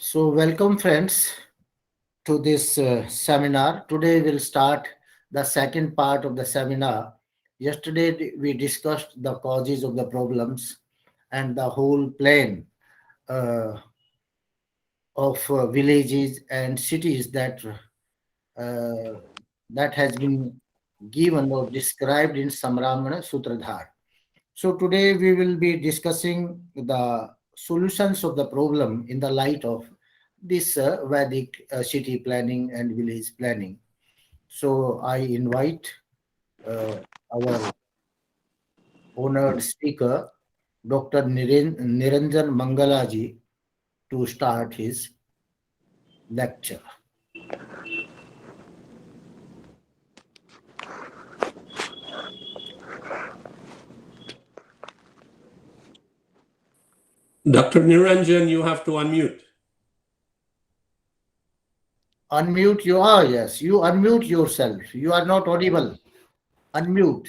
So, welcome friends to this seminar. Today we'll start the second part of the seminar. Yesterday we discussed the causes of the problems and the whole plan uh, of villages and cities uh, that has been given or described in Samramana Sutradhar. So today we will be discussing the solutions of the problem in the light of this Vedic city planning and village planning. So I invite uh, our honored speaker, Dr. Niranjan Mangla ji, to start his lecture. Dr. Niranjan, you have to unmute. Unmute you are, yes, you unmute yourself. You are not audible. Unmute.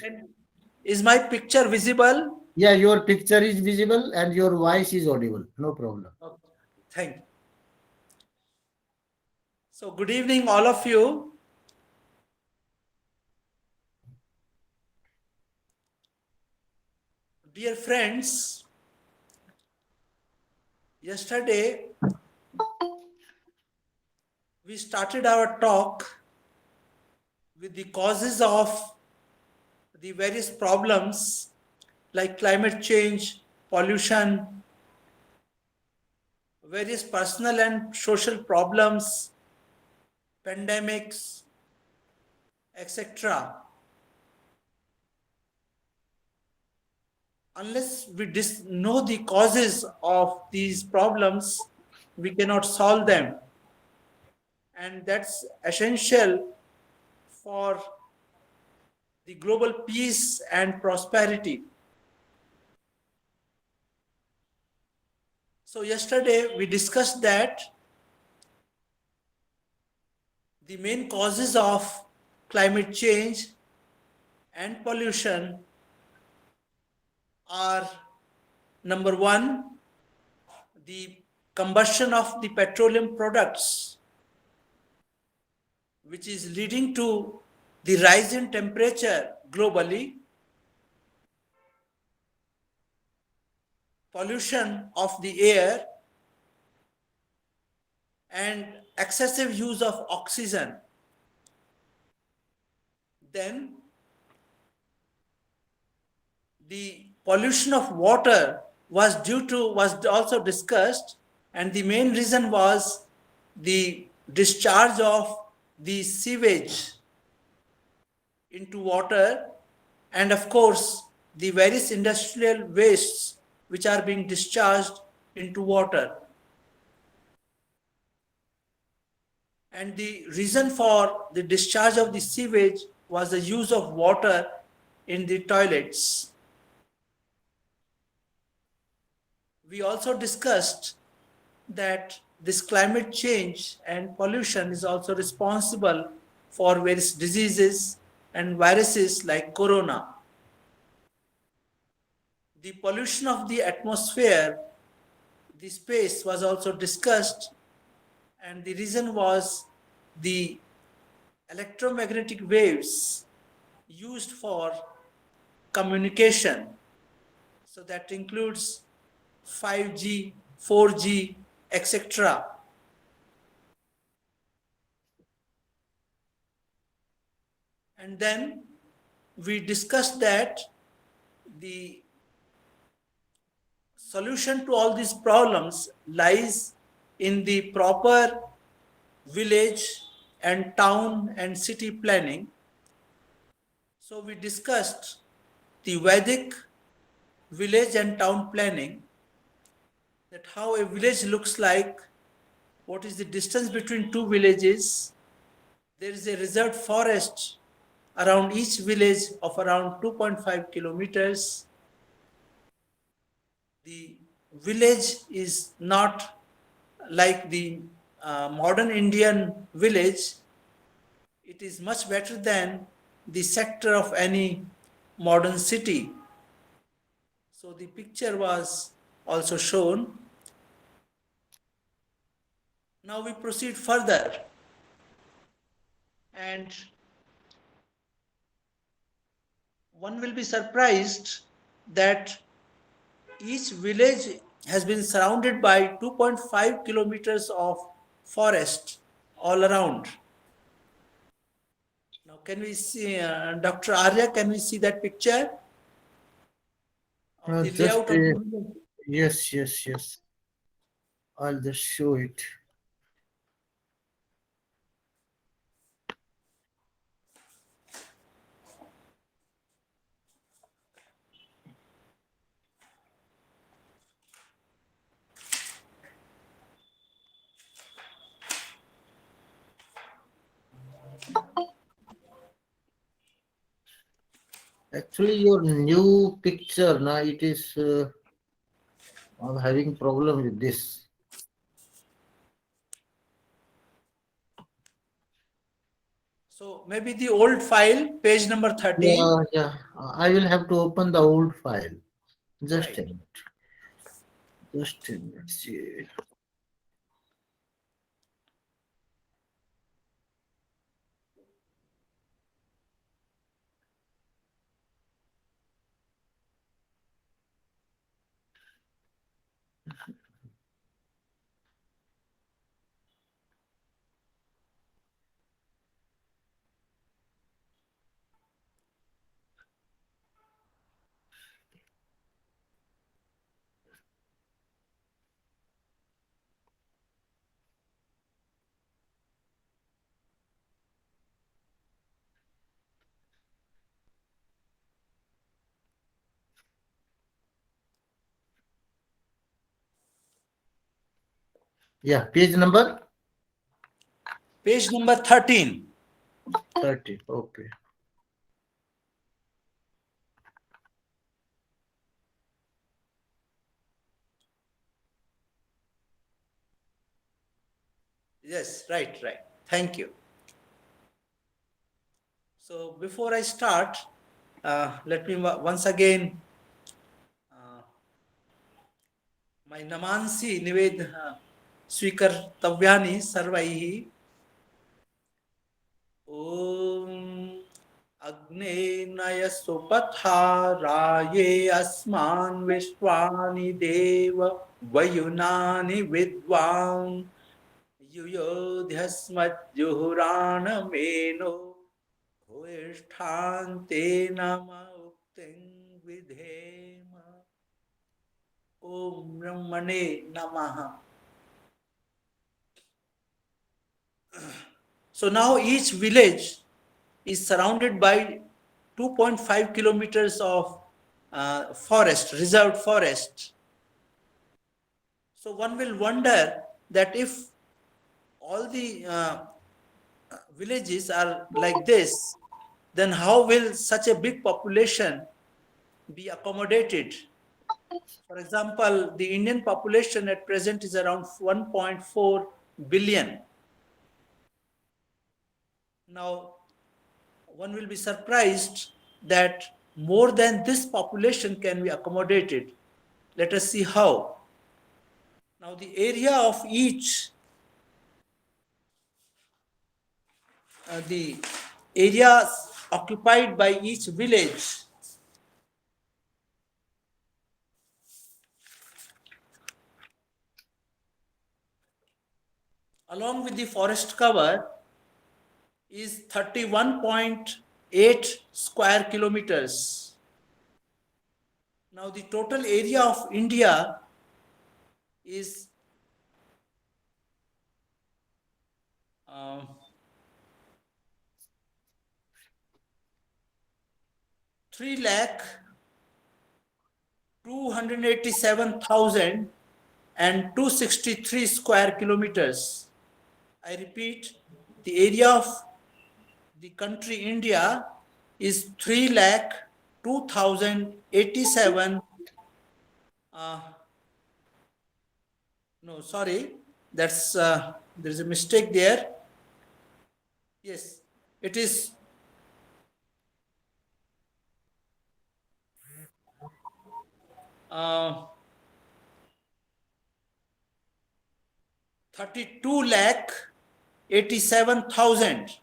Is my picture visible? Yeah, your picture is visible and your voice is audible. No problem. Okay. Thank you. So, good evening, all of you. Dear friends, yesterday we started our talk with the causes of the various problems like climate change, pollution, various personal and social problems, pandemics, etc. Unless we know the causes of these problems, we cannot solve them. And that's essential for the global peace and prosperity. So yesterday we discussed that the main causes of climate change and pollution are: number one, the combustion of the petroleum products, which is leading to the rise in temperature globally, pollution of the air, and excessive use of oxygen. Then the pollution of water was also discussed, and the main reason was the discharge of the sewage into water, and of course the various industrial wastes which are being discharged into water. And the reason for the discharge of the sewage was the use of water in the toilets. We also discussed that this climate change and pollution is also responsible for various diseases and viruses like corona. The pollution of the atmosphere, the space, was also discussed, and the reason was the electromagnetic waves used for communication. So that includes 5G, 4G, etc. And then we discussed that the solution to all these problems lies in the proper village and town and city planning. So we discussed the Vedic village and town planning, that how a village looks like, what is the distance between two villages. There is a reserved forest around each village of around 2.5 kilometers. The village is not like the modern Indian village. It is much better than the sector of any modern city. So the picture was also shown. Now we proceed further, and one will be surprised that each village has been surrounded by 2.5 kilometers of forest all around. Now, can we see, Dr. Arya, can we see that picture of the Just layout of the village? yes. I'll just show it. Actually, your new picture now it is. I'm having problem with this. So maybe the old file, page number 13. Yeah. I will have to open the old file. Just Right. a minute. Just a minute. See. Yeah, page number Page number 13. 30. Okay. Yes, right. Thank you. So before I start, let me once again my namansi nived स्वीकर्तव्यानि सर्वैः ॐ अग्नेनय सुपथाराये अस्मान् विश्वानि देव वयुनानि विद्वान् युयोध्यस्मज्जुहुराणमेनो भूयिष्ठान्तेन उक्तिं विधेम ॐ ब्रह्मणे नमः. So now each village is surrounded by 2.5 kilometers of forest, reserved forest. So one will wonder that if all the villages are like this, then how will such a big population be accommodated? For example, the Indian population at present is around 1.4 billion. Now, one will be surprised that more than this population can be accommodated. Let us see how. Now, the area of each, the areas occupied by each village along with the forest cover is 31.8 square kilometers. Now, the total area of India is 3,287,263 square kilometers. I repeat, the area of the country India is 3,02,087. No, sorry, that's there's a mistake there. Yes, it is 32 lakh 87,000.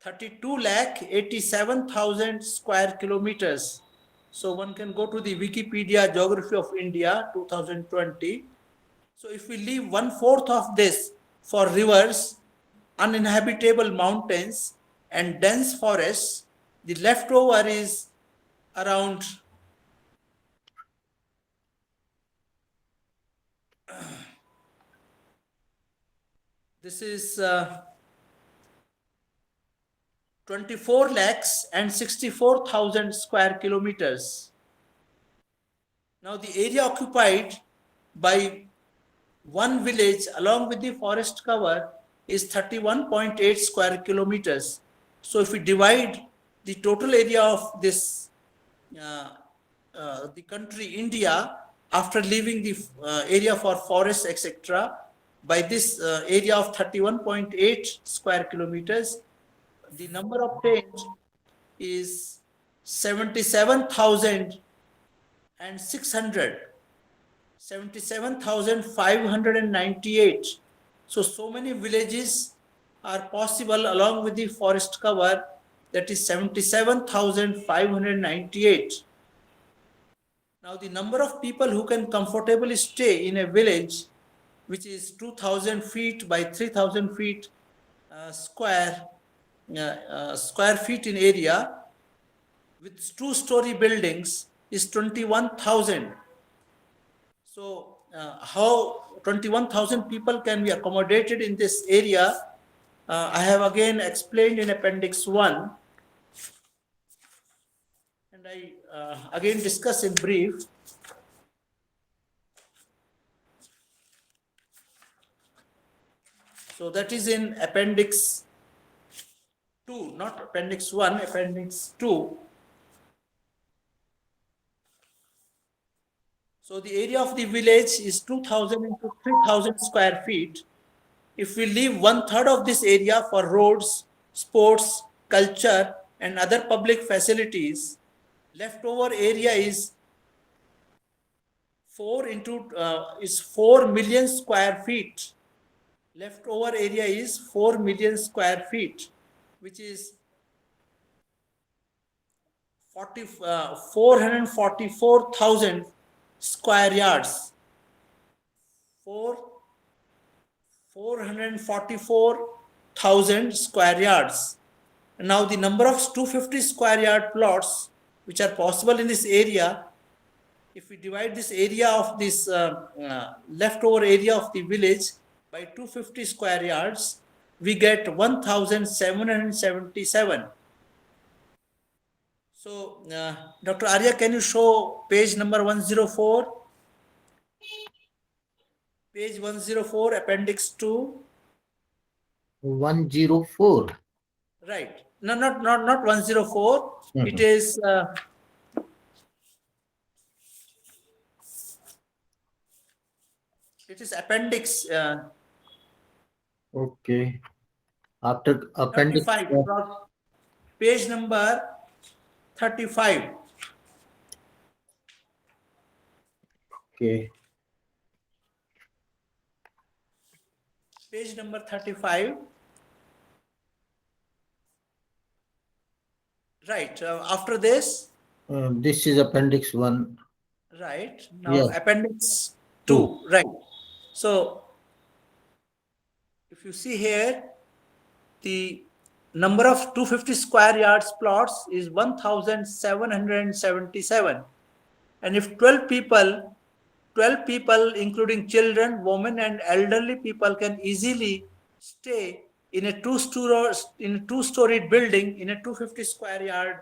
32 lakh 87,000 square kilometers. So one can go to the Wikipedia Geography of India 2020. So if we leave 1/4 of this for rivers, uninhabitable mountains, and dense forests, the leftover is around this is 24 lakhs and 64,000 square kilometers. Now the area occupied by one village along with the forest cover is 31.8 square kilometers. So if we divide the total area of this the country India after leaving the area for forests etc. by this area of 31.8 square kilometers, the number obtained is 77,600. 77,598. So many villages are possible along with the forest cover, that is 77,598. Now the number of people who can comfortably stay in a village which is 2,000 feet by 3,000 feet square feet in area with 2-story buildings is 21,000. So how 21,000 people can be accommodated in this area? I have again explained in Appendix 1, and I again discuss in brief. So that is in Appendix 2, not Appendix 1, Appendix 2. So the area of the village is 2,000 into 3,000 square feet. If we leave 1/3 of this area for roads, sports, culture, and other public facilities, leftover area is 4 million square feet. Leftover area is 4 million square feet, which is 444,000 square yards. 444,000 square yards. Now the number of 250 square yard plots which are possible in this area, if we divide this area of this leftover area of the village by 250 square yards, we get 1,777. So Dr. Arya, can you show page number 104? Page 104, Appendix 2. 104. Right. No, not 104. It is appendix. Okay. After appendix 35. Page number 35. Okay. Page number 35. Right. After this. This is appendix 1. Right. Now Yes. appendix 2. Right. So if you see here, the number of 250 square yards plots is 1,777. And if 12 people including children, women and elderly people can easily stay in a two-storied building in a 250 square yard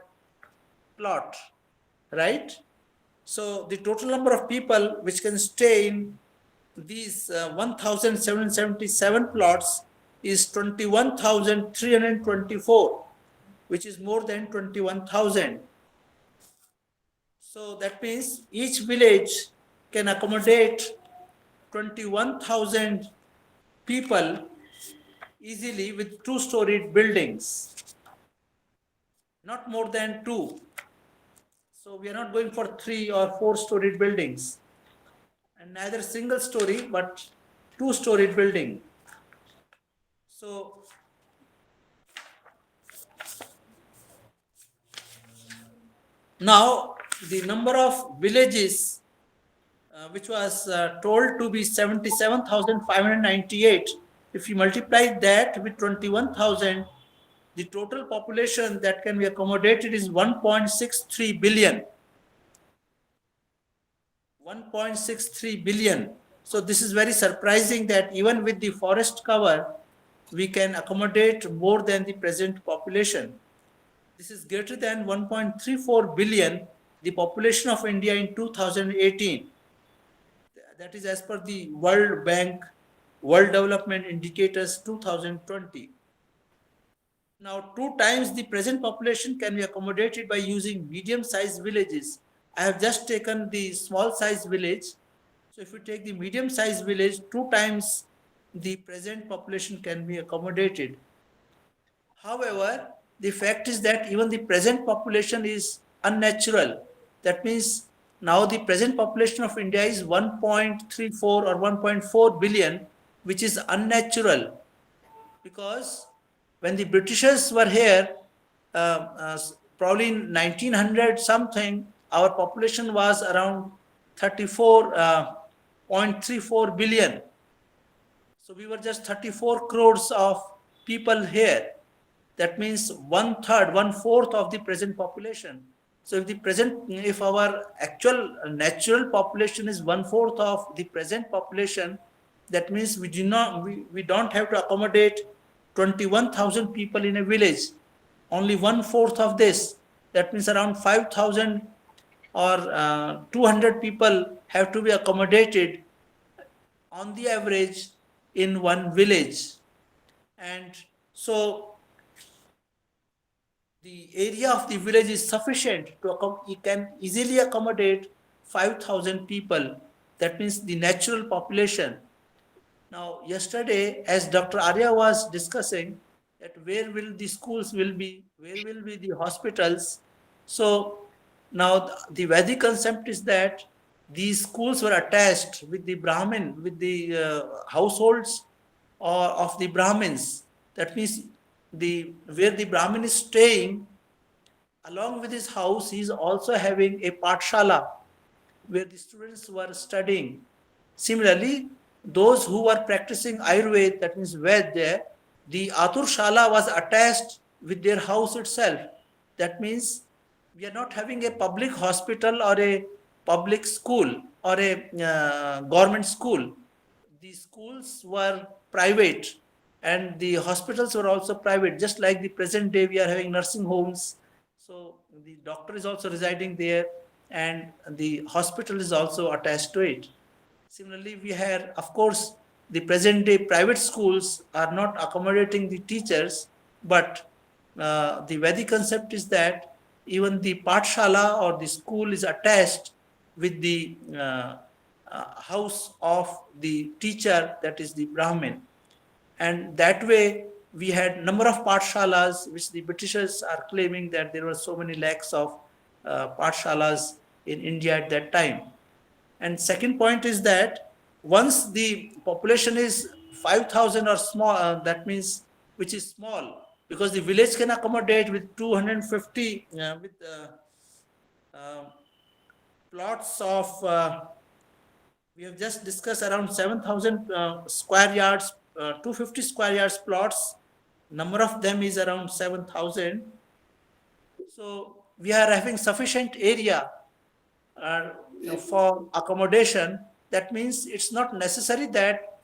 plot, right? So the total number of people which can stay in these 1,777 plots is 21,324, which is more than 21,000. So that means each village can accommodate 21,000 people easily with 2-storied buildings, not more than 2. So we are not going for 3 or 4-storied buildings, and neither single story, but two-story building. So now the number of villages which was told to be 77,598. If you multiply that with 21,000, the total population that can be accommodated is 1.63 billion. 1.63 billion. So this is very surprising that even with the forest cover, we can accommodate more than the present population. This is greater than 1.34 billion, the population of India in 2018. That is as per the World Bank World Development Indicators 2020. Now, 2 times the present population can be accommodated by using medium-sized villages. I have just taken the small-sized village. So if you take the medium-sized village, 2 times the present population can be accommodated. However, the fact is that even the present population is unnatural. That means now the present population of India is 1.34 or 1.4 billion, which is unnatural, because when the Britishers were here, probably in 1900 something, our population was around 34.34 billion. So we were just 34 crores of people here. That means 1/3, 1/4 of the present population. So if our actual natural population is 1/4 of the present population, that means we don't have to accommodate 21,000 people in a village. Only 1/4 of this, that means around 5,000 or 200 people have to be accommodated on the average in one village. And so the area of the village is sufficient it can easily accommodate 5,000 people. That means the natural population. Now, yesterday, as Dr. Arya was discussing, that where will the schools will be, where will be the hospitals. So now the Vedic concept is that these schools were attached with the Brahmin, with the households of the Brahmins. That means where the Brahmin is staying, along with his house, he is also having a Patshala where the students were studying. Similarly, those who were practicing Ayurveda, that means Ved there, the Aturshala was attached with their house itself. That means we are not having a public hospital or a public school or a government school. The schools were private and the hospitals were also private, just like the present day we are having nursing homes. So the doctor is also residing there and the hospital is also attached to it. Similarly, we have, of course, the present day private schools are not accommodating the teachers, but the Vedic concept is that even the Patshala or the school is attached with the house of the teacher, that is the Brahmin. And that way we had number of Patshalas, which the Britishers are claiming that there were so many lakhs of Patshalas in India at that time. And second point is that once the population is 5,000 or small, that means which is small, because the village can accommodate with 250 plots of, we have just discussed around 7,000 square yards, 250 square yards plots. Number of them is around 7,000. So we are having sufficient area for accommodation. That means it's not necessary that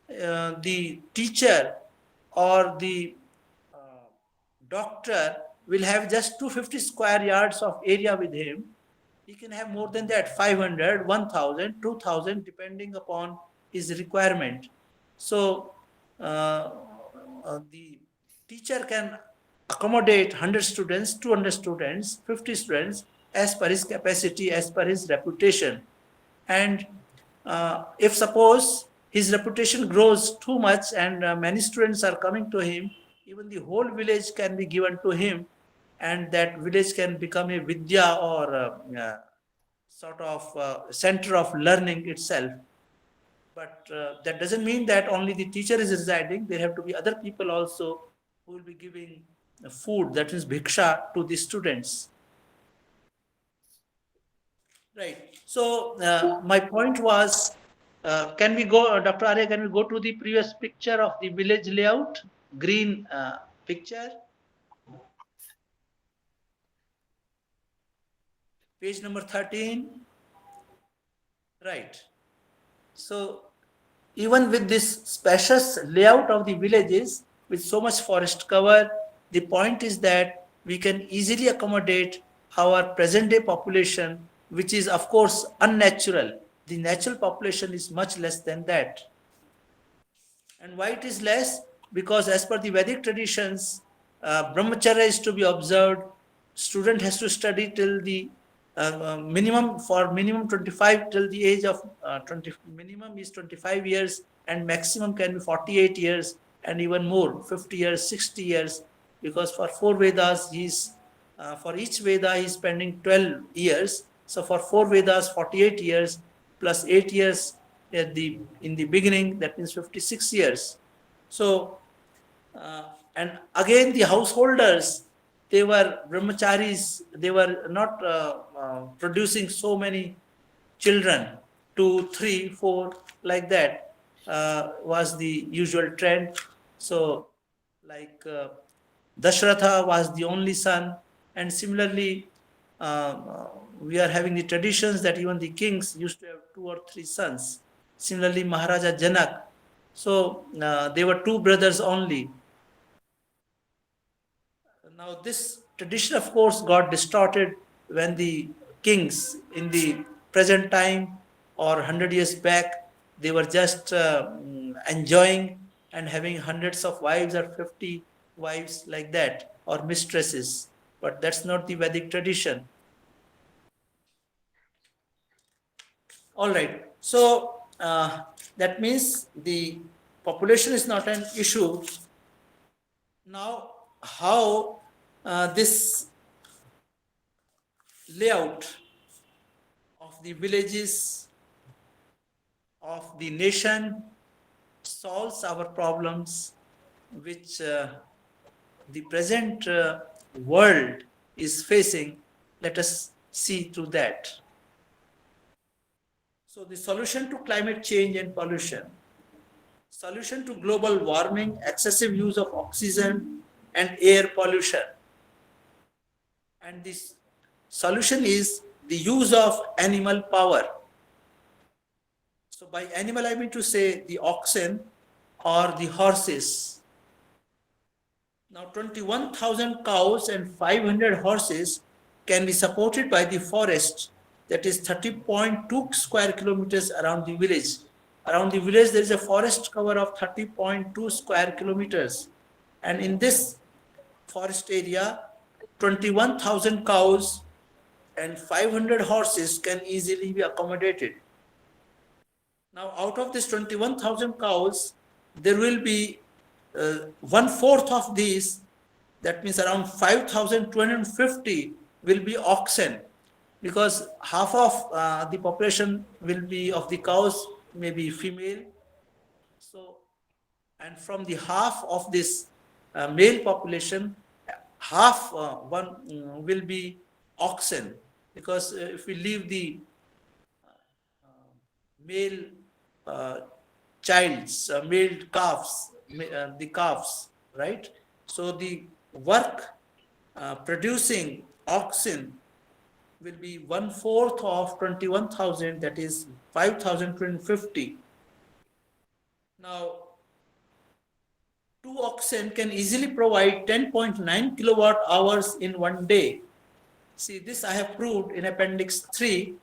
the teacher or the doctor will have just 250 square yards of area with him. He can have more than that, 500, 1,000, 2,000, depending upon his requirement. So the teacher can accommodate 100 students, 200 students, 50 students as per his capacity, as per his reputation. And if suppose his reputation grows too much and many students are coming to him, even the whole village can be given to him, and that village can become a Vidya or sort of center of learning itself. But that doesn't mean that only the teacher is residing. There have to be other people also who will be giving food, that is bhiksha, to the students. Right. So my point was, can we go, Dr. Arya, can we go to the previous picture of the village layout, green picture? Page number 13. Right. So even with this spacious layout of the villages with so much forest cover, the point is that we can easily accommodate our present day population, which is of course unnatural. The natural population is much less than that. And why it is less? Because as per the Vedic traditions, brahmacharya is to be observed. Student has to study till the minimum 25, till the age of 20. Minimum is 25 years and maximum can be 48 years and even more, 50 years, 60 years. Because for 4 Vedas, for each Veda he is spending 12 years. So for 4 Vedas, 48 years plus 8 years in the beginning, that means 56 years. So, and again the householders, they were brahmacharis, they were not producing so many children, 2, 3, 4, like that was the usual trend. So, like Dashratha was the only son, and similarly, we are having the traditions that even the kings used to have 2 or 3 sons. Similarly, Maharaja Janak. So they were 2 brothers only. Now this tradition, of course, got distorted when the kings in the present time or 100 years back, they were just enjoying and having hundreds of wives or 50 wives like that, or mistresses. But that's not the Vedic tradition. All right. So that means the population is not an issue. Now, how this layout of the villages of the nation solves our problems, which the present world is facing. Let us see through that. So the solution to climate change and pollution, solution to global warming, excessive use of oxygen and air pollution. And this solution is the use of animal power. So by animal, I mean to say the oxen or the horses. Now 21,000 cows and 500 horses can be supported by the forest, that is 30.2 square kilometers around the village. Around the village, there is a forest cover of 30.2 square kilometers. And in this forest area, 21,000 cows and 500 horses can easily be accommodated. Now, out of this 21,000 cows, there will be 1/4 of these, that means around 5,250 will be oxen, because half of the population will be of the cows, maybe female. So, and from the half of this male population, half one will be oxen, because if we leave the male childs, male calves, the calves, right? So the work producing oxen will be 1/4 of 21,000, that is 5,250. Now, 2 oxen can easily provide 10.9 kilowatt hours in one day. See, this I have proved in Appendix 3.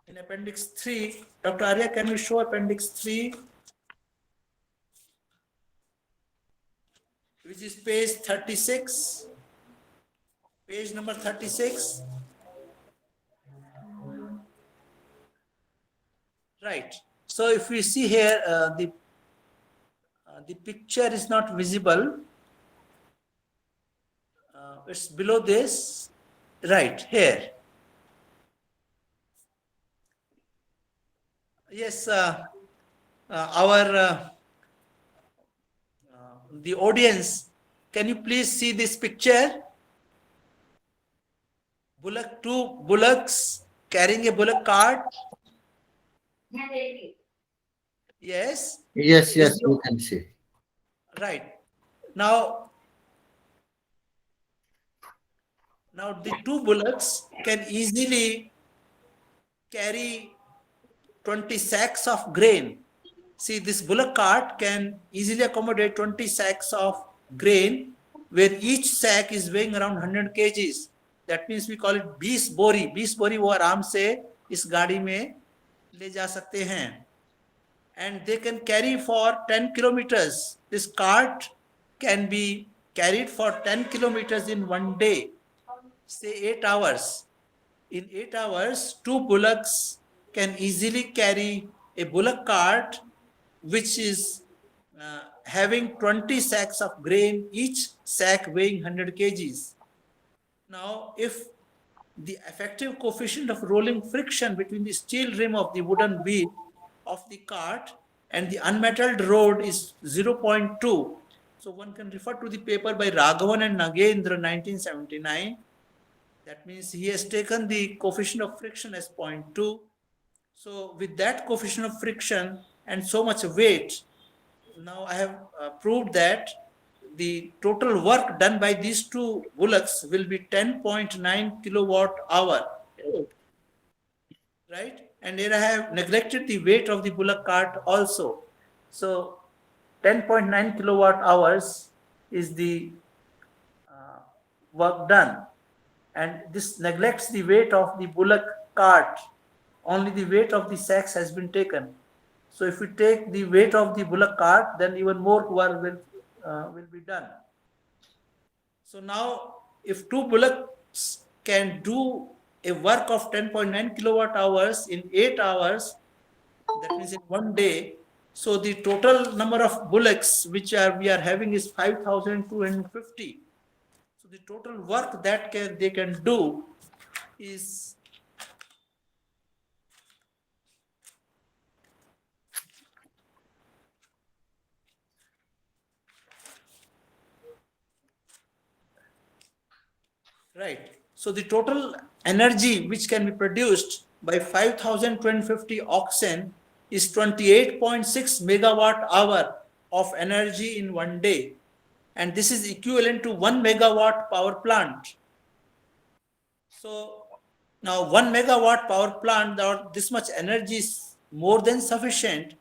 In Appendix 3, Dr. Arya, can we show Appendix 3? Which is page 36. Page number 36. Right. So if we see here, the picture is not visible. It's below this. Right, here. Yes, the audience, can you please see this picture? Two bullocks carrying a bullock cart. Yes. Yes, Is yes, you can see. right. Now the two bullocks can easily carry 20 sacks of grain. See, this bullock cart can easily accommodate 20 sacks of grain, where each sack is weighing around 100 kgs. That means we call it 20 बोरी. 20 बोरी वो आराम से इस गाड़ी में ले जा सकते हैं. And they can carry for 10 kilometers. This cart can be carried for 10 kilometers in one day, say 8 hours. In 8 hours, two bullocks can easily carry a bullock cart which is having 20 sacks of grain, each sack weighing 100 kgs. Now, if the effective coefficient of rolling friction between the steel rim of the wooden wheel of the cart and the unmetalled road is 0.2. So one can refer to the paper by Raghavan and Nagendra 1979. That means he has taken the coefficient of friction as 0.2. So with that coefficient of friction and so much weight, now I have proved that the total work done by these two bullocks will be 10.9 kilowatt hour. Right? And here I have neglected the weight of the bullock cart also. So 10.9 kilowatt hours is the work done. And this neglects the weight of the bullock cart. Only the weight of the sacks has been taken. So if we take the weight of the bullock cart, then even more work will be done. So now, if two bullocks can do a work of 10.9 kilowatt hours in 8 hours, that means in one day, so the total number of bullocks which we are having is 5,250. So the total work that they can do is right. So the total energy which can be produced by 5,250 oxen is 28.6 megawatt hour of energy in one day. And this is equivalent to 1 megawatt power plant. So now 1 megawatt power plant, this much energy is more than sufficient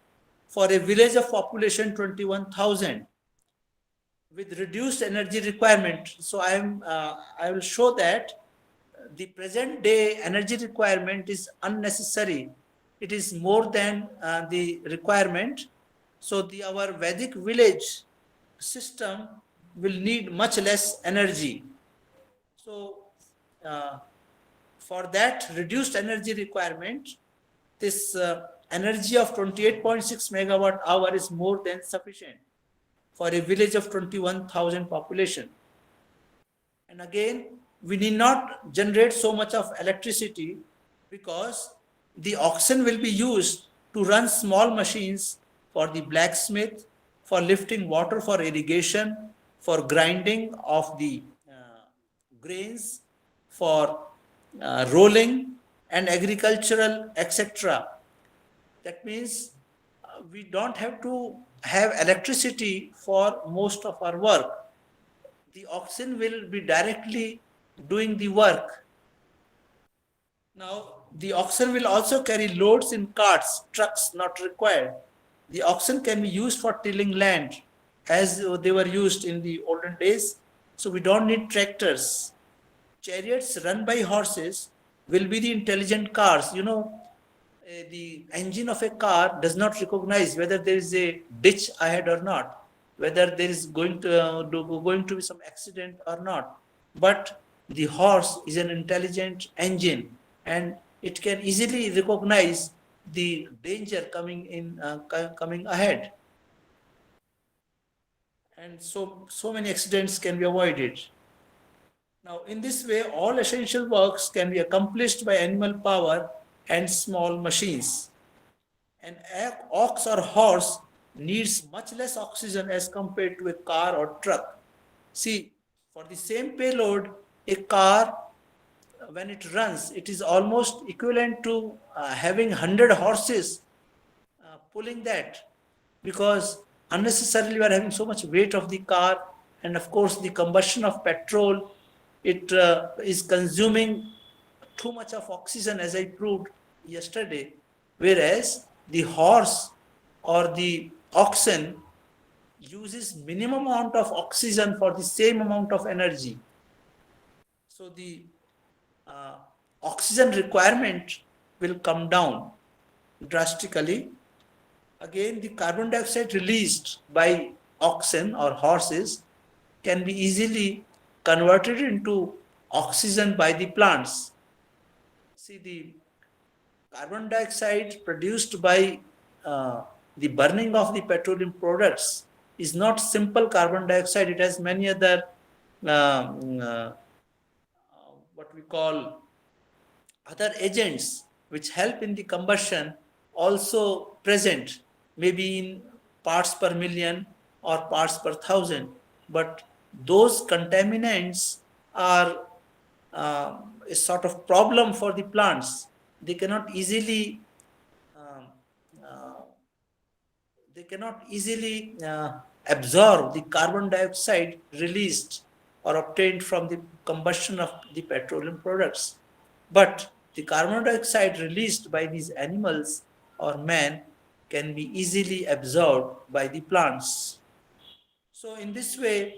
for a village of population 21,000 with reduced energy requirement. So I will show that the present day energy requirement is unnecessary. It is more than the requirement. So our Vedic village system will need much less energy. So for that reduced energy requirement, this energy of 28.6 megawatt hour is more than sufficient for a village of 21,000 population. And again, we need not generate so much of electricity because the oxen will be used to run small machines for the blacksmith, for lifting water for irrigation, for grinding of the grains, for rolling and agricultural, etc. That means we don't have to have electricity for most of our work. The oxen will be directly doing the work. Now, the oxen will also carry loads in carts, trucks not required. The oxen can be used for tilling land as they were used in the olden days. So we don't need tractors. Chariots run by horses will be the intelligent cars. You know, the engine of a car does not recognize whether there is a ditch ahead or not, whether there is going to be some accident or not. But the horse is an intelligent engine, and it can easily recognize the danger coming ahead, and so many accidents can be avoided. Now, in this way, all essential works can be accomplished by animal power and small machines. An ox or horse needs much less oxygen as compared to a car or truck. See, for the same payload, a car, when it runs, it is almost equivalent to having 100 horses pulling that, because unnecessarily we are having so much weight of the car, and of course the combustion of petrol, it is consuming too much of oxygen, as I proved yesterday, whereas the horse or the oxen uses minimum amount of oxygen for the same amount of energy. So the uh, oxygen requirement will come down drastically. Again, the carbon dioxide released by oxen or horses can be easily converted into oxygen by the plants. See, the carbon dioxide produced by the burning of the petroleum products is not simple carbon dioxide. It has many other what we call other agents which help in the combustion also present, maybe in parts per million or parts per thousand. But those contaminants are a sort of problem for the plants. They cannot easily um, uh, absorb the carbon dioxide released or obtained from the combustion of the petroleum products. But the carbon dioxide released by these animals or man can be easily absorbed by the plants. So in this way,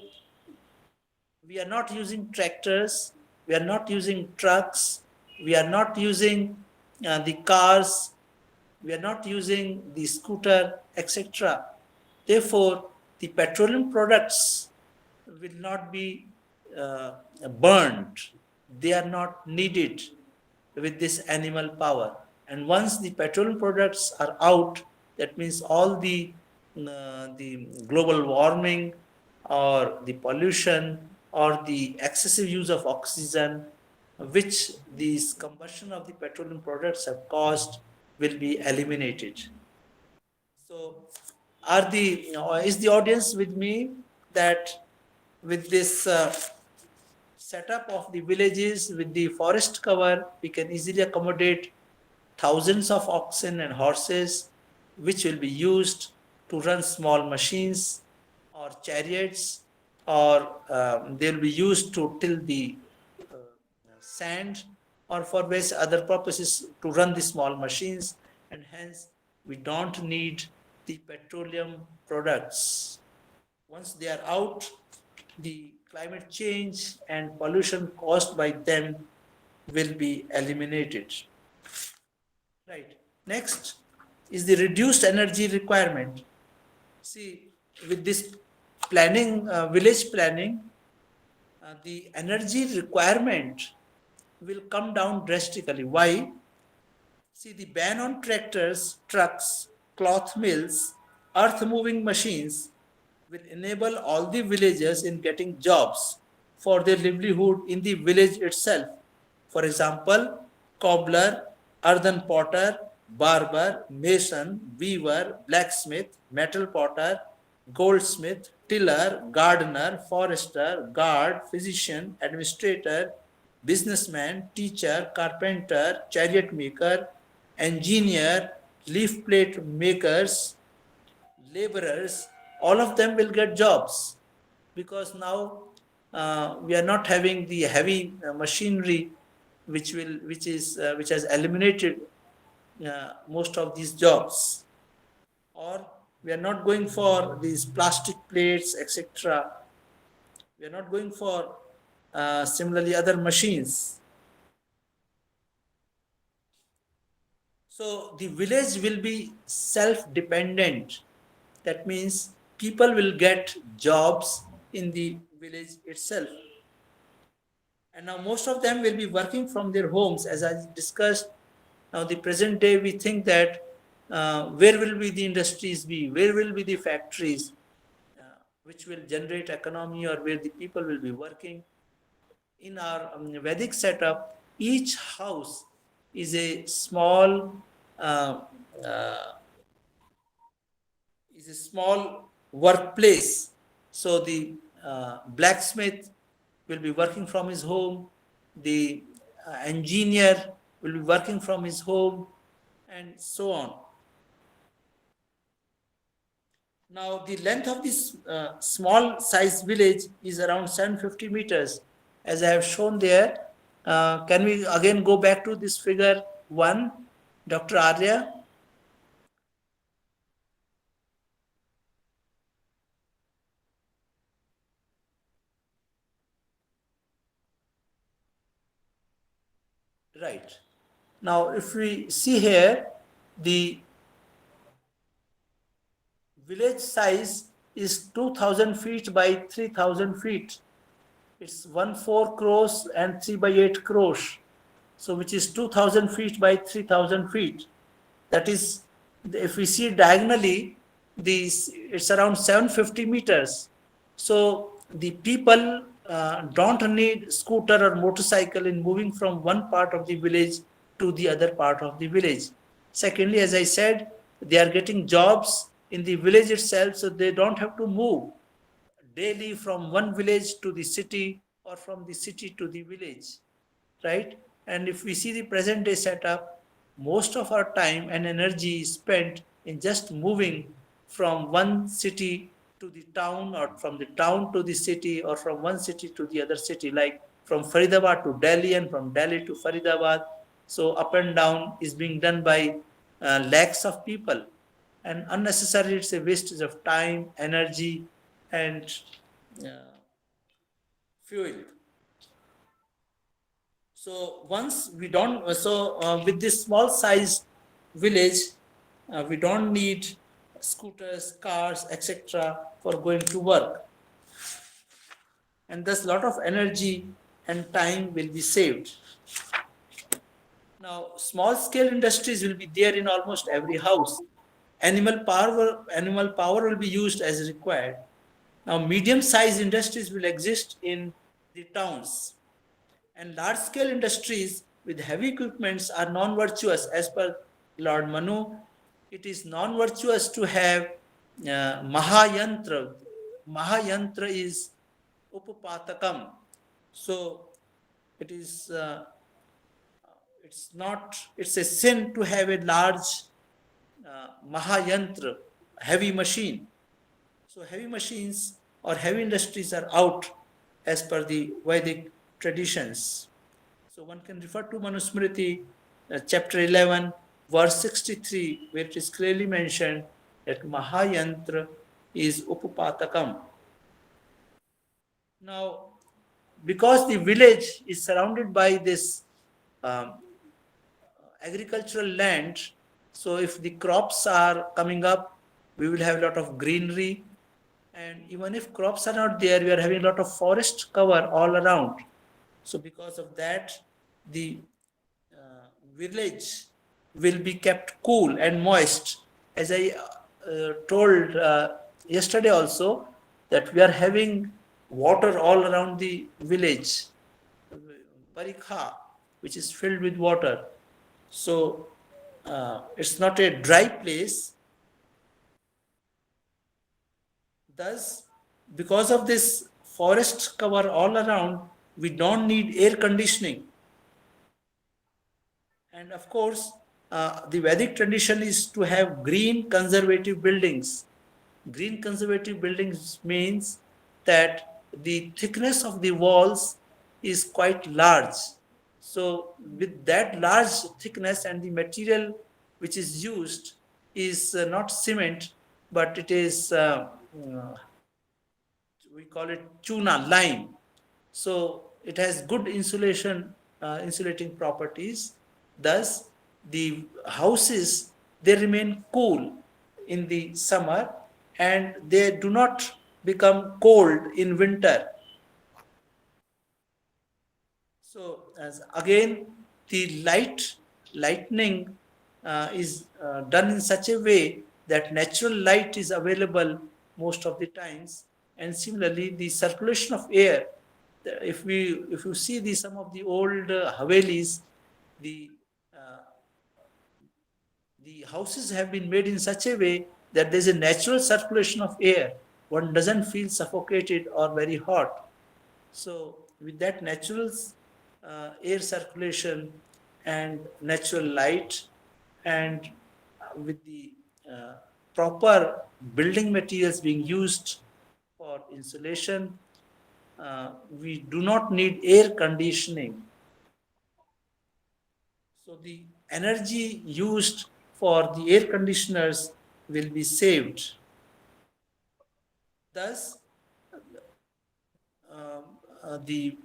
we are not using tractors, we are not using trucks, we are not using the cars, we are not using the scooter, etc. Therefore, the petroleum products will not be burned. They are not needed with this animal power. And once the petroleum products are out, that means all the global warming or the pollution or the excessive use of oxygen which this combustion of the petroleum products have caused will be eliminated. So, is the audience with me that with this setup of the villages with the forest cover, we can easily accommodate thousands of oxen and horses, which will be used to run small machines or chariots, or they will be used to till the sand or for various other purposes to run the small machines, and hence we don't need the petroleum products. Once they are out, the climate change and pollution caused by them will be eliminated. Right. Next is the reduced energy requirement. See, with this planning, village planning, the energy requirement will come down drastically. Why? See, the ban on tractors, trucks, cloth mills, earth moving machines will enable all the villagers in getting jobs for their livelihood in the village itself. For example, cobbler, earthen potter, barber, mason, weaver, blacksmith, metal potter, goldsmith, tiller, gardener, forester, guard, physician, administrator, businessman, teacher, carpenter, chariot maker, engineer, leaf plate makers, laborers, all of them will get jobs, because now we are not having the heavy machinery which has eliminated most of these jobs, or we are not going for these plastic plates, etc. We are not going for similarly other machines. So the village will be self-dependent. That means people will get jobs in the village itself. And now most of them will be working from their homes, as I discussed. Now the present day, we think that where will be the industries be? Where will be the factories which will generate economy, or where the people will be working? In our Vedic setup, each house is a small is a small workplace. So the blacksmith will be working from his home, the engineer will be working from his home, and so on. Now, the length of this small size village is around 750 meters, as I have shown there. Can we again go back to this figure 1, Dr. Arya? Right. Now, if we see here, the village size is 2000 feet by 3000 feet. It's 14 crores and 3 by 8 crores. So, which is 2000 feet by 3000 feet. That is, if we see diagonally, it's around 750 meters. So, the people don't need scooter or motorcycle in moving from one part of the village to the other part of the village. Secondly, as I said, they are getting jobs in the village itself, so they don't have to move daily from one village to the city or from the city to the village, right? And if we see the present day setup, most of our time and energy is spent in just moving from one city to the town, or from the town to the city, or from one city to the other city, like from Faridabad to Delhi and from Delhi to Faridabad. So up and down is being done by lakhs of people, and unnecessarily it's a wastage of time, energy, and fuel. So once we don't, with this small sized village, we don't need scooters, cars, etc. for going to work. And thus a lot of energy and time will be saved. Now, small scale industries will be there in almost every house. Animal power will be used as required. Now, medium sized industries will exist in the towns. And large-scale industries with heavy equipments are non-virtuous. As per Lord Manu, it is non-virtuous to have Mahayantra. Mahayantra is Upapatakam. So it is it's a sin to have a large Mahayantra, heavy machine. So heavy machines or heavy industries are out as per the Vedic traditions. So one can refer to Manusmriti, chapter 11, verse 63, where it is clearly mentioned that Mahayantra is Upapatakam. Now, because the village is surrounded by this agricultural land, so if the crops are coming up, we will have a lot of greenery. And even if crops are not there, we are having a lot of forest cover all around. So because of that, the village will be kept cool and moist. As I told yesterday also, that we are having water all around the village, Parikha, which is filled with water. So it's not a dry place. Thus, because of this forest cover all around, we don't need air conditioning. And of course, the Vedic tradition is to have green conservative buildings. Green conservative buildings means that the thickness of the walls is quite large. So with that large thickness, and the material which is used is not cement, but it is we call it tuna lime. So it has good insulating properties. Thus, the houses, they remain cool in the summer, and they do not become cold in winter. So as again, the lightning is done in such a way that natural light is available most of the times. And similarly, the circulation of air, if you see some of the old Havelis, the houses have been made in such a way that there's a natural circulation of air. One doesn't feel suffocated or very hot. So with that natural air circulation and natural light, and with the uh, proper building materials being used for insulation, we do not need air conditioning. So the energy used for the air conditioners will be saved. Thus, the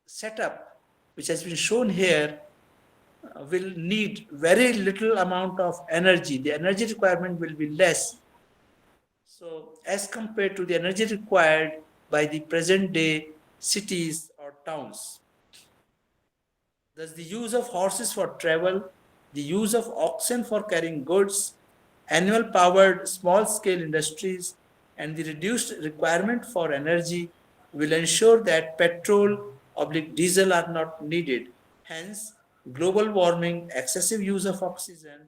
setup which has been shown here will need very little amount of energy. The energy requirement will be less. So as compared to the energy required by the present day cities or towns. Thus the use of horses for travel, the use of oxen for carrying goods, animal powered small scale industries, and the reduced requirement for energy will ensure that petrol or diesel are not needed. Hence, global warming, excessive use of oxygen,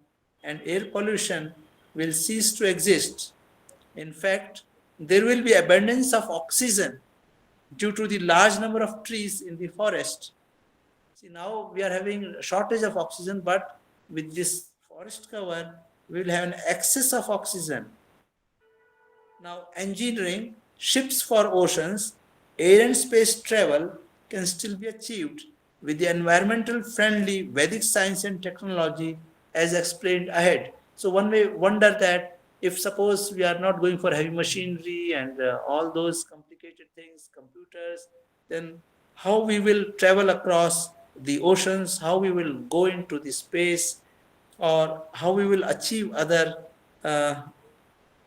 and air pollution will cease to exist. In fact, there will be abundance of oxygen due to the large number of trees in the forest. See, now we are having a shortage of oxygen, but with this forest cover, we will have an excess of oxygen. Now, engineering, ships for oceans, air and space travel can still be achieved with the environmental friendly Vedic science and technology as explained ahead. So one may wonder that if suppose we are not going for heavy machinery and all those complicated things, computers, then how we will travel across the oceans, how we will go into the space, or how we will achieve other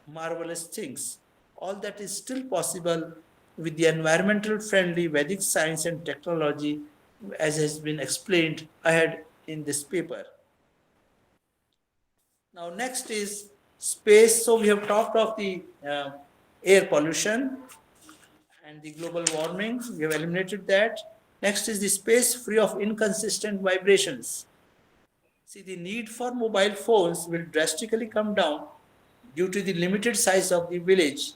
marvelous things. All that is still possible with the environmental friendly Vedic science and technology as has been explained ahead in this paper. Now next is space. So we have talked of the air pollution and the global warming. We have eliminated that. Next is the space free of inconsistent vibrations. See, the need for mobile phones will drastically come down due to the limited size of the village,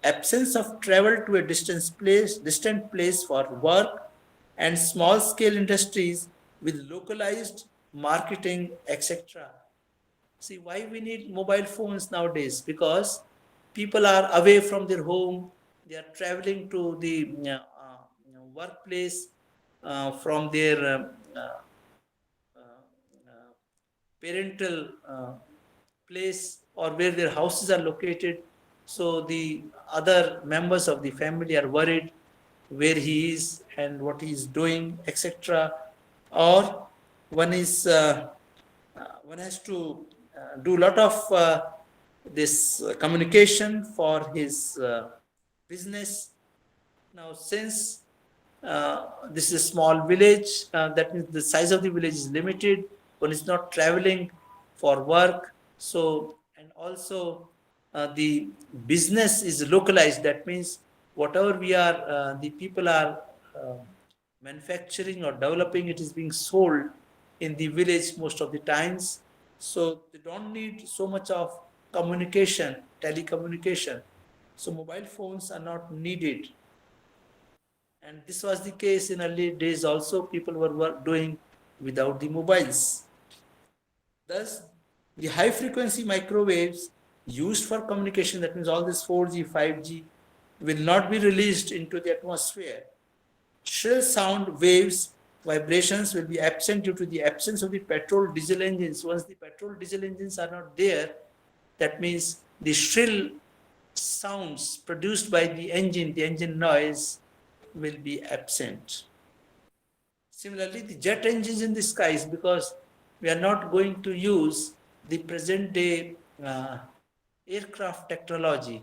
absence of travel to a distant place for work, and small scale industries with localized marketing, etc. See, why we need mobile phones nowadays? Because people are away from their home, they are traveling to the workplace from their parental place or where their houses are located. So the other members of the family are worried where he is and what he is doing, etc. Or one is one has to do a lot of this communication for his business. Now, since this is a small village, that means the size of the village is limited. One is not traveling for work. So, and also the business is localized. That means whatever we are, the people are manufacturing or developing, it is being sold in the village most of the times. So they don't need so much of communication, telecommunication. So mobile phones are not needed. And this was the case in early days also. People were doing without the mobiles. Thus, the high frequency microwaves used for communication, that means all this 4G, 5G, will not be released into the atmosphere. Shrill sound waves, vibrations will be absent due to the absence of the petrol diesel engines. Once the petrol diesel engines are not there, that means the shrill sounds produced by the engine noise will be absent. Similarly, the jet engines in the skies, because we are not going to use the present day aircraft technology.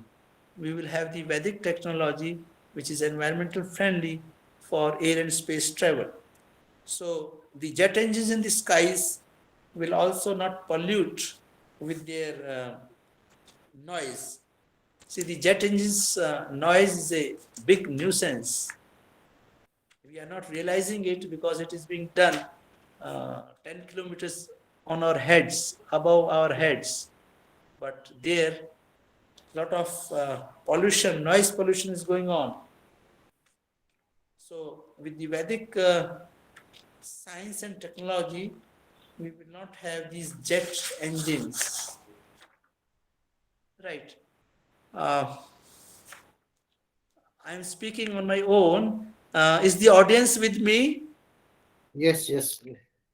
We will have the Vedic technology, which is environmental friendly for air and space travel. So the jet engines in the skies will also not pollute with their noise. See, the jet engines noise is a big nuisance. We are not realizing it because it is being done 10 kilometers on our heads, above our heads. but there lot of pollution, noise pollution is going on. So with the Vedic science and technology, we will not have these jet engines. Right. I'm speaking on my own. Is the audience with me? Yes, yes,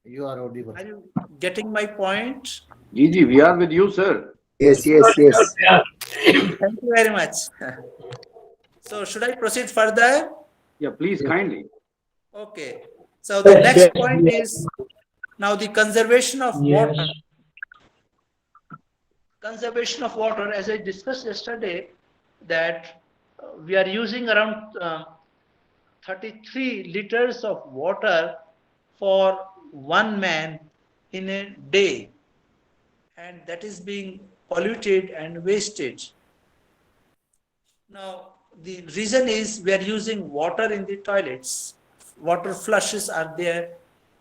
you are audible. Are you getting my point? Gigi, we are with you, sir. Yes, yes, yes. Thank you very much. So should I proceed further? Yeah, please, kindly. Okay. So the next point is now the conservation of water. Conservation of water, as I discussed yesterday, that we are using around 33 liters of water for one man in a day, and that is being polluted and wasted. Now, the reason is we are using water in the toilets. Water flushes are there,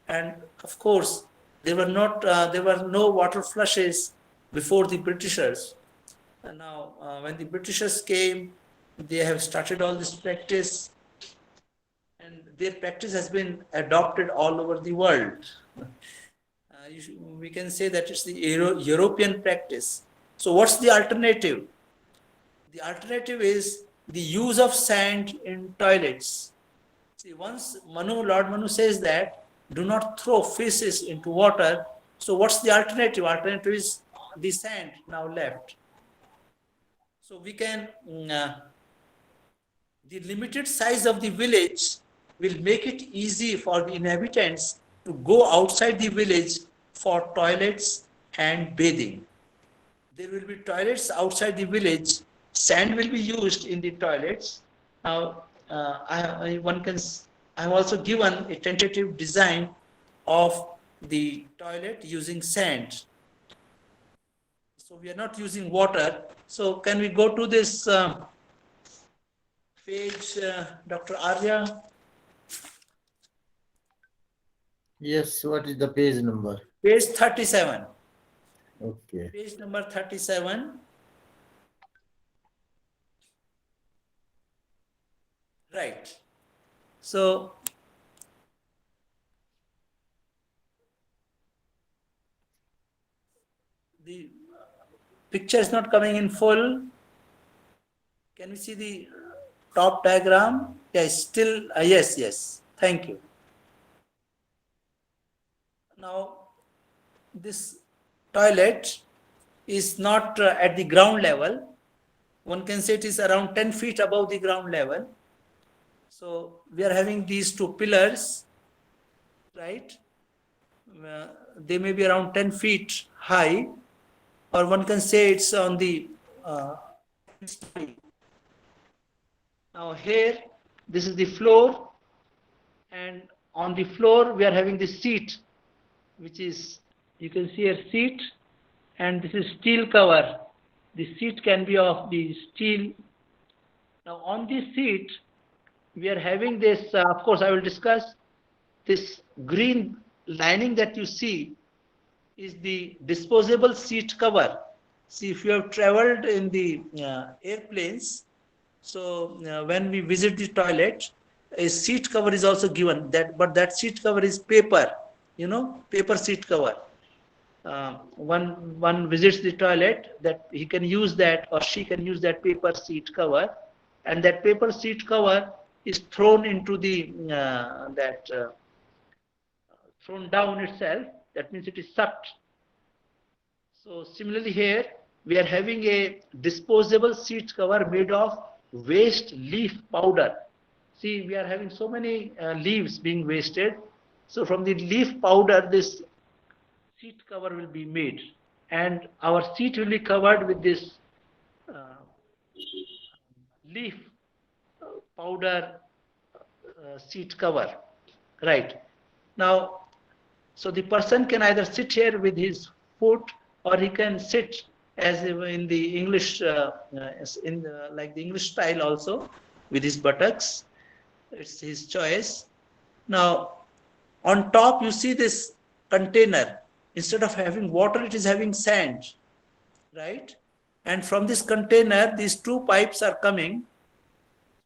and of course, there were no water flushes before the Britishers. And now, when the Britishers came, they have started all this practice, and their practice has been adopted all over the world. We can say that it's the European practice. So, what's the alternative? The alternative is the use of sand in toilets. See, once Lord Manu says that do not throw feces into water. So what's the alternative? Alternative is the sand now left. So we can, the limited size of the village will make it easy for the inhabitants to go outside the village for toilets and bathing. There will be toilets outside the village. Sand will be used in the toilets. Now, I have also given a tentative design of the toilet using sand. So we are not using water. So can we go to this page, Dr. Arya? Yes, what is the page number? Page 37. Okay. Page number 37. Right. So the picture is not coming in full. Can we see the top diagram? Yes, still, yes, yes. Thank you. Now, this toilet is not at the ground level. One can say it is around 10 feet above the ground level. So we are having these two pillars, right? They may be around 10 feet high, or one can say it's on the now here, this is the floor, and on the floor we are having the seat, which is, you can see a seat, and this is steel cover. The seat can be of the steel. Now on this seat, we are having this, of course I will discuss, this green lining that you see is the disposable seat cover. See, if you have traveled in the airplanes, so when we visit the toilet, a seat cover is also given, but that seat cover is paper, paper seat cover. One visits the toilet, that he can use that, or she can use that paper seat cover, and that paper seat cover is thrown into the thrown down itself. That means it is sucked. So similarly here we are having a disposable seat cover made of waste leaf powder. See, we are having so many leaves being wasted. So from the leaf powder, this seat cover will be made, and our seat will be covered with this leaf powder seat cover. Right. Now, so the person can either sit here with his foot, or he can sit as in the English, like the English style also, with his buttocks. It's his choice. Now, on top you see this container. Instead of having water, it is having sand. right? And from this container, these two pipes are coming,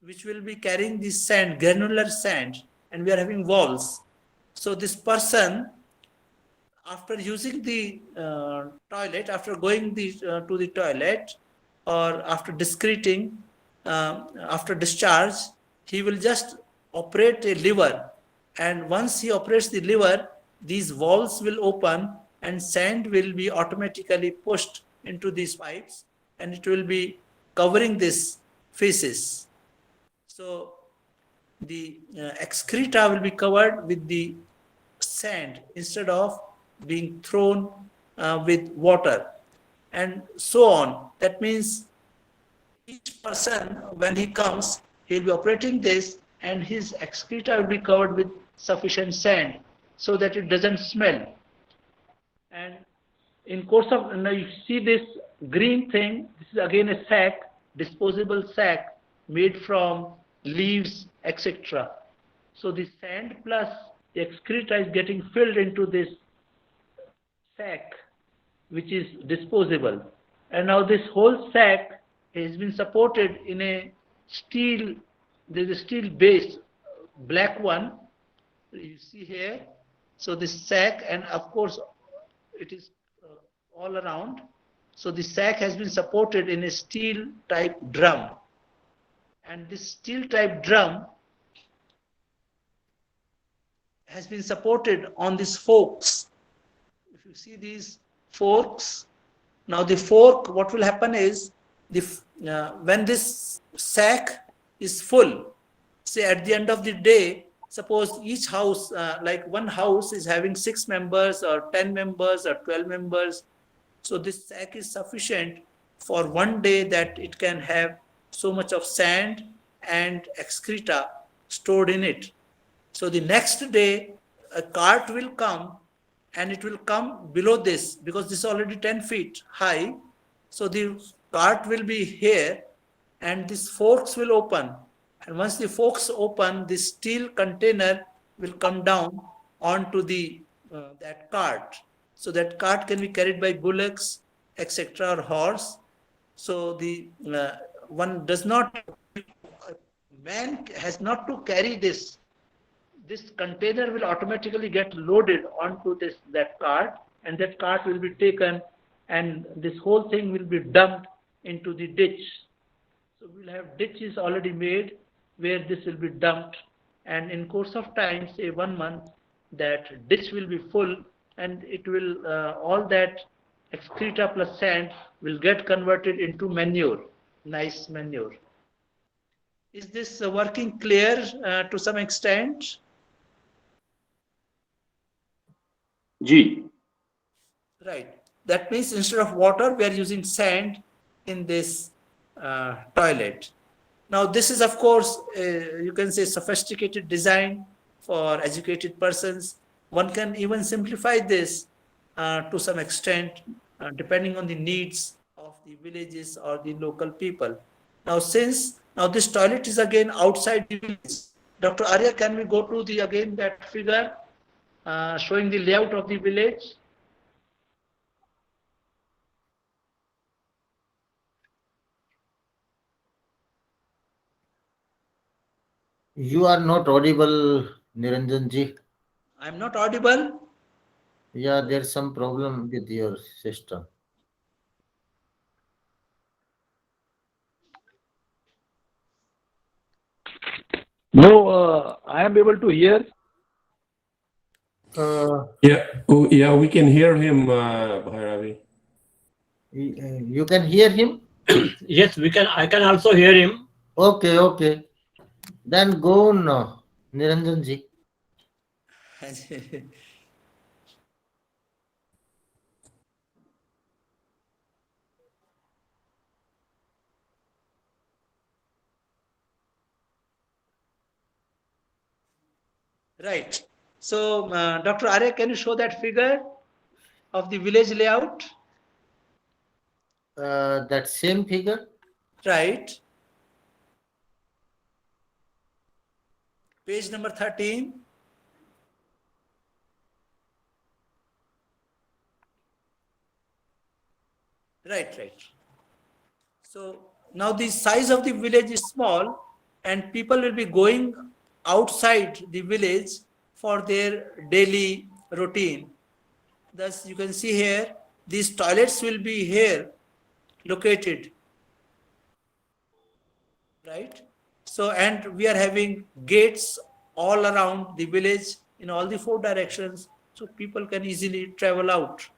which will be carrying this sand, granular sand, and we are having walls. So this person, after using the toilet, after going to the toilet, or after discreting, after discharge, he will just operate a lever. And once he operates the lever, these valves will open and sand will be automatically pushed into these pipes, and it will be covering this feces. So the excreta will be covered with the sand instead of being thrown with water, and so on. That means each person, when he comes, he'll be operating this, and his excreta will be covered with sufficient sand so that it doesn't smell. And in course of, now you see this green thing, this is again a sack, disposable sack made from leaves, etc. So the sand plus the excreta is getting filled into this sack, which is disposable. And now this whole sack has been supported in a steel, there's a steel base, black one, you see here. So this sack, and of course it is all around. So the sack has been supported in a steel type drum. And this steel type drum has been supported on these forks. If you see these forks, now the fork, what will happen is, when this sack is full, say at the end of the day, suppose each house, like one house is having 6 members or 10 members or 12 members. So this sack is sufficient for one day, that it can have so much of sand and excreta stored in it. So the next day, a cart will come, and it will come below this, because this is already 10 feet high. So the cart will be here, and these forks will open. And once the forks open, the steel container will come down onto the that cart. So that cart can be carried by bullocks, etc., or horse. So the one does not, man has not to carry this. This container will automatically get loaded onto that cart, and that cart will be taken, and this whole thing will be dumped into the ditch. So we'll have ditches already made where this will be dumped, and in course of time, say 1 month, that ditch will be full, and it will all that excreta plus sand will get converted into manure, nice manure. Is this working clear to some extent? G. Right. That means instead of water, we are using sand in this toilet. Now, this is, of course, you can say sophisticated design for educated persons. One can even simplify this to some extent, depending on the needs of the villages or the local people. Now, now this toilet is again outside the village. Dr. Arya, can we go to the again that figure showing the layout of the village? You are not audible, Niranjan ji. I'm not audible. Yeah, there's some problem with your system. No, I am able to hear. Yeah, we can hear him, Bhairavi. You can hear him? Yes, we can. I can also hear him. Okay. Then go on, Niranjan ji. Right. So, Dr. Arya, can you show that figure of the village layout? That same figure? Right. Page number 13. Right. So now the size of the village is small and people will be going outside the village for their daily routine. Thus, you can see here, these toilets will be here located, right? So, and we are having gates all around the village in all the four directions, so people can easily travel out,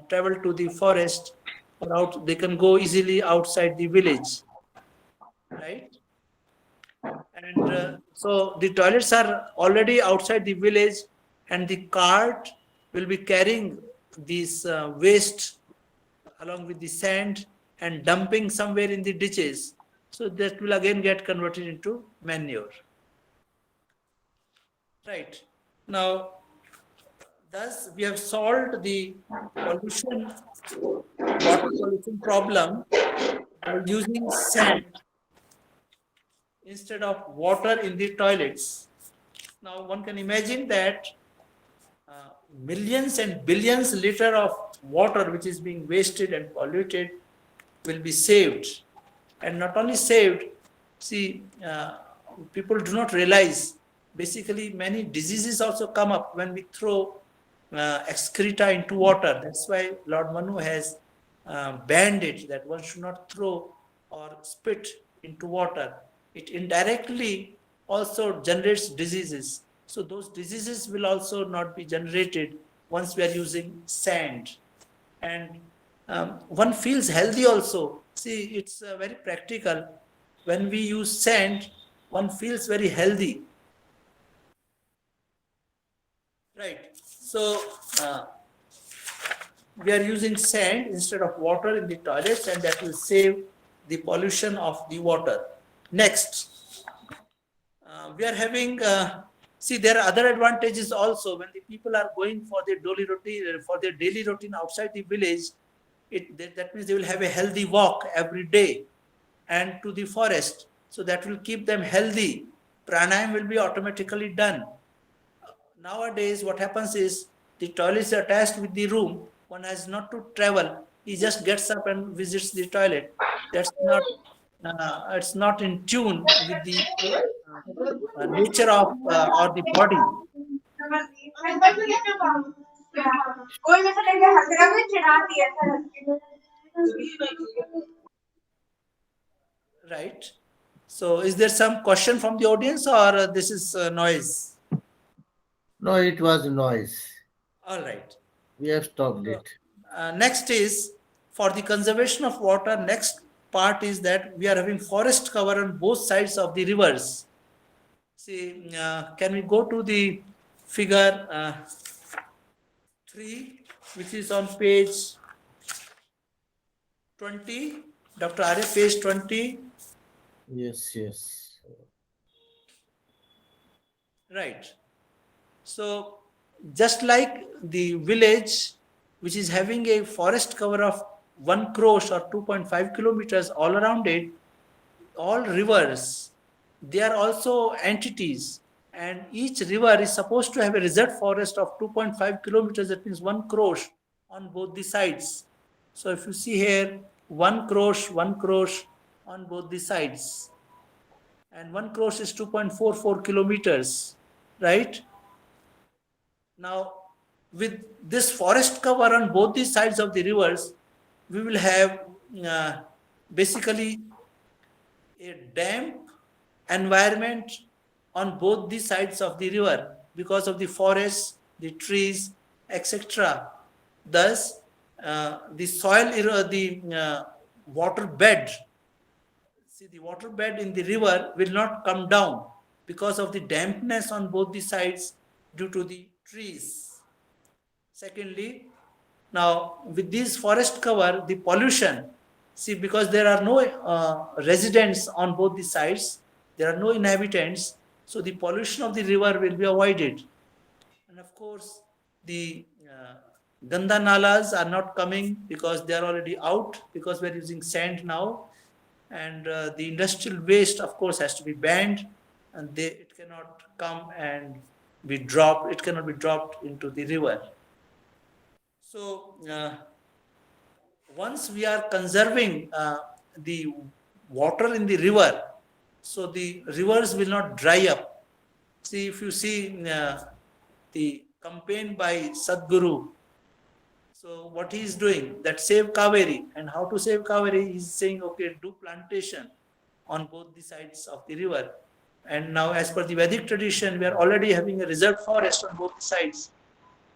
travel to the forest, or out. They can go easily outside the village, right? And so the toilets are already outside the village, and the cart will be carrying these waste along with the sand and dumping somewhere in the ditches. So that will again get converted into manure. Right. Now, thus we have solved the pollution, water pollution problem by using sand instead of water in the toilets. Now one can imagine that millions and billions liter of water which is being wasted and polluted will be saved. And not only saved, see, people do not realize, basically many diseases also come up when we throw excreta into water. That's why Lord Manu has banned it, that one should not throw or spit into water. It indirectly also generates diseases. So those diseases will also not be generated once we are using sand. And one feels healthy also. See, it's very practical. When we use sand, one feels very healthy. Right. So we are using sand instead of water in the toilets, and that will save the pollution of the water. Next, we are having, see, there are other advantages also. When the people are going for their daily routine outside the village, that means they will have a healthy walk every day and to the forest. So that will keep them healthy. Pranayam will be automatically done. Nowadays, what happens is the toilet is attached with the room. One has not to travel. He just gets up and visits the toilet. That's not, it's not in tune with the nature of or the body. Right. So, is there some question from the audience, or this is noise? No, it was noise. All right. We have stopped it. Next is for the conservation of water. Next part is that we are having forest cover on both sides of the rivers. See, can we go to the figure 3, which is on page 20? Dr. Arya, page 20. Yes. Right. So, just like the village, which is having a forest cover of 1 crore or 2.5 kilometers all around it, all rivers, they are also entities, and each river is supposed to have a reserve forest of 2.5 kilometers, that means 1 crore on both the sides. So if you see here, 1 crore on both the sides, and 1 crore is 2.44 kilometers, right? Now, with this forest cover on both the sides of the rivers, we will have basically a damp environment on both the sides of the river because of the forests, the trees, etc. Thus, the soil, the water bed, see, the water bed in the river will not come down because of the dampness on both the sides due to the trees. Secondly, now with this forest cover, the pollution, see, because there are no residents on both the sides, there are no inhabitants, so the pollution of the river will be avoided. And of course, the Ganda nalas are not coming because they are already out, because we are using sand now. And the industrial waste, of course, has to be banned, and it cannot come and be dropped, it cannot be dropped into the river. So, once we are conserving the water in the river, so the rivers will not dry up. See, if you see the campaign by Sadhguru, so what he is doing, that save Kaveri, and how to save Kaveri, he is saying, okay, do plantation on both the sides of the river. And now, as per the Vedic tradition, we are already having a reserve forest on both sides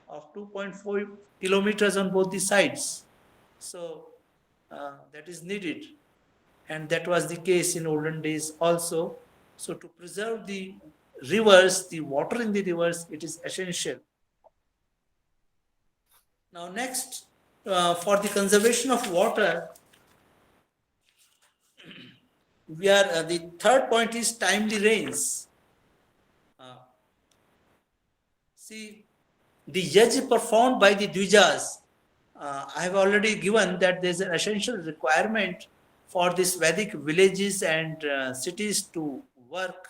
of 2.4 kilometers on both the sides. So that is needed, and that was the case in olden days also. So to preserve the rivers, the water in the rivers, it is essential. Now next, for the conservation of water, we are the third point is timely rains. See, the yaj performed by the Dvijas, I have already given that there is an essential requirement for these Vedic villages and cities to work.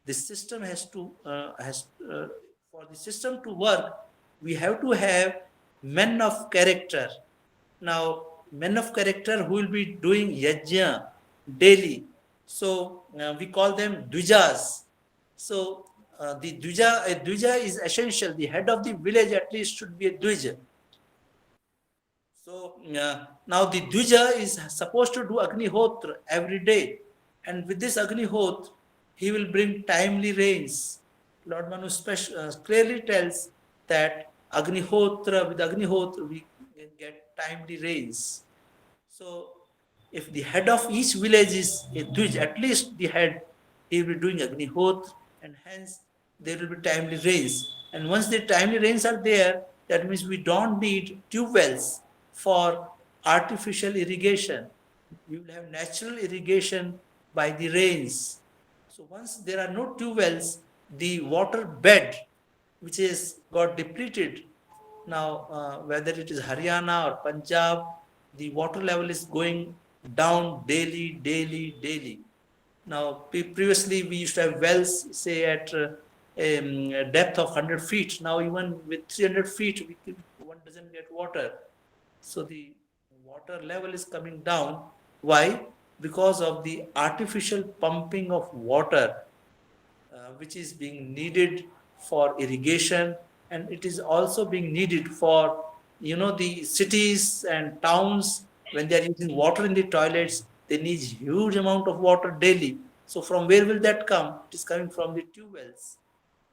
This system has to for the system to work, we have to have men of character. Now, men of character who will be doing yajna daily. So we call them dvijas. So the dvija is essential. The head of the village at least should be a dvija. So now the dvija is supposed to do agnihotra every day, and with this agnihotra, he will bring timely rains. Lord Manu clearly tells that agnihotra, with agnihotra we get timely rains. So if the head of each village is a dvij, at least the head, he will be doing agnihotra, and hence there will be timely rains. And once the timely rains are there, that means we don't need tube wells for artificial irrigation. We will have natural irrigation by the rains. So once there are no tube wells, the water bed, which is got depleted, now whether it is Haryana or Punjab, the water level is going down daily. Now previously we used to have wells, say at a depth of 100 feet. Now even with 300 feet, one doesn't get water. So the water level is coming down. Why? Because of the artificial pumping of water, which is being needed for irrigation, and it is also being needed for, the cities and towns. When they are using water in the toilets, they need huge amount of water daily. So from where will that come? It is coming from the tube wells.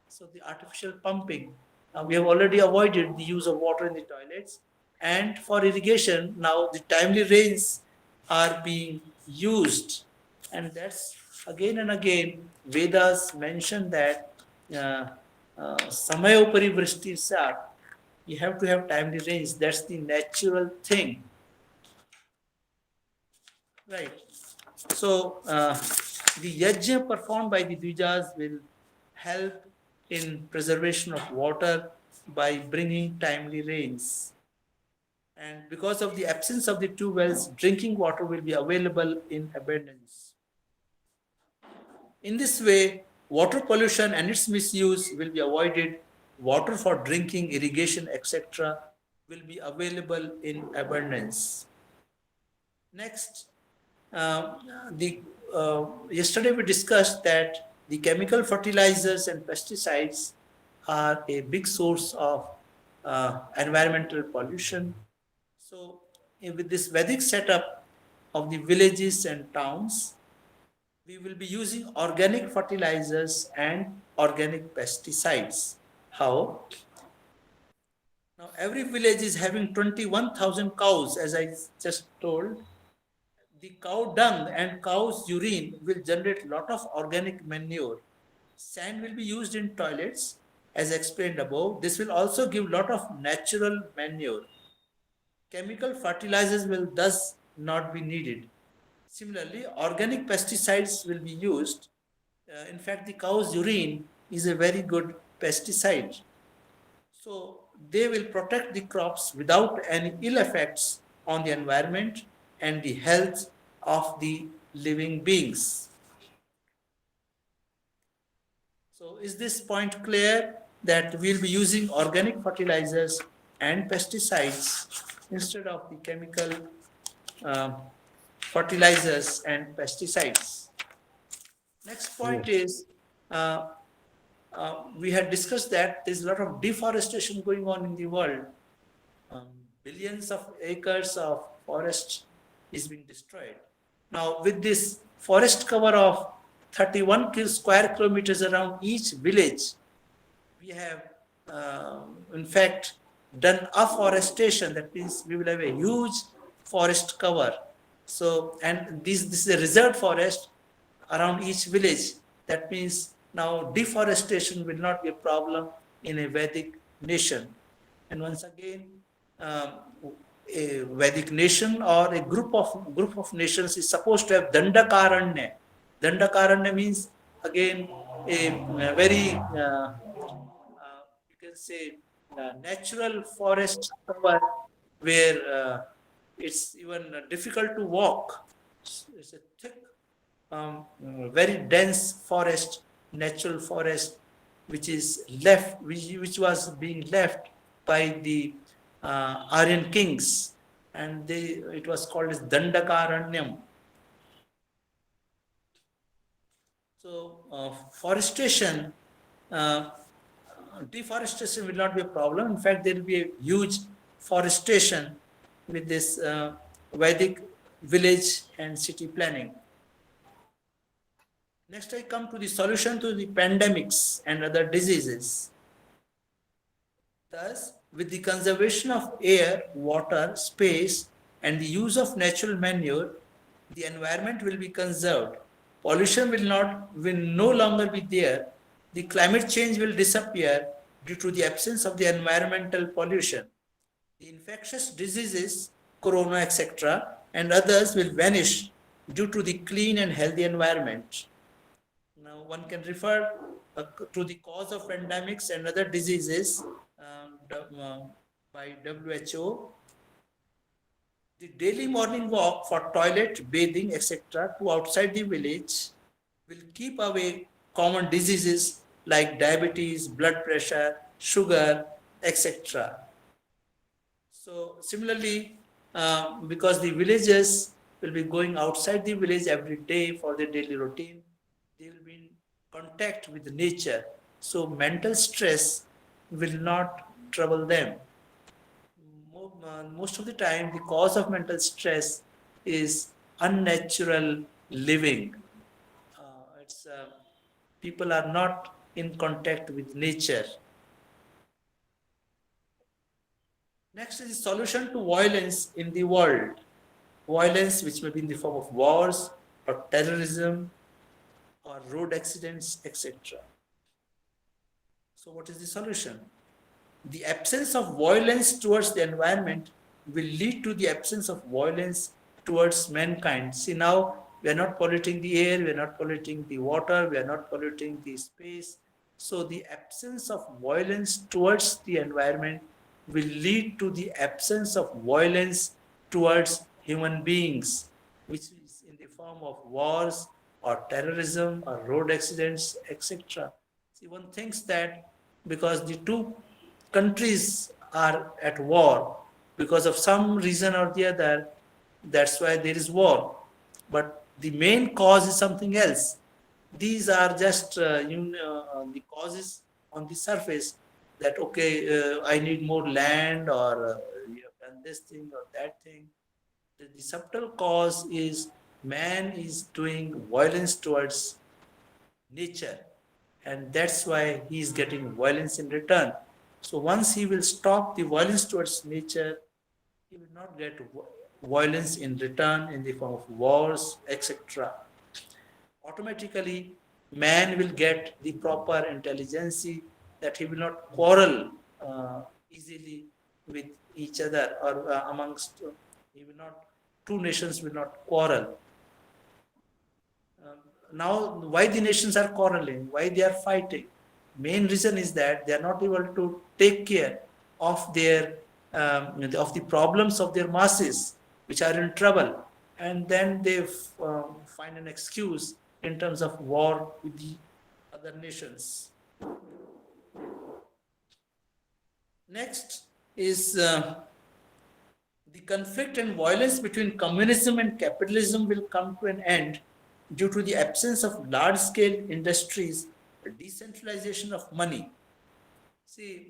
So the artificial pumping. Now we have already avoided the use of water in the toilets, and for irrigation, now the timely rains are being used, and that's again and again Vedas mention that samayopari vrishti sat. You have to have timely rains. That's the natural thing, right? So the yajna performed by the dvijas will help in preservation of water by bringing timely rains. And because of the absence of the two wells, drinking water will be available in abundance. In this way, water pollution and its misuse will be avoided. Water for drinking, irrigation, etc. will be available in abundance. Next, yesterday we discussed that the chemical fertilizers and pesticides are a big source of environmental pollution. So with this Vedic setup of the villages and towns, we will be using organic fertilizers and organic pesticides. How? Now every village is having 21,000 cows, as I just told. The cow dung and cow's urine will generate a lot of organic manure. Sand will be used in toilets, as explained above. This will also give a lot of natural manure. Chemical fertilizers will thus not be needed. Similarly, organic pesticides will be used. In fact, the cow's urine is a very good pesticide. So they will protect the crops without any ill effects on the environment and the health of the living beings. So is this point clear, that we'll be using organic fertilizers and pesticides instead of the chemical fertilizers and pesticides. Next point is, we had discussed that there's a lot of deforestation going on in the world. Billions of acres of forest is being destroyed. Now, with this forest cover of 31 square kilometers around each village, we have, in fact, done afforestation. That means we will have a huge forest cover. So, and this is a reserved forest around each village. That means now deforestation will not be a problem in a Vedic nation. And once again, a Vedic nation or a group of nations is supposed to have Dandakaranya. Dandakaranya means again a very you can say natural forest cover where it's even difficult to walk. It's a thick, very dense forest, natural forest, which is left, which was being left by the Aryan kings, and it was called as Dandakaranyam. So forestation, deforestation will not be a problem. In fact, there will be a huge forestation with this Vedic village and city planning. Next, I come to the solution to the pandemics and other diseases. Thus, with the conservation of air, water, space, and the use of natural manure, the environment will be conserved. Pollution will no longer be there. The climate change will disappear due to the absence of the environmental pollution. The infectious diseases, corona, etc., and others will vanish due to the clean and healthy environment. Now, one can refer to the cause of pandemics and other diseases by WHO. The daily morning walk for toilet, bathing, etc. to outside the village will keep away common diseases like diabetes, blood pressure, sugar, etc. So similarly, because the villagers will be going outside the village every day for their daily routine, they will be in contact with nature. So mental stress will not trouble them. Most of the time, the cause of mental stress is unnatural living. People are not in contact with nature. Next is the solution to violence in the world. Violence which may be in the form of wars or terrorism or road accidents, etc. So what is the solution? The absence of violence towards the environment will lead to the absence of violence towards mankind. See, now we are not polluting the air, we are not polluting the water, we are not polluting the space. So the absence of violence towards the environment will lead to the absence of violence towards human beings, which is in the form of wars or terrorism or road accidents, etc. See, one thinks that because the two countries are at war because of some reason or the other, that's why there is war. But the main cause is something else. These are just the causes on the surface that, okay, I need more land, or you have done this thing or that thing. The subtle cause is man is doing violence towards nature, and that's why he is getting violence in return. So once he will stop the violence towards nature, he will not get violence in return in the form of wars, etc. Automatically, man will get the proper intelligence that he will not quarrel easily with each other, or amongst, two nations will not quarrel. Now, why the nations are quarreling, why they are fighting? Main reason is that they are not able to take care of their of the problems of their masses, which are in trouble, and then they find an excuse in terms of war with the other nations. Next is the conflict and violence between communism and capitalism will come to an end due to the absence of large-scale industries, decentralization of money. See,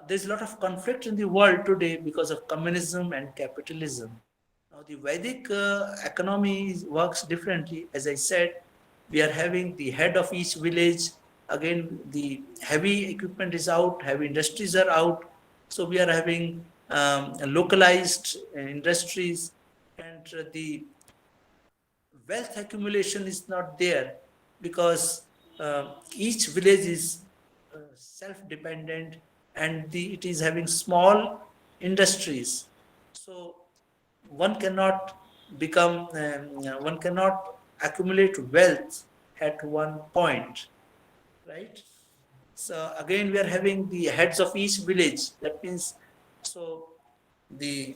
there's a lot of conflict in the world today because of communism and capitalism. Now, the Vedic economy works differently. As I said, we are having the head of each village. Again, the heavy equipment is out, heavy industries are out. So we are having localized industries, and the wealth accumulation is not there because each village is self-dependent, and it is having small industries. So one cannot one cannot accumulate wealth at one point, right? So again, we are having the heads of each village. That means, so the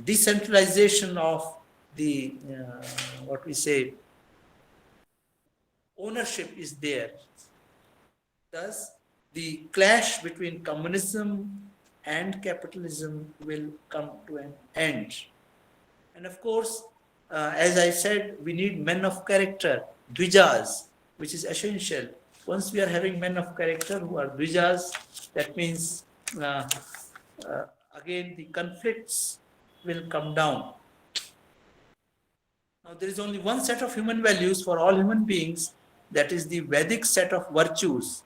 decentralization of the what we say ownership is there. Thus, the clash between communism and capitalism will come to an end. And of course, as I said, we need men of character, dvijas, which is essential. Once we are having men of character who are dvijas, that means again the conflicts will come down. Now, there is only one set of human values for all human beings, that is the Vedic set of virtues.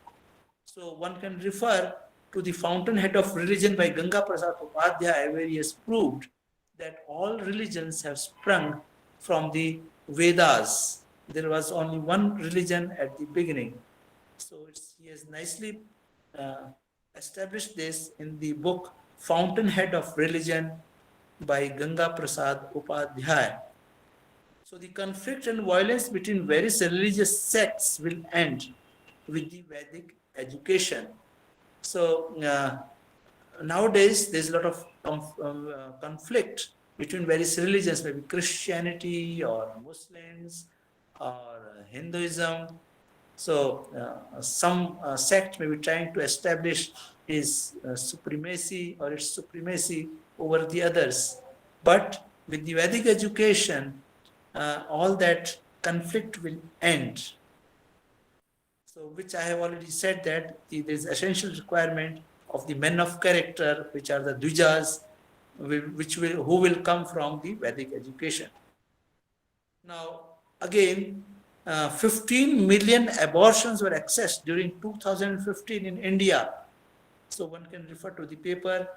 So one can refer to the fountainhead of religion by Ganga Prasad Upadhyay, where he has proved that all religions have sprung from the Vedas. There was only one religion at the beginning. So he has nicely established this in the book Fountainhead of Religion by Ganga Prasad Upadhyay. So the conflict and violence between various religious sects will end with the Vedic education. So nowadays there's a lot of conflict between various religions, maybe Christianity or Muslims or Hinduism. So some sect may be trying to establish his supremacy or its supremacy over the others. But with the Vedic education, all that conflict will end. So, which I have already said that there is essential requirement of the men of character, which are the dvijas, who will come from the Vedic education. Now, again, 15 million abortions were accessed during 2015 in India. So one can refer to the paper,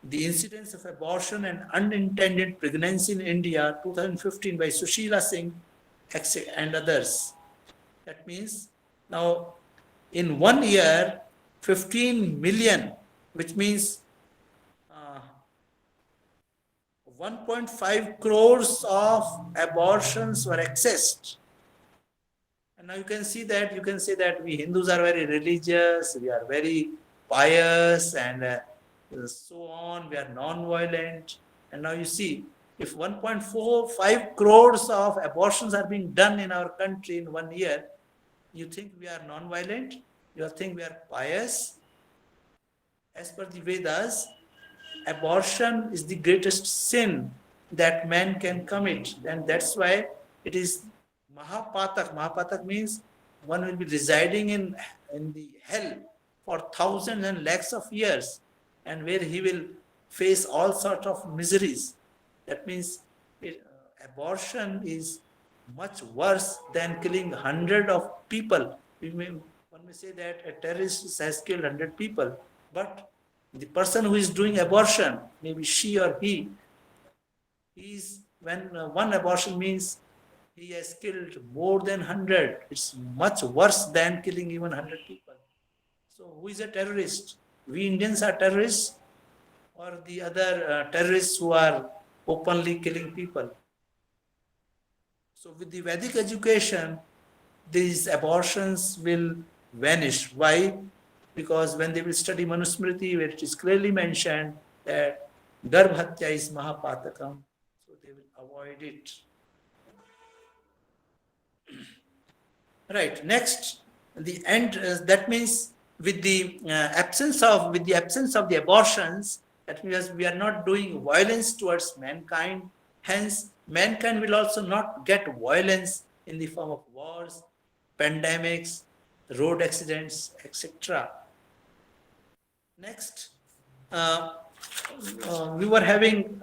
The Incidence of Abortion and Unintended Pregnancy in India, 2015 by Sushila Singh and others. That means now in 1 year, 15 million, which means 1.5 crores of abortions were accessed. And now you can see that, you can say that we Hindus are very religious, we are very pious, and so on, we are non-violent. And now you see, if 1.45 crores of abortions are being done in our country in 1 year, you think we are non-violent? You think we are pious? As per the Vedas, abortion is the greatest sin that man can commit. And that's why it is Mahapatak. Mahapatak means one will be residing in the hell for thousands and lakhs of years, and where he will face all sorts of miseries. That means abortion is much worse than killing 100 of people. One may say that a terrorist has killed 100 people, but the person who is doing abortion, maybe she or he, when one abortion means he has killed more than 100. It's much worse than killing even 100 people. So who is a terrorist? We Indians are terrorists, or the other terrorists who are openly killing people? So with the Vedic education, these abortions will vanish. Why? Because when they will study Manusmriti, where it is clearly mentioned that Garbhatya is Mahapatakam, so they will avoid it. Right. Next, the end. That means with the absence of the abortions, That means we are not doing violence towards mankind. Hence, mankind will also not get violence in the form of wars, pandemics, road accidents, etc. Next, we were having,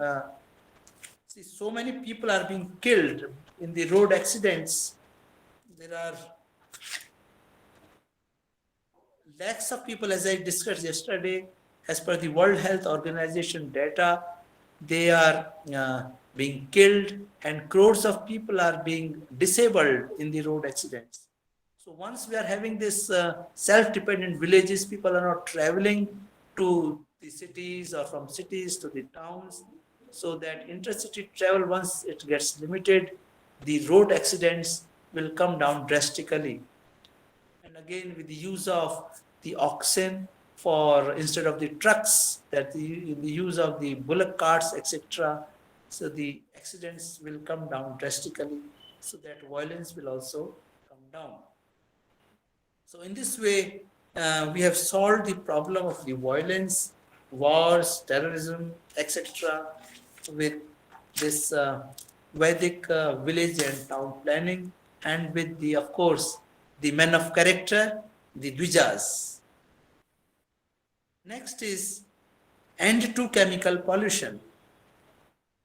see, so many people are being killed in the road accidents. There are lakhs of people, as I discussed yesterday, as per the World Health Organization data, they are being killed and crores of people are being disabled in the road accidents. So once we are having this self-dependent villages, people are not traveling to the cities or from cities to the towns. So that intercity travel, once it gets limited, the road accidents will come down drastically. And again, with the use of the oxen for instead of the trucks, that the use of the bullock carts, etc. So the accidents will come down drastically. So that violence will also come down. So in this way, we have solved the problem of the violence, wars, terrorism, etc. with this Vedic village and town planning, and with the, of course, the men of character, the Dvijas. Next is end to chemical pollution.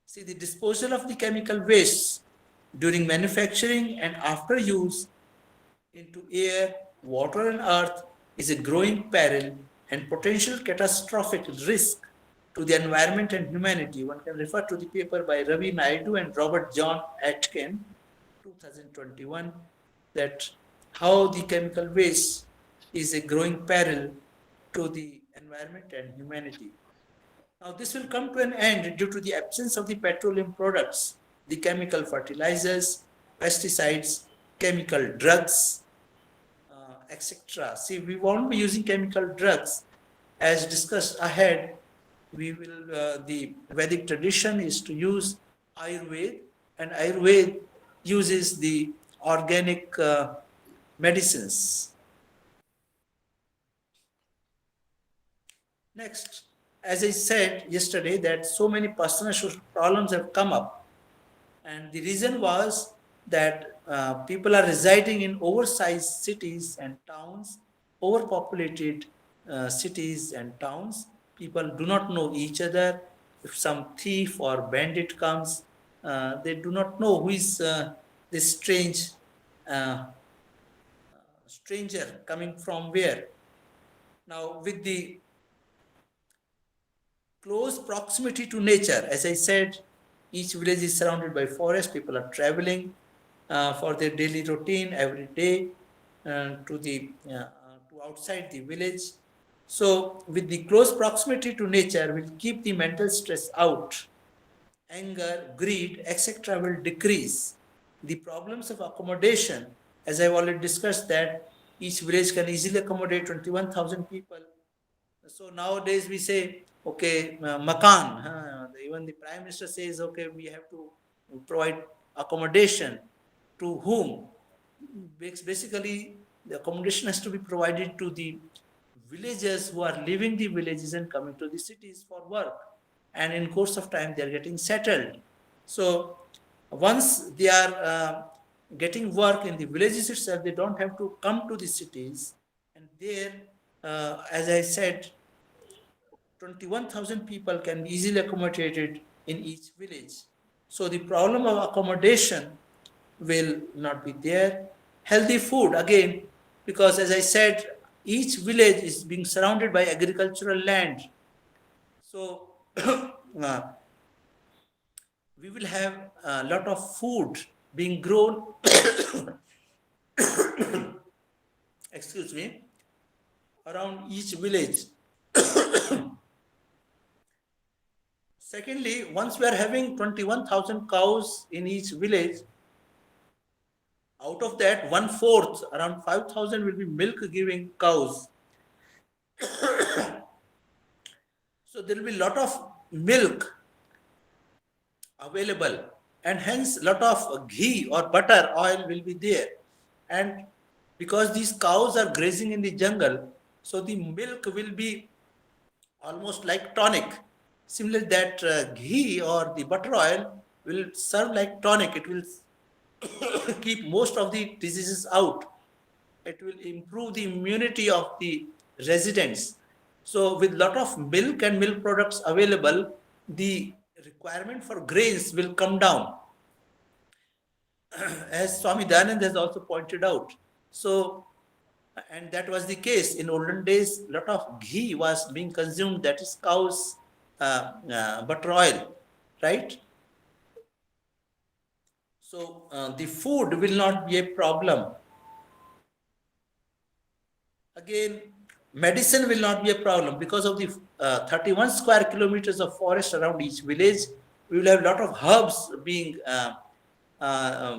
See, the disposal of the chemical waste during manufacturing and after use into air, water and earth is a growing peril and potential catastrophic risk to the environment and humanity. One can refer to the paper by Ravi Naidu and Robert John Atkin, 2021, that how the chemical waste is a growing peril to the environment and humanity. Now this will come to an end due to the absence of the petroleum products, the chemical fertilizers, pesticides, chemical drugs, etc. See, we won't be using chemical drugs. As discussed ahead, we will, the Vedic tradition is to use Ayurveda, and Ayurveda uses the organic medicines. Next, as I said yesterday, that so many personal social problems have come up, and the reason was that people are residing in oversized cities and towns, overpopulated cities and towns. People do not know each other. If some thief or bandit comes, they do not know who is this strange stranger coming from where. Now, with the close proximity to nature, as I said, each village is surrounded by forest. People are traveling for their daily routine every day to outside the village. So with the close proximity to nature will keep the mental stress out. Anger, greed, etc. will decrease. The problems of accommodation, as I've already discussed, that each village can easily accommodate 21,000 people. So nowadays we say, okay, makan. Even the Prime Minister says, okay, we have to provide accommodation. To whom? Basically, the accommodation has to be provided to the villagers who are leaving the villages and coming to the cities for work. And in course of time, they are getting settled. So once they are getting work in the villages itself, they don't have to come to the cities. And there, as I said, 21,000 people can be easily accommodated in each village. So the problem of accommodation will not be there. Healthy food, again, because as I said, each village is being surrounded by agricultural land. So we will have a lot of food being grown, excuse me, around each village. Secondly, once we are having 21,000 cows in each village, out of that, 1/4, around 5,000 will be milk-giving cows. So there will be a lot of milk available, and hence a lot of ghee or butter oil will be there. And because these cows are grazing in the jungle, so the milk will be almost like tonic. Similarly, that ghee or the butter oil will serve like tonic. It will keep most of the diseases out. It will improve the immunity of the residents. So with lot of milk and milk products available, the requirement for grains will come down, as Swami Dayanand has also pointed out. So, and that was the case in olden days. Lot of ghee was being consumed, that is cow's butter oil, right? So the food will not be a problem. Again, medicine will not be a problem because of the 31 square kilometers of forest around each village. We will have a lot of herbs being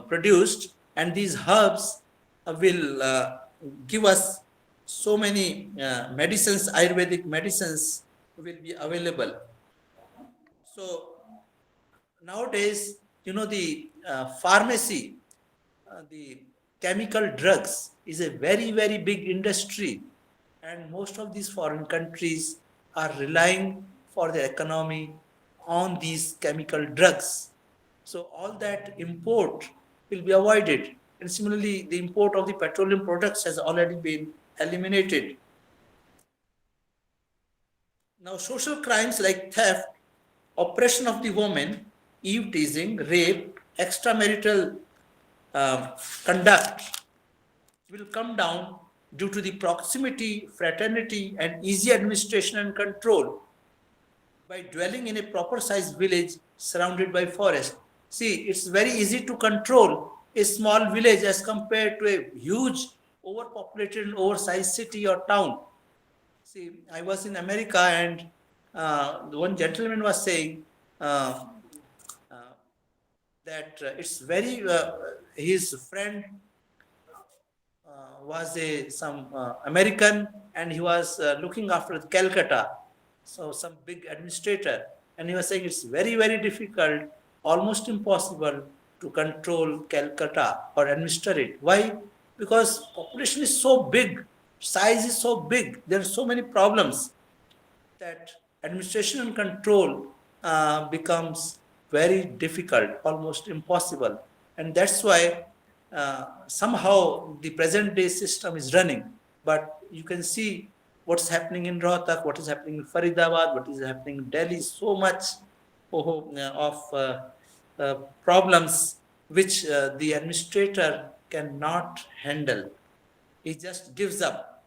produced, and these herbs will give us so many medicines, Ayurvedic medicines will be available. So nowadays, the pharmacy, the chemical drugs is a very, very big industry, and most of these foreign countries are relying for their economy on these chemical drugs. So all that import will be avoided, and similarly the import of the petroleum products has already been eliminated. Now social crimes like theft, oppression of the woman, eve teasing, rape, extramarital conduct will come down due to the proximity, fraternity, and easy administration and control by dwelling in a proper sized village surrounded by forest. See, it's very easy to control a small village as compared to a huge, overpopulated, and oversized city or town. See, I was in America, and one gentleman was saying that it's very, his friend was some American, and he was looking after Calcutta, so some big administrator, and he was saying it's very, very difficult, almost impossible to control Calcutta or administer it. Why? Because population is so big, size is so big, there are so many problems that administration and control becomes very difficult, almost impossible. And that's why somehow the present day system is running. But you can see what's happening in Rohtak, what is happening in Faridabad, what is happening in Delhi, so much of problems which the administrator cannot handle. He just gives up.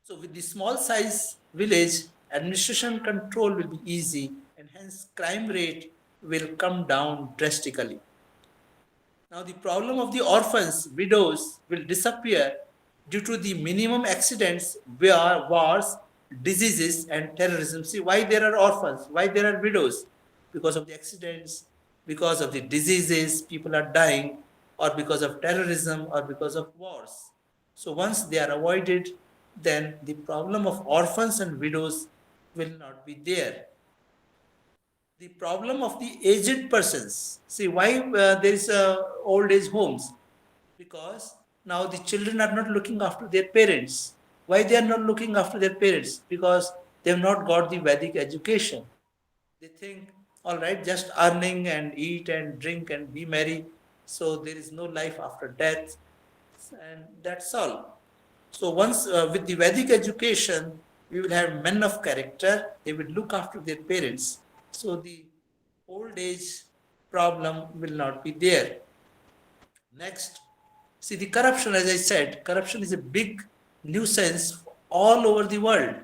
So with the small size village, administration control will be easy, and hence crime rate will come down drastically. Now the problem of the orphans, widows will disappear due to the minimum accidents, wars, diseases, and terrorism. See, why there are orphans, why there are widows? Because of the accidents, because of the diseases, people are dying, or because of terrorism, or because of wars. So once they are avoided, then the problem of orphans and widows will not be there. The problem of the aged persons. See, why there is old age homes? Because now the children are not looking after their parents. Why they are not looking after their parents? Because they have not got the Vedic education. They think, all right, just earning and eat and drink and be merry. So there is no life after death, and that's all. So once with the Vedic education, we will have men of character. They will look after their parents. So the old age problem will not be there. Next, see the corruption, as I said, corruption is a big nuisance all over the world.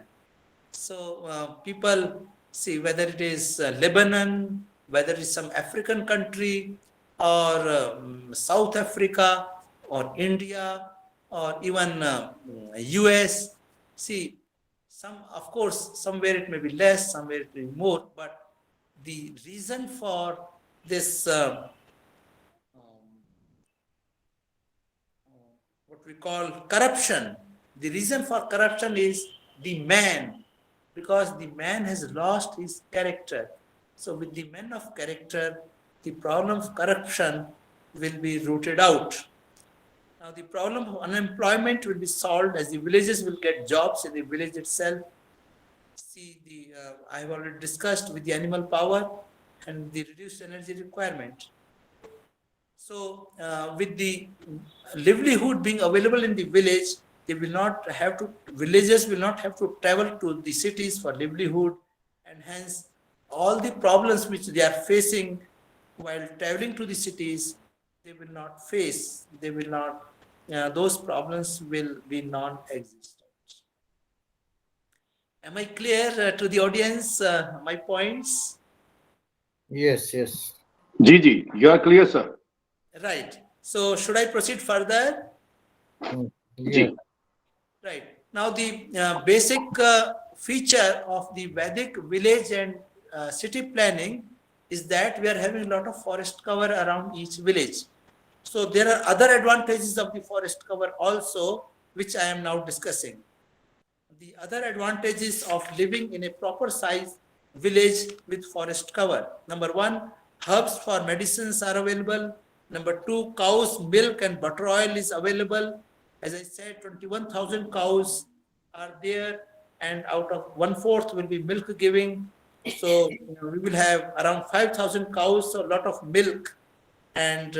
So people, see whether it is Lebanon, whether it is some African country, or South Africa, or India, or even US. See, of course, somewhere it may be less, somewhere it may be more, but the reason for this, what we call corruption, the reason for corruption is the man, because the man has lost his character. So with the men of character, the problem of corruption will be rooted out. Now the problem of unemployment will be solved as the villages will get jobs in the village itself. see I have already discussed with the animal power and the reduced energy requirement. So with the livelihood being available in the village, villagers will not have to travel to the cities for livelihood, and hence all the problems which they are facing while traveling to the cities, they will not face, those problems will be non-existent. Am I clear to the audience, my points? Yes, yes. Ji, you are clear, sir. Right. So should I proceed further? Yeah. Ji. Right. Now the basic feature of the Vedic village and city planning is that we are having a lot of forest cover around each village. So there are other advantages of the forest cover also, which I am now discussing. The other advantages of living in a proper size village with forest cover. Number one, herbs for medicines are available. Number two, cows, milk and butter oil is available. As I said, 21,000 cows are there, and out of 1/4 will be milk giving. So we will have around 5,000 cows, so a lot of milk and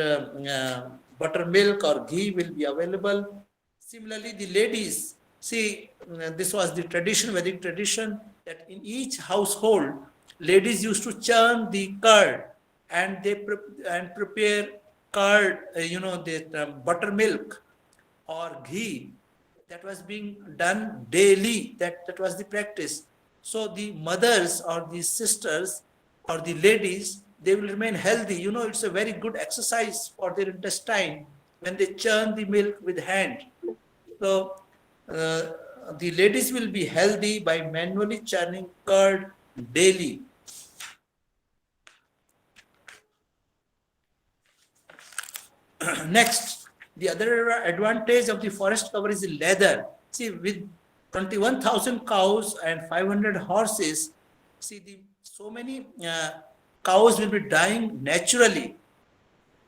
buttermilk or ghee will be available. Similarly, the ladies, see, this was the tradition, Vedic tradition, that in each household, ladies used to churn the curd and they prepare curd, the buttermilk or ghee. That was being done daily. That was the practice. So the mothers or the sisters or the ladies, they will remain healthy. It's a very good exercise for their intestine when they churn the milk with hand. So the ladies will be healthy by manually churning curd daily. Next, the other advantage of the forest cover is leather. See, with 21,000 cows and 500 horses, so many cows will be dying naturally.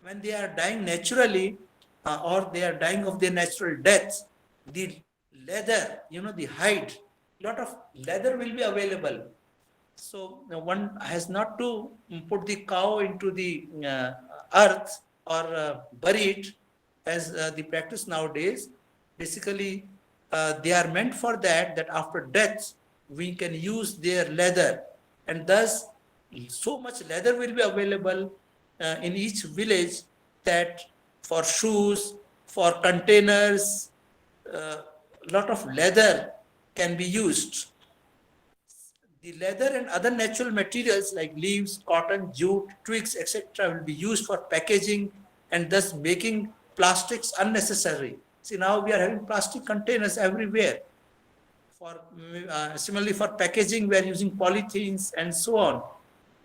When they are dying naturally, or they are dying of their natural deaths, the leather, the hide, lot of leather will be available. So one has not to put the cow into the earth or bury it as the practice nowadays. Basically, they are meant for that after death, we can use their leather. And thus, so much leather will be available in each village that for shoes, for containers, lot of leather can be used. The leather and other natural materials like leaves, cotton, jute, twigs, etc. will be used for packaging and thus making plastics unnecessary. See, now we are having plastic containers everywhere. Similarly, for packaging, we are using polythenes and so on.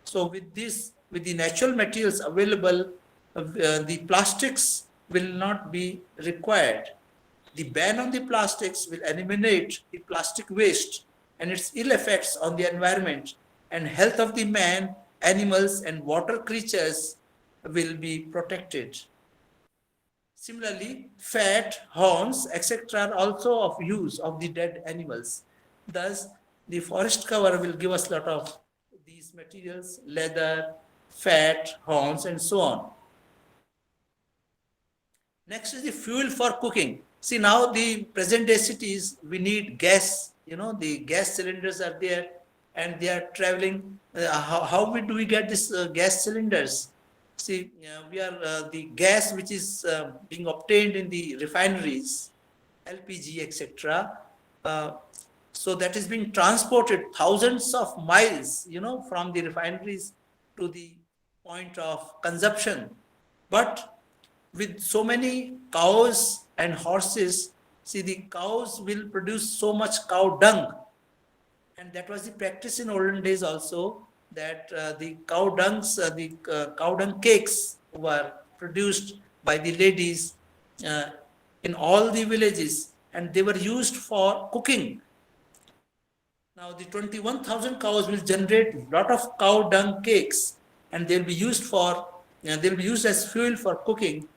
So with the natural materials available, the plastics will not be required. The ban on the plastics will eliminate the plastic waste and its ill effects on the environment and health of the man, animals, and water creatures will be protected. Similarly, fat, horns, etc. are also of use of the dead animals. Thus, the forest cover will give us a lot of these materials, leather, fat, horns, and so on. Next is the fuel for cooking. See, now the present day cities, we need gas. The gas cylinders are there and they are traveling. How do we get this gas cylinders? See, we are the gas which is being obtained in the refineries, LPG, etc. So that is being transported thousands of miles, from the refineries to the point of consumption. But with so many cows and horses, see, the cows will produce so much cow dung. And that was the practice in olden days also, that the cow dung cakes were produced by the ladies in all the villages, and they were used for cooking. Now the 21,000 cows will generate a lot of cow dung cakes, and they'll be used as fuel for cooking.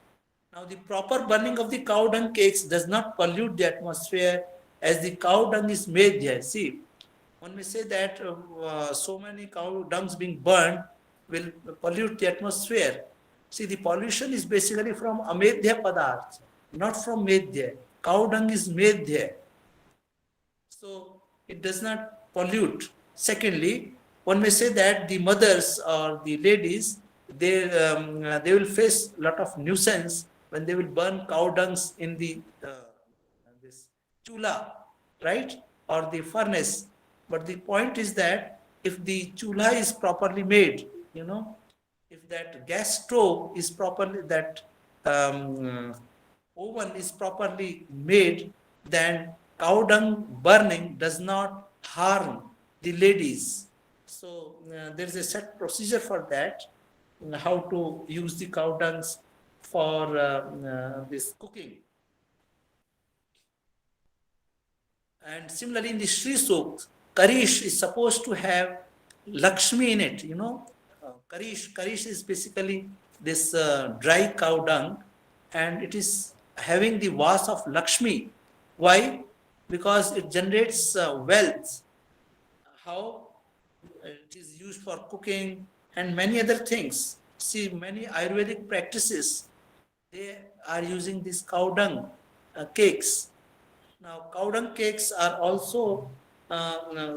Now the proper burning of the cow dung cakes does not pollute the atmosphere, as the cow dung is made there. See, one may say that so many cow dungs being burned will pollute the atmosphere. See, the pollution is basically from amedhya padarth, not from medhya. Cow dung is medhya. So it does not pollute. Secondly, one may say that the mothers or the ladies, they will face a lot of nuisance when they will burn cow dungs in the this chula, right, or the furnace. But the point is that if the chula is properly made, if that gas stove is properly, that oven is properly made, then cow dung burning does not harm the ladies. So there is a set procedure for that, how to use the cow dungs for this cooking. And similarly, in the Sri Sukt, Karish is supposed to have Lakshmi in it. Karish is basically this dry cow dung, and it is having the vas of Lakshmi. Why? Because it generates wealth. How? It is used for cooking and many other things. See, many Ayurvedic practices, they are using these cow dung cakes. Now, cow dung cakes are also,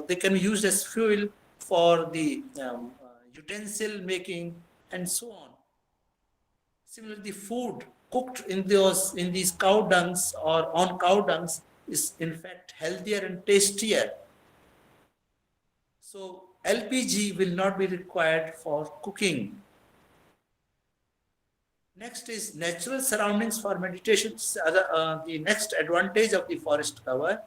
they can be used as fuel for the utensil making and so on. Similarly, the food cooked in these cow dungs or on cow dungs is in fact healthier and tastier. So LPG will not be required for cooking. Next is natural surroundings for meditation. The next advantage of the forest cover.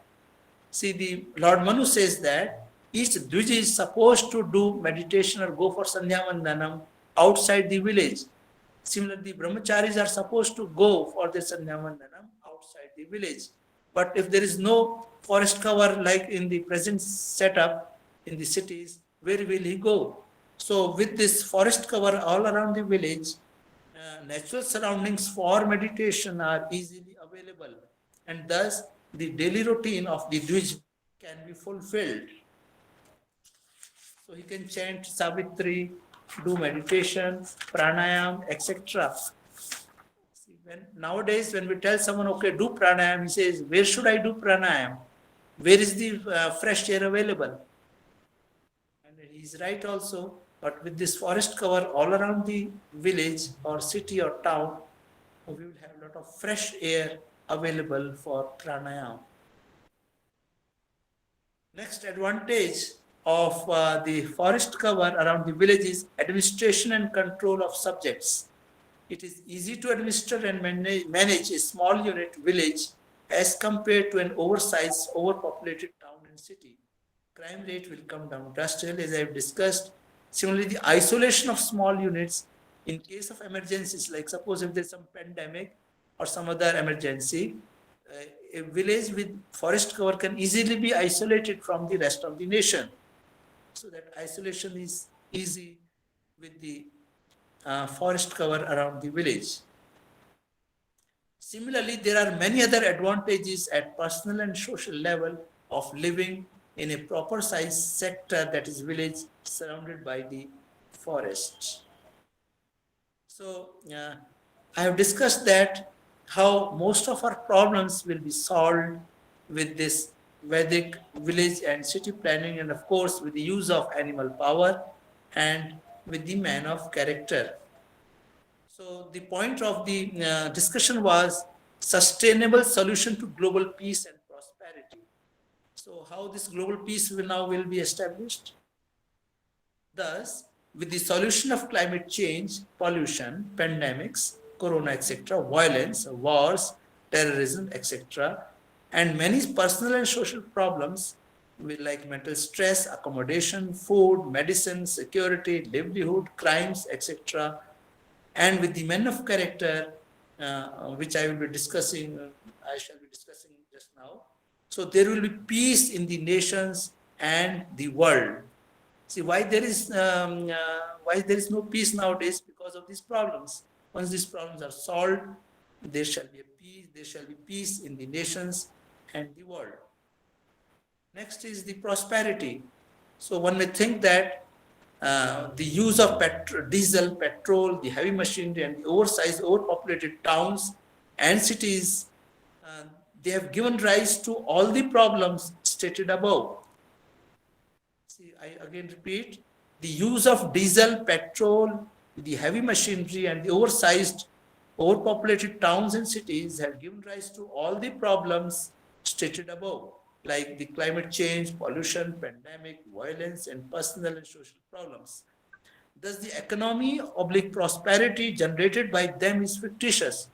See, the Lord Manu says that each Dvij is supposed to do meditation or go for Sandhyavandanam outside the village. Similarly, brahmacharis are supposed to go for the Sandhyavandanam outside the village. But if there is no forest cover like in the present setup in the cities, where will he go? So with this forest cover all around the village, natural surroundings for meditation are easily available, and thus the daily routine of the Dvij can be fulfilled. So he can chant Savitri, do meditation, pranayam, etc. Nowadays, when we tell someone, okay, do pranayam, he says, where should I do pranayam? Where is the fresh air available? And he's right also. But with this forest cover all around the village or city or town, we will have a lot of fresh air available for pranayam. Next advantage of the forest cover around the village is administration and control of subjects. It is easy to administer and manage a small unit village as compared to an oversized, overpopulated town and city. Crime rate will come down drastically, as I have discussed. Similarly, the isolation of small units in case of emergencies, like suppose if there's some pandemic or some other emergency, a village with forest cover can easily be isolated from the rest of the nation. So that isolation is easy with the forest cover around the village. Similarly, there are many other advantages at personal and social level of living in a proper size sector, that is village, surrounded by the forest. So I have discussed that how most of our problems will be solved with this Vedic village and city planning, and of course with the use of animal power and with the man of character. So the point of the discussion was sustainable solution to global peace and prosperity. So how this global peace will be established? Thus, with the solution of climate change, pollution, pandemics, corona, etc., violence, wars, terrorism, etc., and many personal and social problems like mental stress, accommodation, food, medicine, security, livelihood, crimes, etc., and with the men of character, which I shall be discussing just now. So there will be peace in the nations and the world. See, why there is no peace nowadays? Because of these problems. Once these problems are solved, there shall be peace in the nations and the world. Next is the prosperity. So one may think that the use of diesel, petrol, the heavy machinery, and the oversized, overpopulated towns and cities, they have given rise to all the problems stated above. See, I again repeat, the use of diesel, petrol, the heavy machinery, and the oversized, overpopulated towns and cities have given rise to all the problems stated above, like the climate change, pollution, pandemic, violence, and personal and social problems. Thus, the economy oblique prosperity generated by them is fictitious.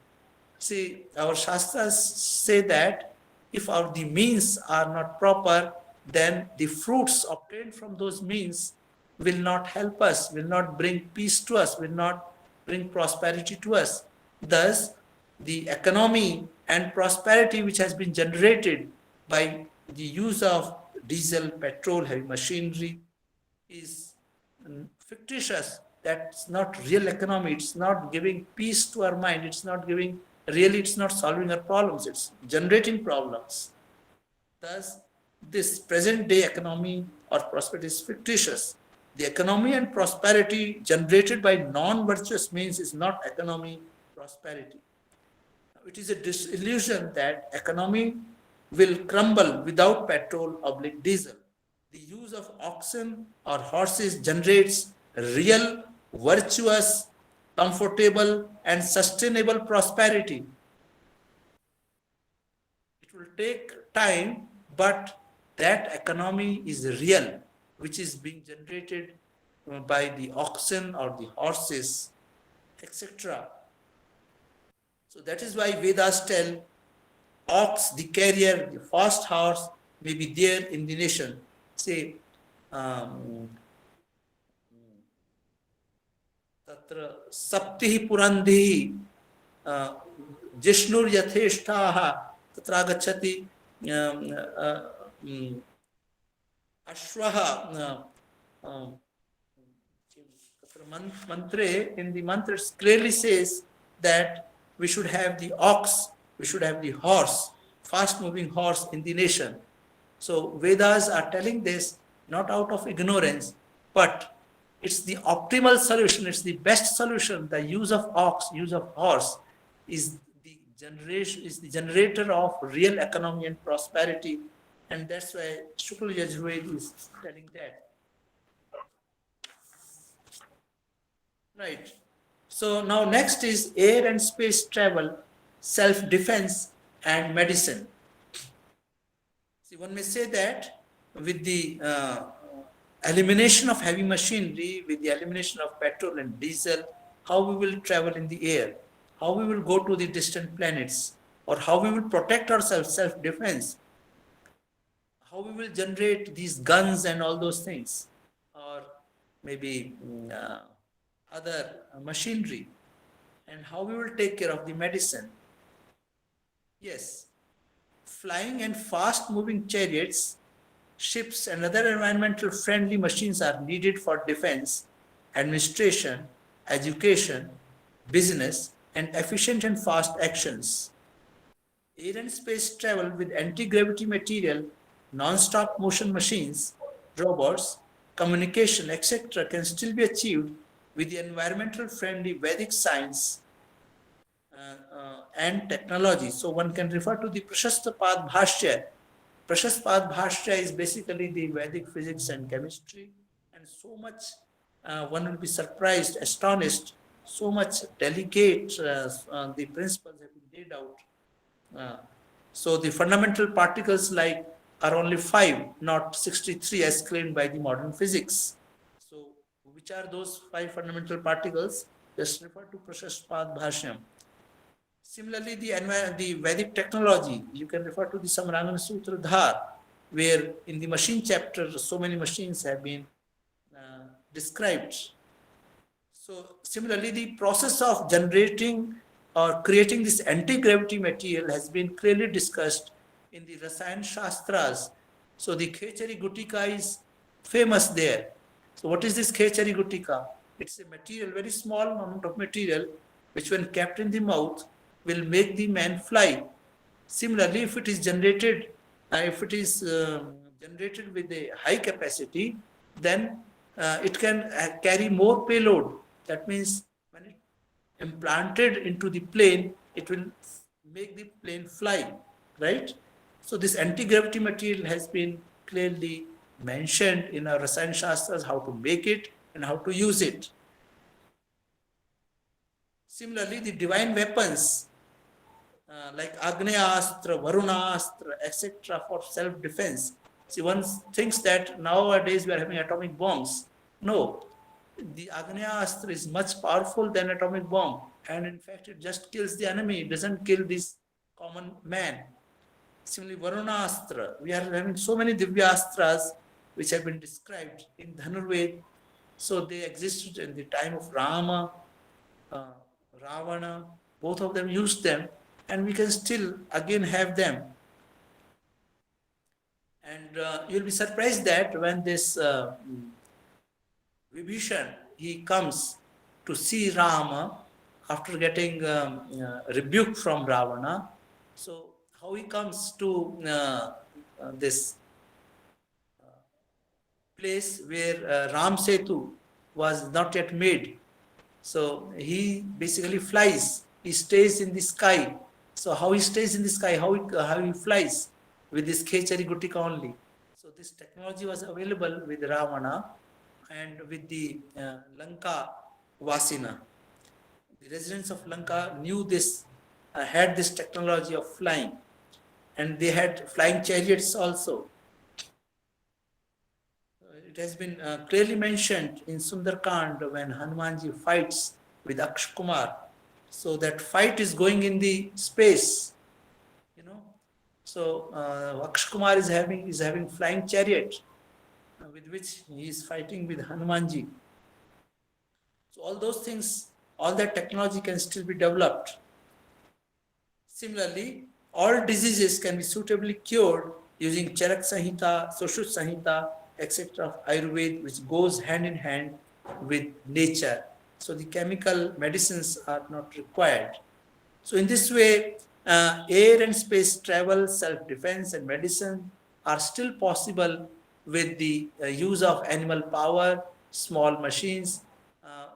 See, our Shastras say that if the means are not proper, then the fruits obtained from those means will not help us, will not bring peace to us, will not bring prosperity to us. Thus, the economy and prosperity which has been generated by the use of diesel, petrol, heavy machinery is fictitious. That's not real economy. It's not giving peace to our mind. It's not giving, really, it's not solving our problems. It's generating problems. Thus, this present day economy or prosperity is fictitious. The economy and prosperity generated by non-virtuous means is not economy, prosperity. It is a disillusion that economy will crumble without petrol oblique diesel. The use of oxen or horses generates real, virtuous, comfortable, and sustainable prosperity. It will take time, but that economy is real, which is being generated by the oxen or the horses, etc. So that is why Vedas tell ox, the carrier, the fast horse may be there in the nation. Say, Tatra Saptihi Purandhi Jishnur Yatheshtaha Tatra Gachati Ashwaha Mantre, in the mantra clearly says that we should have the ox, we should have the horse, fast moving horse in the nation. So Vedas are telling this not out of ignorance, but it's the optimal solution, it's the best solution. The use of ox, use of horse is the generator of real economy and prosperity. And that's why Shukla Yajurved is telling that. Right. So now next is air and space travel, self-defense and medicine. See, one may say that with the elimination of heavy machinery, with the elimination of petrol and diesel, how we will travel in the air, how we will go to the distant planets, or how we will protect ourselves, self-defense, how we will generate these guns and all those things, or maybe other machinery, and how we will take care of the medicine. Yes, flying and fast moving chariots, ships and other environmental friendly machines are needed for defense, administration, education, business, and efficient and fast actions. Air and space travel with anti-gravity material, non-stop motion machines, robots, communication, etc. can still be achieved with the environmental friendly Vedic science and technology. So one can refer to the Prashastapad Bhashya. Prashastapad Bhashya is basically the Vedic physics and chemistry, and so much one will be surprised, astonished, so much delicate the principles have been laid out. So the fundamental particles are only 5, not 63 as claimed by the modern physics. So which are those 5 fundamental particles? Just refer to Prashastapad Bhashyam. Similarly, the Vedic technology, you can refer to the Samrangana Sutra Dhar, where in the machine chapter, so many machines have been described. So similarly, the process of generating or creating this anti-gravity material has been clearly discussed in the Rasayan Shastras. So the Khechari Gutika is famous there. So what is this Khechari Gutika? It's a material, very small amount of material, which when kept in the mouth will make the man fly. Similarly, if it is generated, generated with a high capacity, then it can carry more payload. That means when it implanted into the plane, it will make the plane fly, right? So this anti-gravity material has been clearly mentioned in our Rasayan Shastras, how to make it and how to use it. Similarly, the divine weapons like Agneastra, Varunastra, etc. for self-defense. See, one thinks that nowadays we are having atomic bombs. No, the Agneastra is much powerful than atomic bomb, and in fact it just kills the enemy. It doesn't kill this common man. Similarly, Varunastra, we are having so many Divyastras which have been described in Dhanurved. So they existed in the time of Rama, Ravana, both of them used them, and we can still again have them. And you'll be surprised that when this Vibhishan, he comes to see Rama after getting rebuke from Ravana. So how he comes to this place where Ram Setu was not yet made. So he basically flies. He stays in the sky. So how he stays in the sky, how he flies with this Khechari Gutika only. So this technology was available with Ravana and with the Lanka Vasina. The residents of Lanka knew this, had this technology of flying, and they had flying chariots also. It has been clearly mentioned in Sundarkand when Hanumanji fights with Akshay Kumar. So that fight is going in the space, you know. So Akshay Kumar is having flying chariot with which he is fighting with Hanumanji. So all those things, all that technology can still be developed. Similarly, all diseases can be suitably cured using Charak Samhita, Sushruta Samhita, etc. of Ayurveda, which goes hand in hand with nature. So the chemical medicines are not required. So in this way, air and space travel, self-defense and medicine are still possible with the use of animal power, small machines,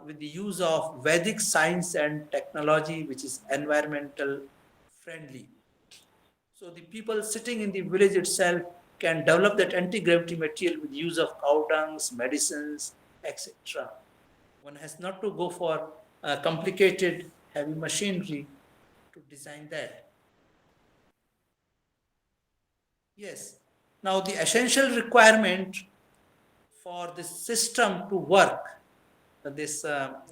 with the use of Vedic science and technology, which is environmental friendly. So the people sitting in the village itself can develop that anti-gravity material with use of cow dungs, medicines, etc. One has not to go for complicated heavy machinery to design that. Yes. Now the essential requirement for this system to work, this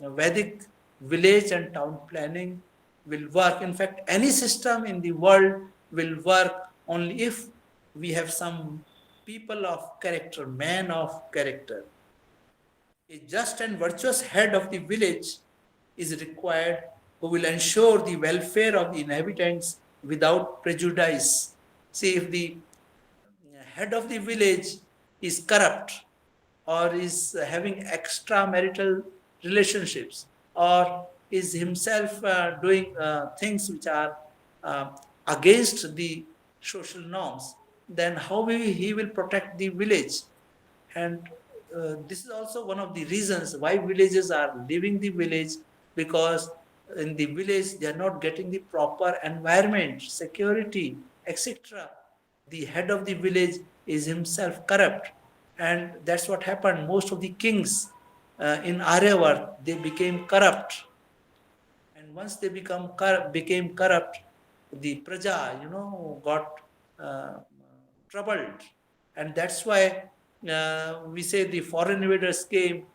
Vedic village and town planning will work. In fact, any system in the world will work only if we have some people of character, men of character. A just and virtuous head of the village is required who will ensure the welfare of the inhabitants without prejudice. See, if the head of the village is corrupt or is having extramarital relationships or is himself doing things which are against the social norms, then how he will protect the village? And this is also one of the reasons why villages are leaving the village, because in the village they are not getting the proper environment, security, etc. The head of the village is himself corrupt, and that's what happened. Most of the kings in Aryavart, they became corrupt, and once they became corrupt, the praja, got troubled, and that's why we say the foreign invaders came,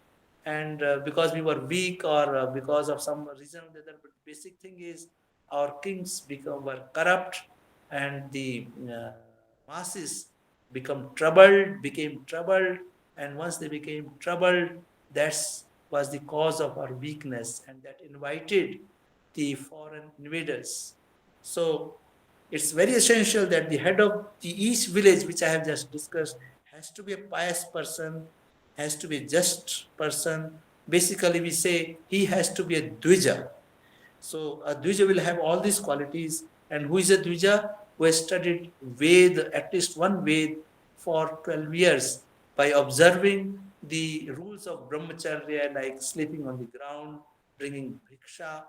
and because we were weak or because of some reason or the other, but basic thing is our kings were corrupt, and the masses became troubled, and once they became troubled, that was the cause of our weakness, and that invited the foreign invaders. So it's very essential that the head of each village, which I have just discussed, has to be a pious person, has to be a just person. Basically, we say he has to be a Dvija. So a Dvija will have all these qualities. And who is a Dvija? Who has studied Ved, at least one Ved, for 12 years by observing the rules of brahmacharya, like sleeping on the ground, bringing bhiksha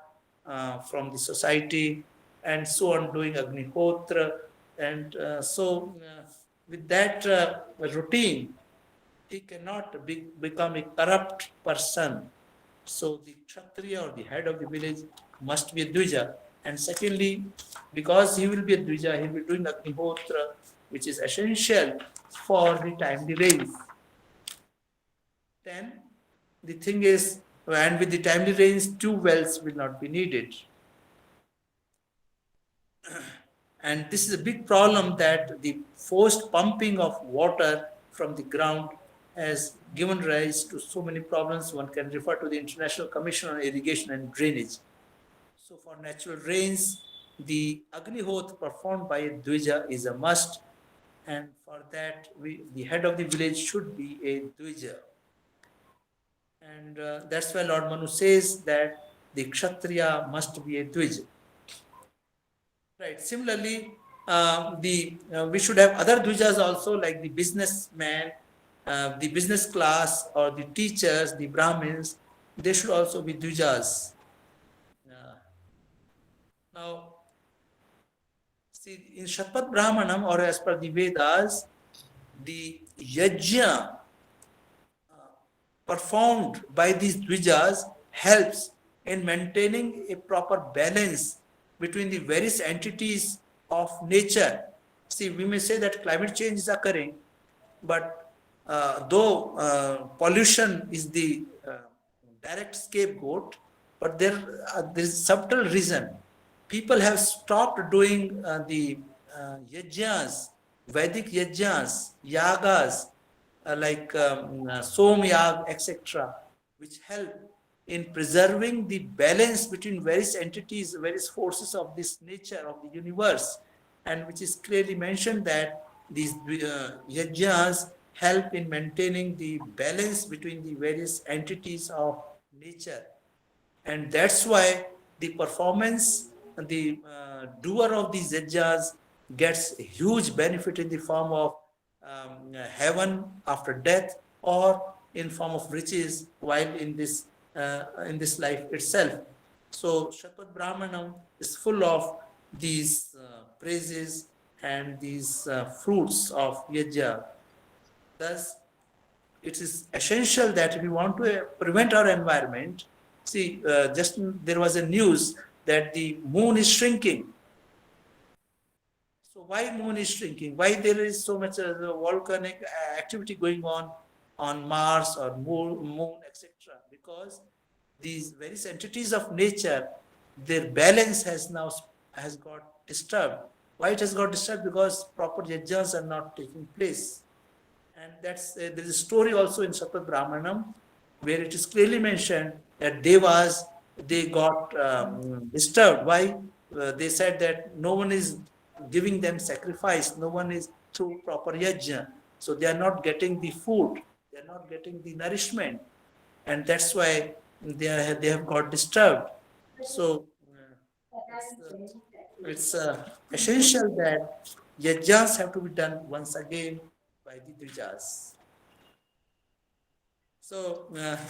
from the society, and so on, doing agnihotra. And with that routine, he cannot become a corrupt person. So the Kshatriya, or the head of the village, must be a Dvija. And secondly, because he will be a Dvija, he will be doing Agnihotra, which is essential for the timely rains. Then the thing is, and with the timely rains, 2 wells will not be needed. And this is a big problem, that the forced pumping of water from the ground has given rise to so many problems. One can refer to the International Commission on Irrigation and Drainage. So for natural rains, the Agnihot performed by a Dvija is a must. And for that, the head of the village should be a Dvija. And that's why Lord Manu says that the Kshatriya must be a Dvija. Right. Similarly, we should have other Dvijas also, like the businessman, the business class, or the teachers, the Brahmins. They should also be Dvijas. Now, see, in Shatpat Brahmanam, or as per the Vedas, the yajna performed by these Dvijas helps in maintaining a proper balance between the various entities of nature. See, we may say that climate change is occurring, but though pollution is the direct scapegoat, but there is subtle reason. People have stopped doing the yajnas, Vedic yajnas, yagas, like Som Yag, etc., which help in preserving the balance between various entities, various forces of this nature, of the universe, and which is clearly mentioned that these yajnas help in maintaining the balance between the various entities of nature. And that's why the performance, the doer of these yajnas gets a huge benefit in the form of heaven after death, or in form of riches while in this life itself. So Shatpat Brahmanam is full of these praises and these fruits of yajna. Thus, it is essential that if we want to prevent our environment. See, just there was a news that the moon is shrinking. So why moon is shrinking? Why there is so much volcanic activity going on Mars or moon, etc.? Because these various entities of nature, their balance has got disturbed. Why it has got disturbed? Because proper yajnas are not taking place. And that's there is a story also in Shatpat Brahmanam, where it is clearly mentioned that Devas, they got disturbed. Why? They said that no one is giving them sacrifice, no one is through proper yajna. So they are not getting the food, they are not getting the nourishment. And that's why they have got disturbed. So it's essential that yajnas have to be done once again by the Dvijas. So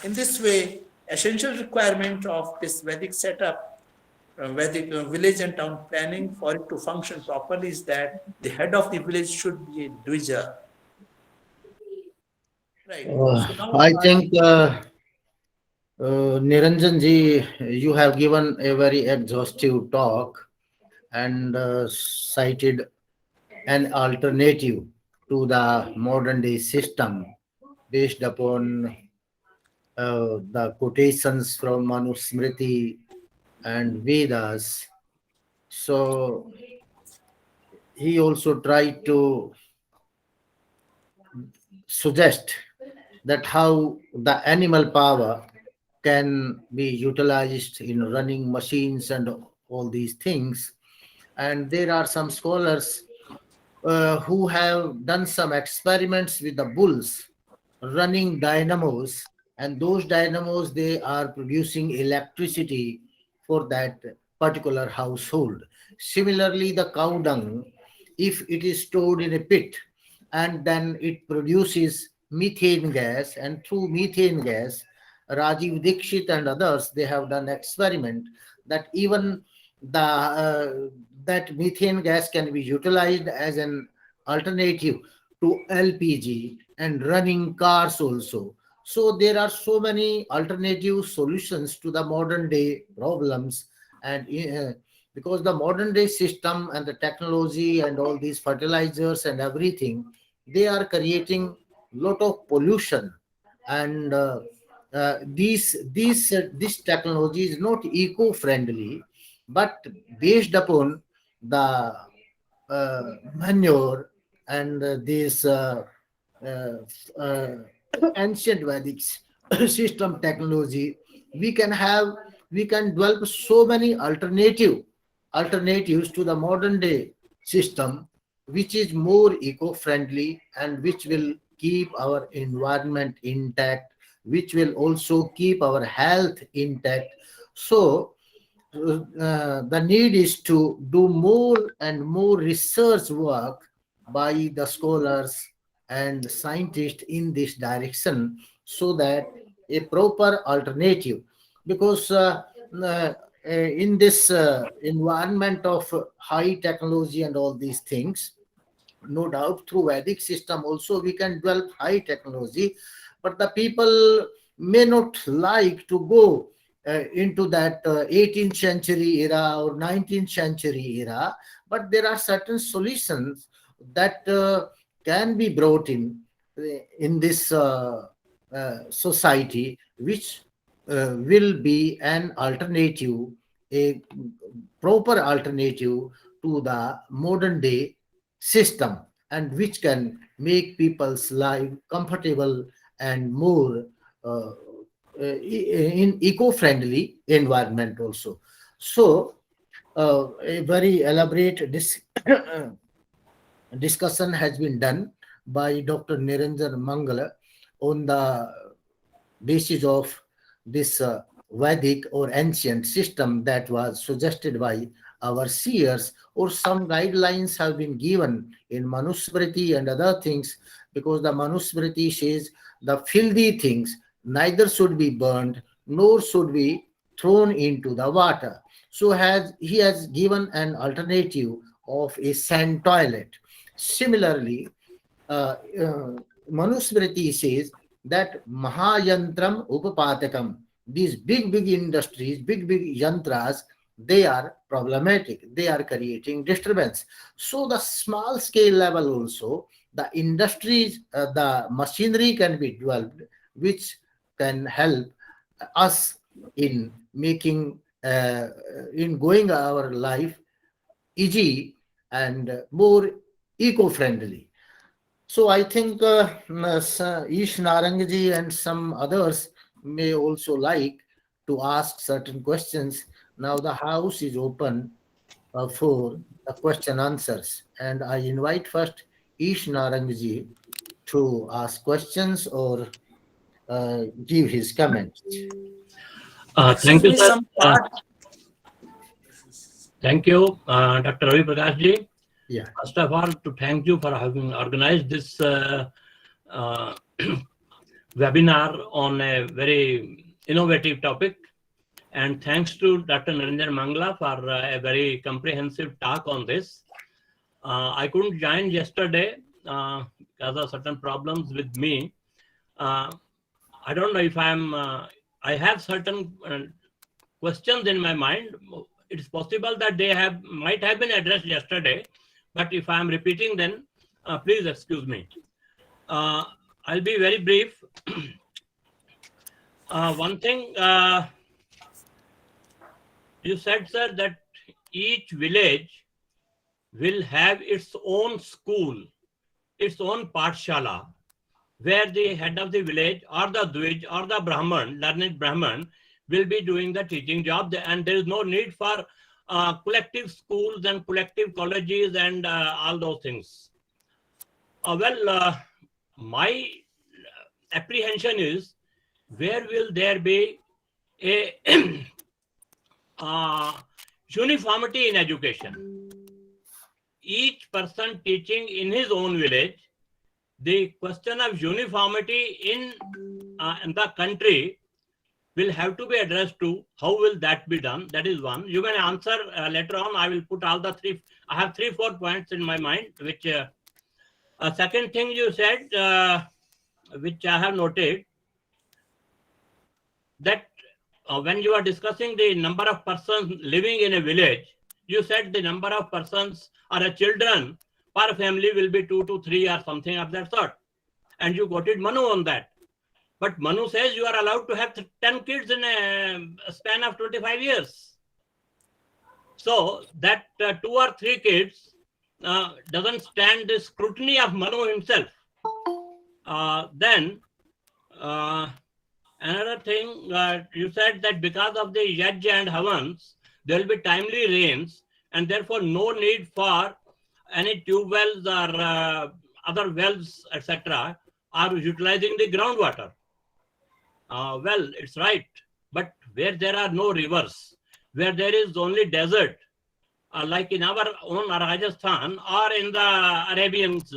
in this way, essential requirement of this Vedic setup, Vedic village and town planning, for it to function properly, is that the head of the village should be a Dvija. Right. So now, I think Niranjan ji, you have given a very exhaustive talk and cited an alternative to the modern day system based upon the quotations from Manusmriti and Vedas. So he also tried to suggest that how the animal power can be utilized in running machines and all these things. And there are some scholars who have done some experiments with the bulls running dynamos, and those dynamos, they are producing electricity for that particular household. Similarly, the cow dung, if it is stored in a pit and then it produces methane gas, and through methane gas, Rajiv Dixit and others, they have done experiment that even that methane gas can be utilized as an alternative to LPG and running cars also. So there are so many alternative solutions to the modern day problems, and because the modern day system and the technology and all these fertilizers and everything, they are creating lot of pollution, and this technology is not eco friendly, but based upon the manure and this uh, uh, ancient Vedic system technology, we can have we can develop so many alternatives to the modern day system, which is more eco-friendly and which will keep our environment intact, which will also keep our health intact. So the need is to do more and more research work by the scholars and scientists in this direction, so that a proper alternative, because in this environment of high technology and all these things, no doubt through Vedic system also we can develop high technology, but the people may not like to go into that 18th century era or 19th century era, but there are certain solutions that can be brought in this society, which will be an alternative, a proper alternative to the modern day system, and which can make people's life comfortable and more in eco-friendly environment also. So a very elaborate discussion has been done by Dr. Niranjan Mangla on the basis of this Vedic or ancient system that was suggested by our seers, or some guidelines have been given in Manusmriti and other things, because the Manusmriti says the filthy things neither should be burned nor should be thrown into the water. So he has given an alternative of a sand toilet. Similarly, Manusmriti says that Mahayantram Upapatakam, these big industries, big yantras, they are problematic. They are creating disturbance. So the small scale level also, the industries, the machinery can be developed, which can help us in making, in going our life easy and more eco-friendly. So I think Ish Narangaji and some others may also like to ask certain questions. Now the house is open for the question answers, and I invite first Ish Narangaji to ask questions or give his comments. Thank you, Excuse me, sir. some part. Thank you, Dr. Ravi Prakash ji. Yeah. First of all, to thank you for having organized this webinar on a very innovative topic. And thanks to Dr. Niranjan Mangla for a very comprehensive talk on this. I couldn't join yesterday because of certain problems with me. I don't know if I have certain questions in my mind. It's possible that they might have been addressed yesterday, but if I'm repeating, then please excuse me. I'll be very brief. One thing you said, sir, that each village will have its own school, its own Pathshala, where the head of the village or the Dvij or the Brahman, learned Brahman, will be doing the teaching job, and there is no need for collective schools and collective colleges and all those things. My apprehension is, where will there be a uniformity in education? Each person teaching in his own village the question of uniformity in the country will have to be addressed to. How will that be done? That is one. You can answer later on. I will put all the three. I have 3-4 points in my mind, which second thing you said, which I have noted, that when you are discussing the number of persons living in a village, you said the number of persons or children per family will be 2 to 3 or something of that sort. And you quoted Manu on that. But Manu says you are allowed to have 10 kids in a span of 25 years. So that 2 or 3 kids doesn't stand the scrutiny of Manu himself. Then another thing, you said that because of the Yaj and Havans, there will be timely rains and therefore no need for any tube wells or other wells, etc., are utilizing the groundwater. Well, it's right. But where there are no rivers, where there is only desert, like in our own Rajasthan or in the Arabians,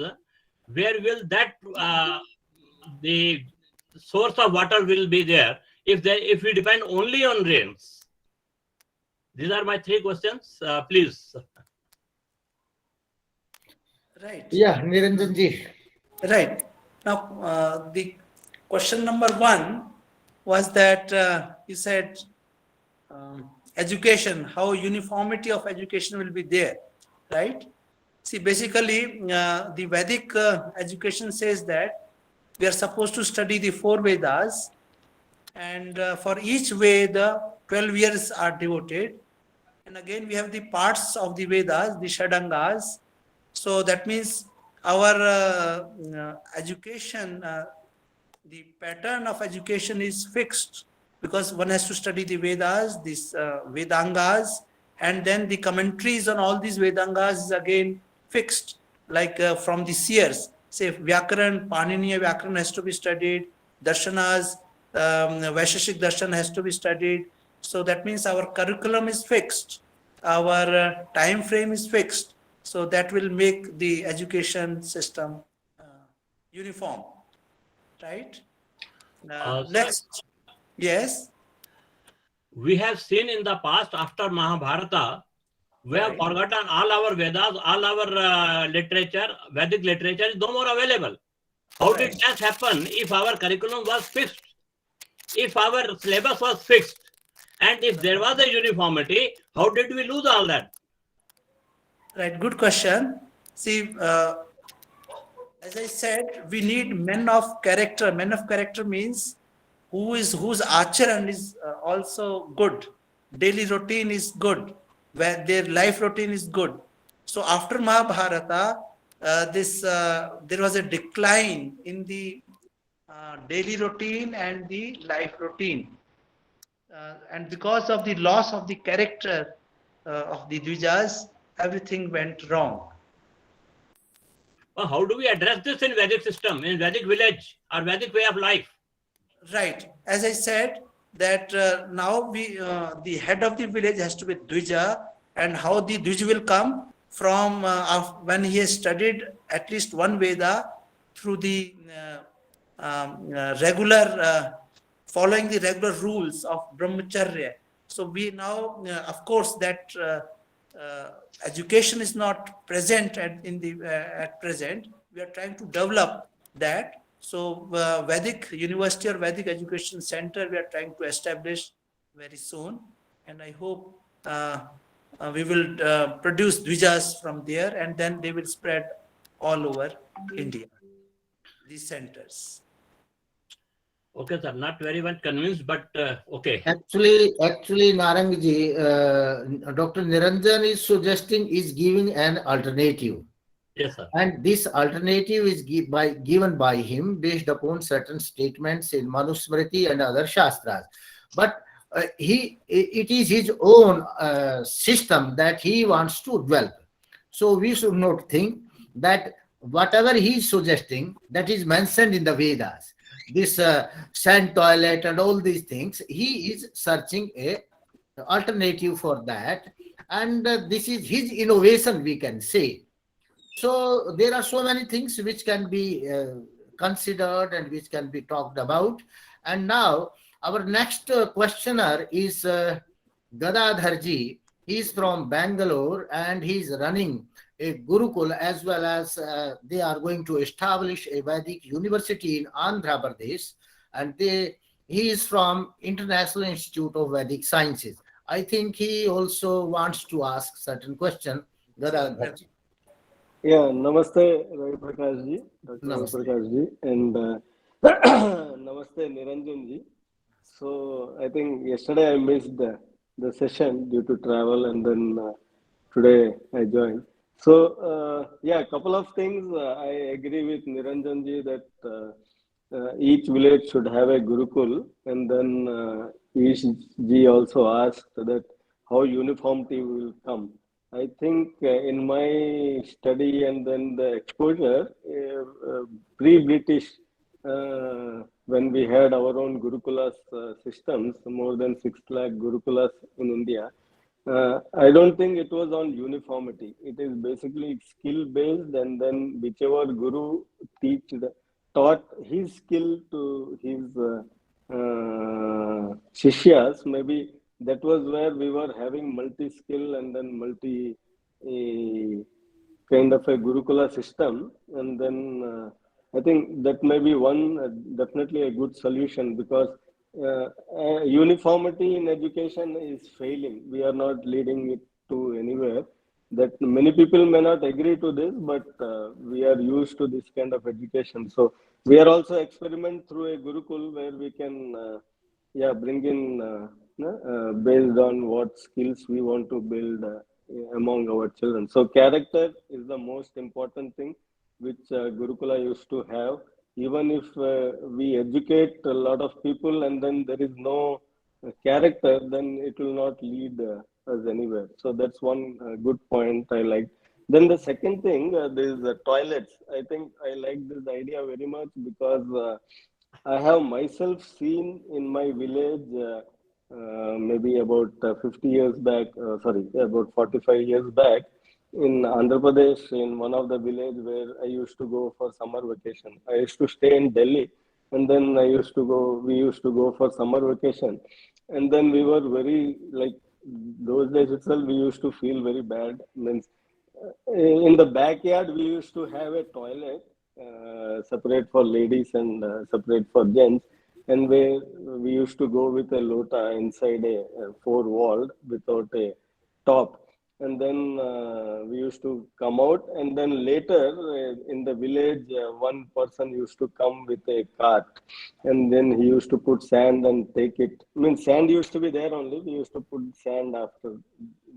where will that the source of water will be there if we depend only on rains? These are my 3 questions. Please. Right. Yeah, Niranjan ji. Right. Now, the question number 1 was that you said education, how uniformity of education will be there, right? See, basically, the Vedic education says that we are supposed to study the 4 Vedas, and for each Veda, 12 years are devoted. And again, we have the parts of the Vedas, the Shadangas. So that means our education, the pattern of education is fixed, because one has to study the Vedas, these Vedangas, and then the commentaries on all these Vedangas is again fixed, like from the seers. Say Vyakaran, Paniniya Vyakaran has to be studied, Darshanas, Vaisheshik Darshan has to be studied. So that means our curriculum is fixed, our time frame is fixed. So that will make the education system uniform, right? Next, yes. We have seen in the past, after Mahabharata, we have forgotten all our Vedas, all our literature, Vedic literature is no more available. How did that happen if our curriculum was fixed? If our syllabus was fixed? And if there was a uniformity, how did we lose all that? Right, good question. See, as I said, we need men of character. Men of character means whose acharan is also good. Daily routine is good. Where their life routine is good. So after Mahabharata, there was a decline in the daily routine and the life routine. And because of the loss of the character of the Dvijas, everything went wrong. Well, how do we address this in Vedic system, in Vedic village or Vedic way of life? Right. As I said, that now the head of the village has to be Dvija, and how the Dvija will come from when he has studied at least one Veda through the following the regular rules of Brahmacharya. So we now, of course, that education is not present at present. We are trying to develop that. So Vedic University or Vedic Education Center we are trying to establish very soon, and I hope we will produce Dvijas from there, and then they will spread all over India, these centers. Okay, sir, not very much convinced, but okay. Actually, Narangji, Dr. Niranjan is suggesting, is giving an alternative. Yes, sir. And this alternative is given by him based upon certain statements in Manusmriti and other Shastras. But it is his own system that he wants to develop. So we should not think that whatever he is suggesting, that is mentioned in the Vedas. This sand toilet and all these things, he is searching a alternative for that. And this is his innovation, we can say. So there are so many things which can be considered and which can be talked about. And now our next questioner is Gadadharji. He is from Bangalore and he is running a Gurukul, as well as they are going to establish a Vedic University in Andhra Pradesh. And he is from International Institute of Vedic Sciences. I think he also wants to ask certain question. Gadadharji. Yeah, Namaste, Ravi Prakash ji, Dr. Ravi Namaste. Prakash ji, and Namaste, Niranjan ji. So I think yesterday I missed the session due to travel, and then today I joined. So yeah, a couple of things. I agree with Niranjan ji that each village should have a Gurukul, and then Ish ji also asked that how uniformity will come. I think in my study and then the exposure, pre-British, when we had our own Gurukulas systems, more than 6 lakh Gurukulas in India, I don't think it was on uniformity. It is basically skill based, and then whichever Guru taught his skill to his Shishyas, maybe that was where we were having multi skill and then multi kind of a Gurukula system. And then I think that may be one definitely a good solution, because uniformity in education is failing. We are not leading it to anywhere. That many people may not agree to this, but we are used to this kind of education. So we are also experiment through a Gurukul where we can bring in based on what skills we want to build among our children. So character is the most important thing which Gurukula used to have. Even if we educate a lot of people and then there is no character, then it will not lead us anywhere. So that's one good point I like. Then the second thing, there is toilets. I think I like this idea very much, because I have myself seen in my village maybe about 50 years back, about 45 years back, in Andhra Pradesh, in one of the village where I used to go for summer vacation. I used to stay in Delhi, and then we used to go for summer vacation. And then we were very, like, those days itself, we used to feel very bad. Means, in the backyard, we used to have a toilet separate for ladies and separate for gents, and we used to go with a lota inside a four-walled without a top, and then we used to come out, and then later in the village, one person used to come with a cart, and then he used to put sand and take it. I mean, sand used to be there only. We used to put sand after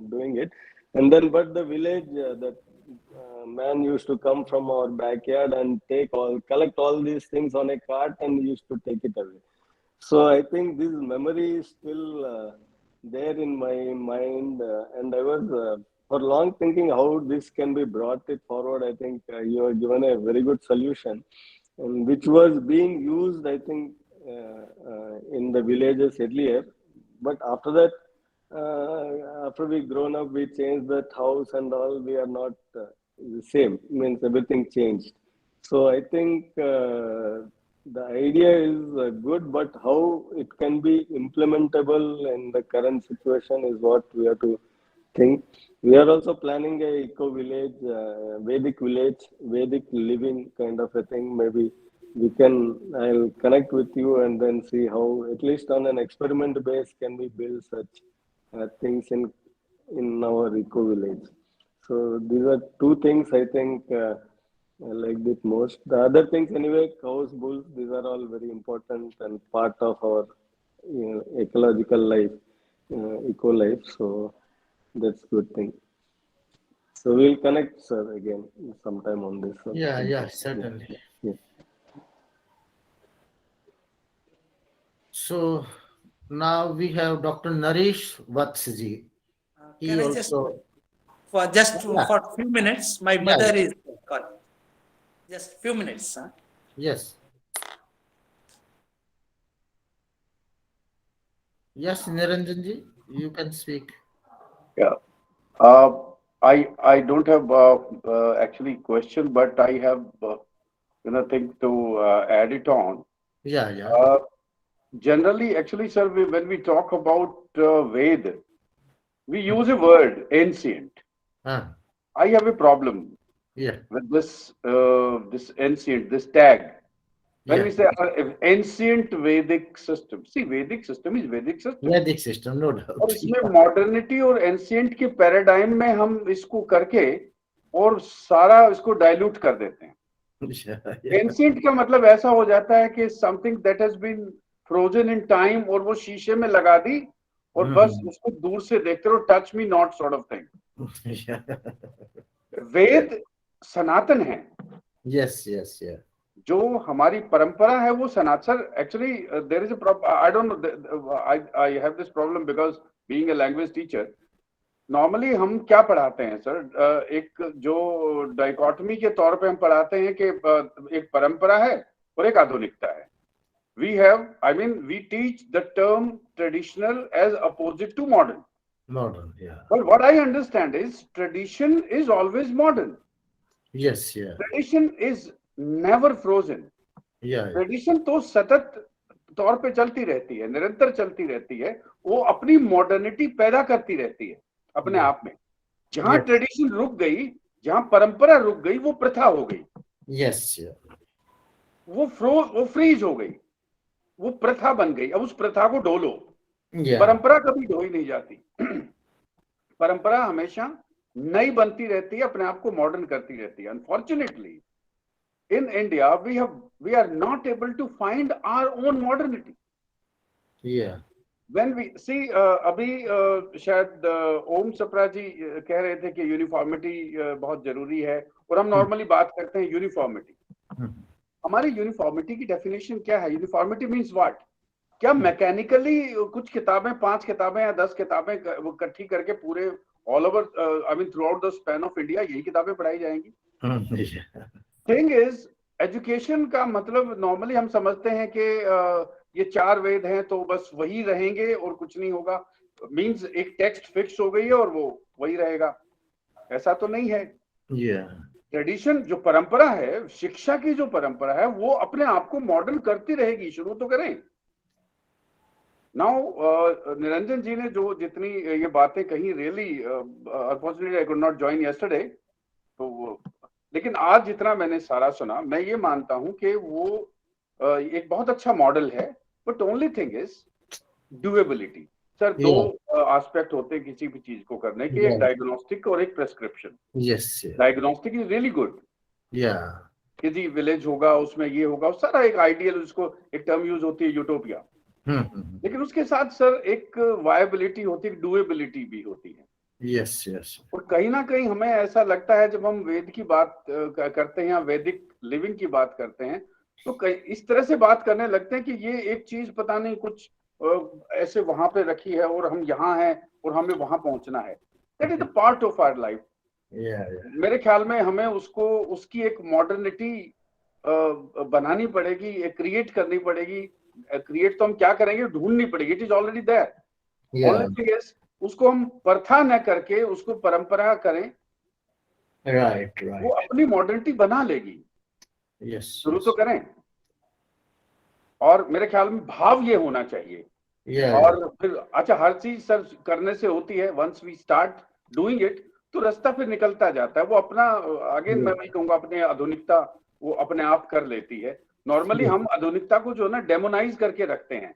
doing it, and then but the village that man used to come from our backyard and collect all these things on a cart and used to take it away. So I think this memory is still there in my mind, and I was for long thinking how this can be brought it forward. I think you have given a very good solution, and which was being used, I think, in the villages earlier. But after that, after we grown up, we changed that house and all. We are not the same. Means everything changed. So I think the idea is good, but how it can be implementable in the current situation is what we have to think. We are also planning a eco village, Vedic village, Vedic living kind of a thing. Maybe I'll connect with you and then see how, at least on an experiment base, can we build such things in our eco village. So these are two things I think I liked it most. The other things anyway, cows, bulls, these are all very important and part of our ecological life, eco life. So that's good thing. So we'll connect, sir, again sometime on this. Yeah, certainly. Yeah. So now we have Dr. Naresh Vatsji. He Can I also, for a few minutes? My mother is calling. Just few minutes. Huh? yes. Yes, Niranjanji, you can speak. Yeah. I don't have actually question, but I have thing to add it on. Yeah, yeah. Generally, actually, sir, when we talk about Ved, we use a word ancient. Ah, I have a problem yeah, with this ancient, this tag. When we yeah. say ancient Vedic system, see, Vedic system is Vedic system. Vedic system, no और doubt. इसमें modernity और ancient के paradigm में हम इसको करके और सारा इसको डाइल्यूट कर देते हैं। Yeah, yeah. एंशिएंट का मतलब ऐसा हो जाता है कि something that has been frozen in time और वो शीशे में लगा दी और बस उसको दूर से देखते रहो, touch me not sort of thing. Yeah. Veda सनातन है, Yes, yes, yeah. जो हमारी परंपरा है वो सनातन। Actually there is a I don't know, I have this problem because being a language teacher. Normally हम क्या पढ़ाते हैं सर, एक जो डाइकोटमी के तौर पे हम पढ़ाते हैं कि एक परंपरा है और एक आधुनिकता है। We have, I mean, we teach the term traditional as opposite to modern. Modern, yeah. But what I understand is tradition is always modern. Yes, yeah. Tradition is never frozen. Yeah, tradition तो सतत तौर पे चलती रहती है, निरंतर चलती रहती है, वो अपनी मॉडर्निटी पैदा करती रहती है अपने आप में। जहां Yes. ट्रेडिशन रुक गई, जहां परंपरा रुक गई, वो प्रथा हो गई, yes, yeah. वो फ्रीज हो गई, वो प्रथा बन गई। अब उस प्रथा को डोलो। Yeah. परंपरा कभी ढोई नहीं जाती। परंपरा हमेशा नई बनती रहती है, अपने आप को मॉडर्न करती रहती है। Unfortunately in India, we are not able to find our own modernity. Yeah. When we see, अभी शायद ओम सप्रा जी कह रहे थे कि यूनिफॉर्मिटी बहुत जरूरी है, और हम नॉर्मली बात करते हैं यूनिफॉर्मिटी। हमारी यूनिफॉर्मिटी की डेफिनेशन क्या है? Uniformity means what? क्या मैकेनिकली कुछ किताबें, 5 किताबें या 10 किताबें इकट्ठी करके पूरे all over, I mean through out the span of India यही किताबें पढ़ाई जाएंगी? Yeah. थिंग इज, एजुकेशन का मतलब नॉर्मली हम समझते हैं कि ये 4 वेद हैं तो बस वही रहेंगे और कुछ नहीं होगा। मींस एक टेक्स्ट फिक्स हो गई है और वो वही रहेगा, ऐसा तो नहीं है। Yeah. ट्रेडिशन जो परंपरा है, शिक्षा की जो परंपरा है, वो अपने आप को मॉडर्न करती रहेगी, शुरू तो करें। नाउ निरंजन जी ने जो जितनी ये बातें कही, really unfortunately I could not join yesterday, तो लेकिन आज जितना मैंने सारा सुना, मैं ये मानता हूं कि वो एक बहुत अच्छा मॉडल है। But only thing is doability. Sir, 2 aspect होते हैं किसी भी चीज को करने के, एक डायग्नोस्टिक और एक prescription. Yes, yeah. Diagnostic is really good Yeah. कि जी विलेज होगा, उसमें ये होगा, सारा एक आइडियल, उसको एक टर्म यूज होती है यूटोपिया। लेकिन उसके साथ सर एक वायबिलिटी होती है, डूएबिलिटी भी होती है। Yes, yes. और कहीं ना कहीं हमें ऐसा लगता है, जब हम वेद की बात करते हैं या वैदिक लिविंग की बात करते हैं, तो इस तरह से बात करने लगते हैं कि ये एक चीज पता नहीं कुछ ऐसे वहां पे रखी है और हम यहाँ हैं और हमें वहां पहुंचना है। That is the part of our life. Yeah, yeah. मेरे ख्याल में हमें उसकी एक मॉडर्निटी बनानी पड़ेगी, एक क्रिएट करनी पड़ेगी। क्रिएट तो हम क्या करेंगे, ढूंढनी पड़ेगी, it is already there. Yeah. Only thing is, उसको हम प्रथा न करके उसको परंपरा करें, Right, वो right. अपनी मॉडर्निटी बना लेगी। Yes. शुरू तो करें, और मेरे ख्याल में भाव ये होना चाहिए। Yeah. और फिर अच्छा, हर चीज सर करने से होती है, once we start doing it तो रास्ता फिर निकलता जाता है। वो अपना आगे मैं नहीं कहूंगा, अपने आधुनिकता वो अपने आप कर लेती है। नॉर्मली हम आधुनिकता को जो ना डेमोनाइज करके रखते हैं,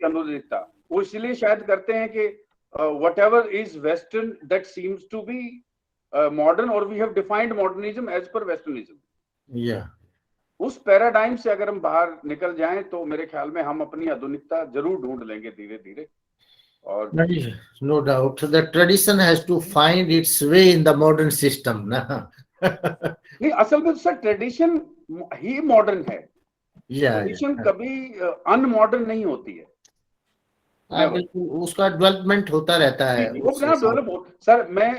आधुनिकता वो इसलिए शायद करते हैं कि whatever is western that seems to be modern, or we have defined modernism as per westernism. Yeah. उस पैराडाइम से अगर हम बाहर निकल जाएं तो मेरे ख्याल में हम अपनी आधुनिकता जरूर ढूंढ लेंगे धीरे धीरे। और No doubt, the tradition has to find its way in the modern system, na? नहीं, असल में सर ट्रेडिशन ही मॉडर्न है। Yeah, tradition yeah. कभी अनमॉडर्न नहीं होती है। हाँ, बिल्कुल, उसका डेवलपमेंट होता रहता है। वो अपने आप डेवलप हो। सर, मैं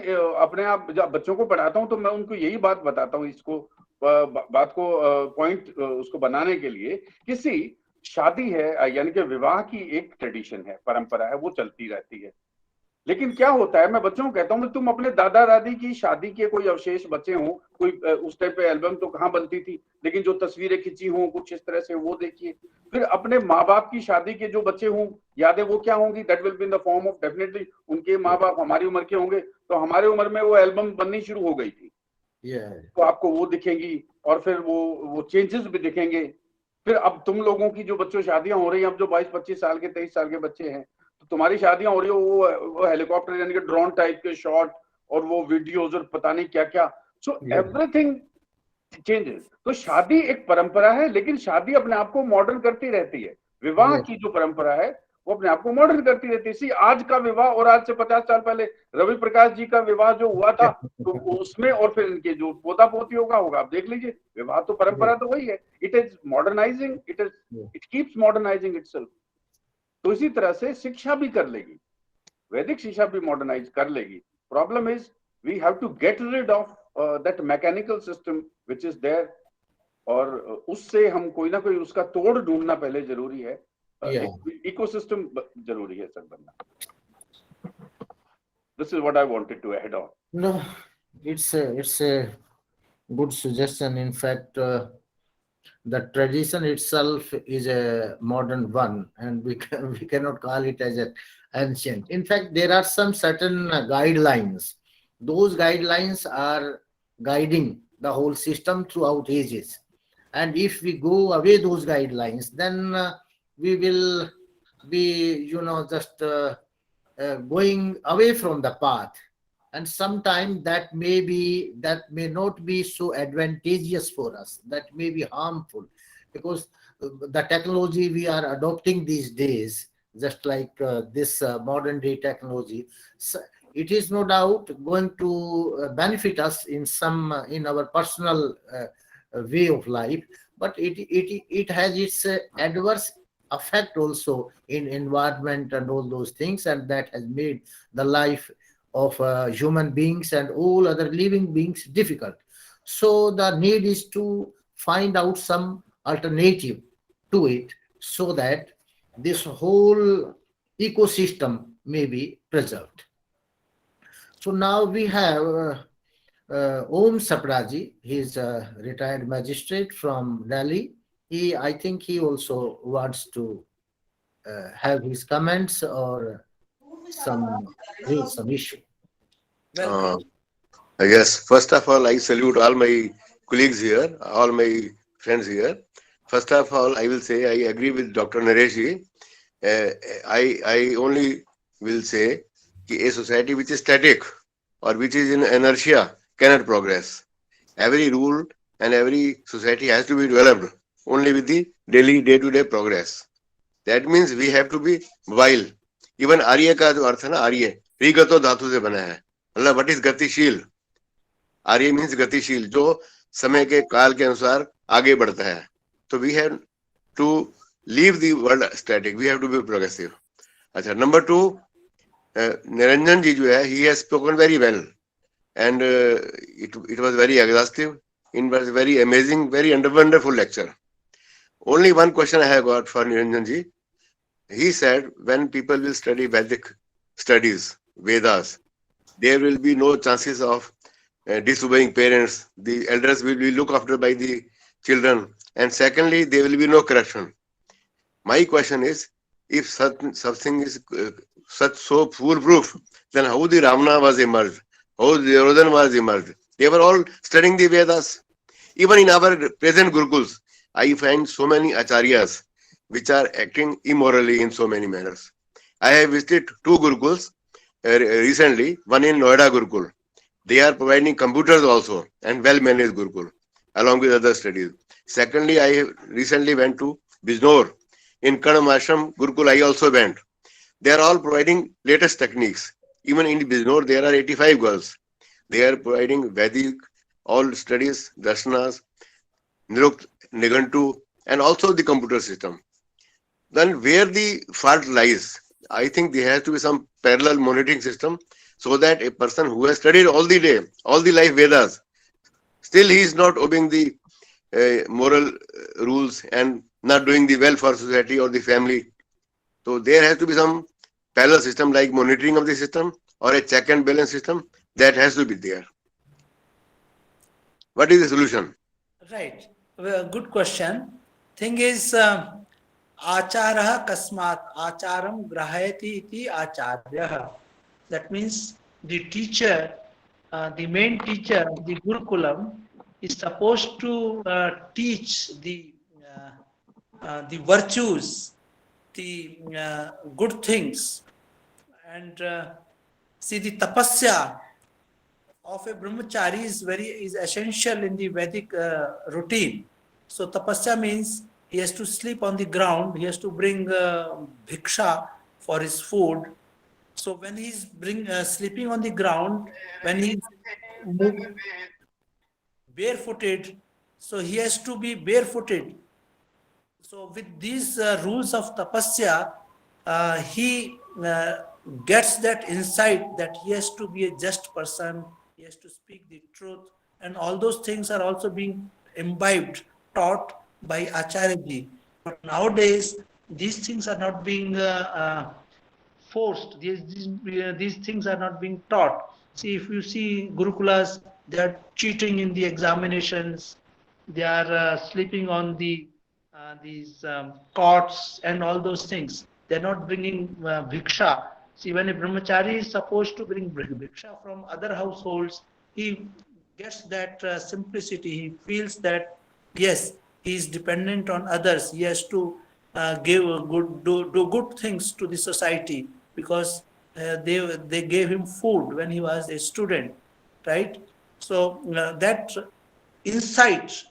अपने आप जब बच्चों को पढ़ाता हूँ तो मैं उनको यही बात बताता हूँ, इसको बात को पॉइंट उसको बनाने के लिए। किसी शादी है, यानी कि विवाह की एक ट्रेडिशन है, परंपरा है, वो चलती रहती है। लेकिन क्या होता है, मैं बच्चों को कहता हूँ, तुम अपने दादा दादी की शादी के कोई अवशेष बचे हों, कोई उस टाइम पे एल्बम तो कहाँ बनती थी, लेकिन जो तस्वीरें खिंची हों कुछ इस तरह से, वो देखिए। फिर अपने माँ बाप की शादी के जो बच्चे हों यादें, वो क्या होंगी, that will be in the form of, definitely उनके माँ बाप हमारी उम्र के होंगे, तो हमारे उम्र में वो एल्बम बननी शुरू हो गई थी, तो आपको वो दिखेंगी, और फिर वो चेंजेस भी दिखेंगे। फिर अब तुम लोगों की जो बच्चों शादियां हो रही हैं, अब जो 22-25 साल के 23 साल के बच्चे हैं, तो तुम्हारी शादियां हो रही हो, वो हेलीकॉप्टर यानी कि ड्रोन टाइप के शॉट और वो वीडियोज और पता नहीं क्या क्या, सो एवरीथिंग चेंजेस। तो शादी एक परंपरा है, लेकिन शादी अपने आप को मॉडर्न करती रहती है। विवाह की जो परंपरा है वो अपने आप को मॉडर्न करती रहती है। इसी आज का विवाह और आज से 50 साल पहले रवि प्रकाश जी का विवाह जो हुआ था, तो उसमें और फिर इनके जो पोता पोतियों का होगा, आप देख लीजिए, विवाह तो परंपरा तो वही है। It is modernising, it keeps modernising itself. तो इसी तरह से शिक्षा भी कर लेगी, वैदिक शिक्षा भी मॉडर्नाइज कर लेगी। Problem is we have to get rid of that mechanical system which is there, और उससे हम कोई ना कोई उसका तोड़ ढूंढना पहले जरूरी है। इकोसिस्टम जरूरी है सर बनना। This is what I wanted to add on. No, it's a good suggestion. In fact, the tradition itself is a modern one, and we cannot call it as an ancient. In fact, there are some certain guidelines. Those guidelines are guiding the whole system throughout ages. And if we go away those guidelines, then we will be, just going away from the path. And sometimes that may not be so advantageous for us, that may be harmful, because the technology we are adopting these days, just like this modern day technology, it is no doubt going to benefit us in in our personal way of life, but it has its adverse effect also in environment and all those things, and that has made the life of human beings and all other living beings difficult. So the need is to find out some alternative to it, so that this whole ecosystem may be preserved. So now we have Om Sapraji. He is a retired magistrate from Delhi. I think he also wants to have his comments or raise some issue. Yes, first of all, I salute all my colleagues here, all my friends here. First of all, I will say I agree with Dr. Naresh. I only will say that a society which is static or which is in inertia cannot progress. Every rule and every society has to be developed only with the daily, day-to-day progress. That means we have to be mobile. Even Arya का जो अर्थ है ना, आर्य रिगतो धातु से बना है, मतलब what is गतिशील. आर्य मीन्स गतिशील, जो समय के काल के अनुसार आगे बढ़ता है. तो we have to leave the world static, we have to be progressive. अच्छा, नंबर 2, निरंजन जी जो है, he has spoken very well and it was very exhaustive, in was very amazing, very wonderful lecture. Only one question I have got for Niranjan ji. He said when people will study Vedic studies, Vedas, there will be no chances of disobeying parents. The elders will be looked after by the children. And secondly, there will be no corruption. My question is, if something is such so foolproof, then how the Ramana was emerged, how the Duryodhana was emerged? They were all studying the Vedas. Even in our present Gurukuls, I find so many acharyas which are acting immorally in so many manners. I have visited 2 Gurukuls recently, one in Noida Gurukul. They are providing computers also and well-managed Gurukul along with other studies. Secondly, I recently went to Bijnor. In Kanam Ashram Gurukul, I also went. They are all providing latest techniques. Even in Bijnor, there are 85 girls. They are providing Vedic, all studies, darshanas, Nigantu, and also the computer system. Then where the fault lies, I think there has to be some parallel monitoring system, so that a person who has studied all the day, all the life Vedas, still he is not obeying the moral rules and not doing the well for society or the family. So there has to be some parallel system like monitoring of the system or a check and balance system, that has to be there. What is the solution? Right. Well, good question. Thing is, acharah kasmat acharam grahayati iti acharyah. That means the teacher, the main teacher of the Gurukulam is supposed to teach the virtues, the good things, and see the tapasya of a brahmachari is essential in the Vedic routine. So tapasya means he has to sleep on the ground, he has to bring bhiksha for his food. So when he's sleeping on the ground, when he's barefooted, so he has to be barefooted. So with these rules of tapasya, he gets that insight that he has to be a just person, he has to speak the truth, and all those things are also being imbibed, taught by Acharyaji. But nowadays, these things are not being forced. These things are not being taught. See, if you see Gurukulas, they are cheating in the examinations. They are sleeping on these cots and all those things. They're not bringing bhiksha. See, when a brahmachari is supposed to bring bhiksha from other households, he gets that simplicity. He feels that yes, he is dependent on others. He has to do good things to the society because they gave him food when he was a student, right? So that insight,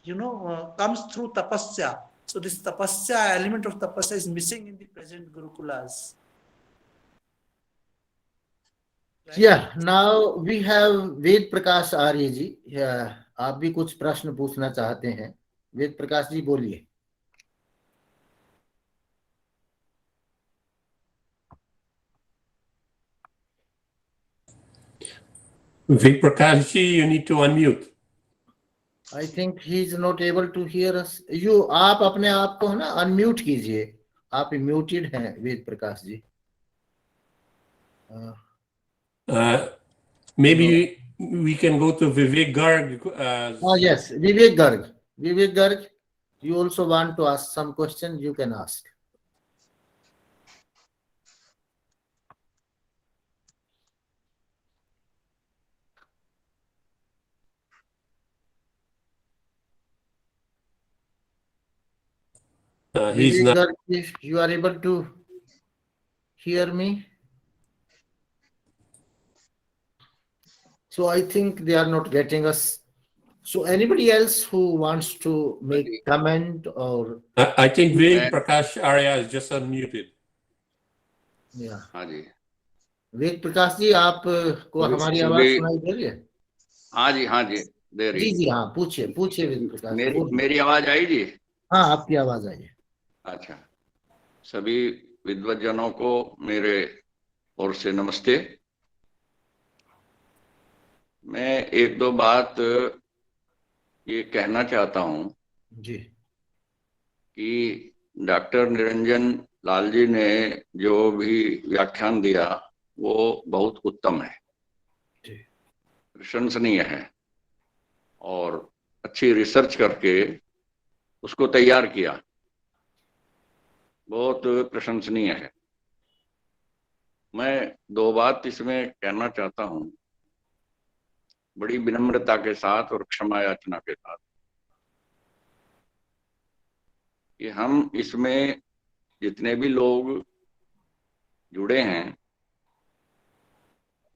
comes through tapasya. So this tapasya, element of tapasya is missing in the present Gurukulas. Right? Yeah, now we have Ved Prakash Arya जी. आप भी कुछ प्रश्न पूछना चाहते हैं? वेद प्रकाश जी बोलिए. Ved Prakash ji, you need to unmute. I think he is not able to hear us. आप अपने आप को है ना अनम्यूट कीजिए. आप म्यूटेड हैं Ved Prakash ji. Maybe we can go to Vivek Garg. Yes, Vivek Garg. Vivek Garg, you also want to ask some question? You can ask. He's not. Garg, if you are able to hear me. So I think they are not getting us. So anybody else who wants to make comment or I think Ved Prakash Arya is just unmuted. yeah. हाँ जी. वेद प्रकाश जी आप को हमारी आवाज सुनाई दे रही है? हाँ जी दे रही. जी हाँ पूछिए वेद प्रकाश. मेरी आवाज आई जी? हाँ आपकी आवाज आई है. अच्छा, सभी विद्वज्जनों को मेरे ओर से नमस्ते. मैं एक दो बात ये कहना चाहता हूँ जी कि डॉक्टर निरंजन लाल जी ने जो भी व्याख्यान दिया वो बहुत उत्तम है, प्रशंसनीय है और अच्छी रिसर्च करके उसको तैयार किया, बहुत प्रशंसनीय है. मैं दो बात इसमें कहना चाहता हूँ बड़ी विनम्रता के साथ और क्षमा याचना के साथ कि हम इसमें जितने भी लोग जुड़े हैं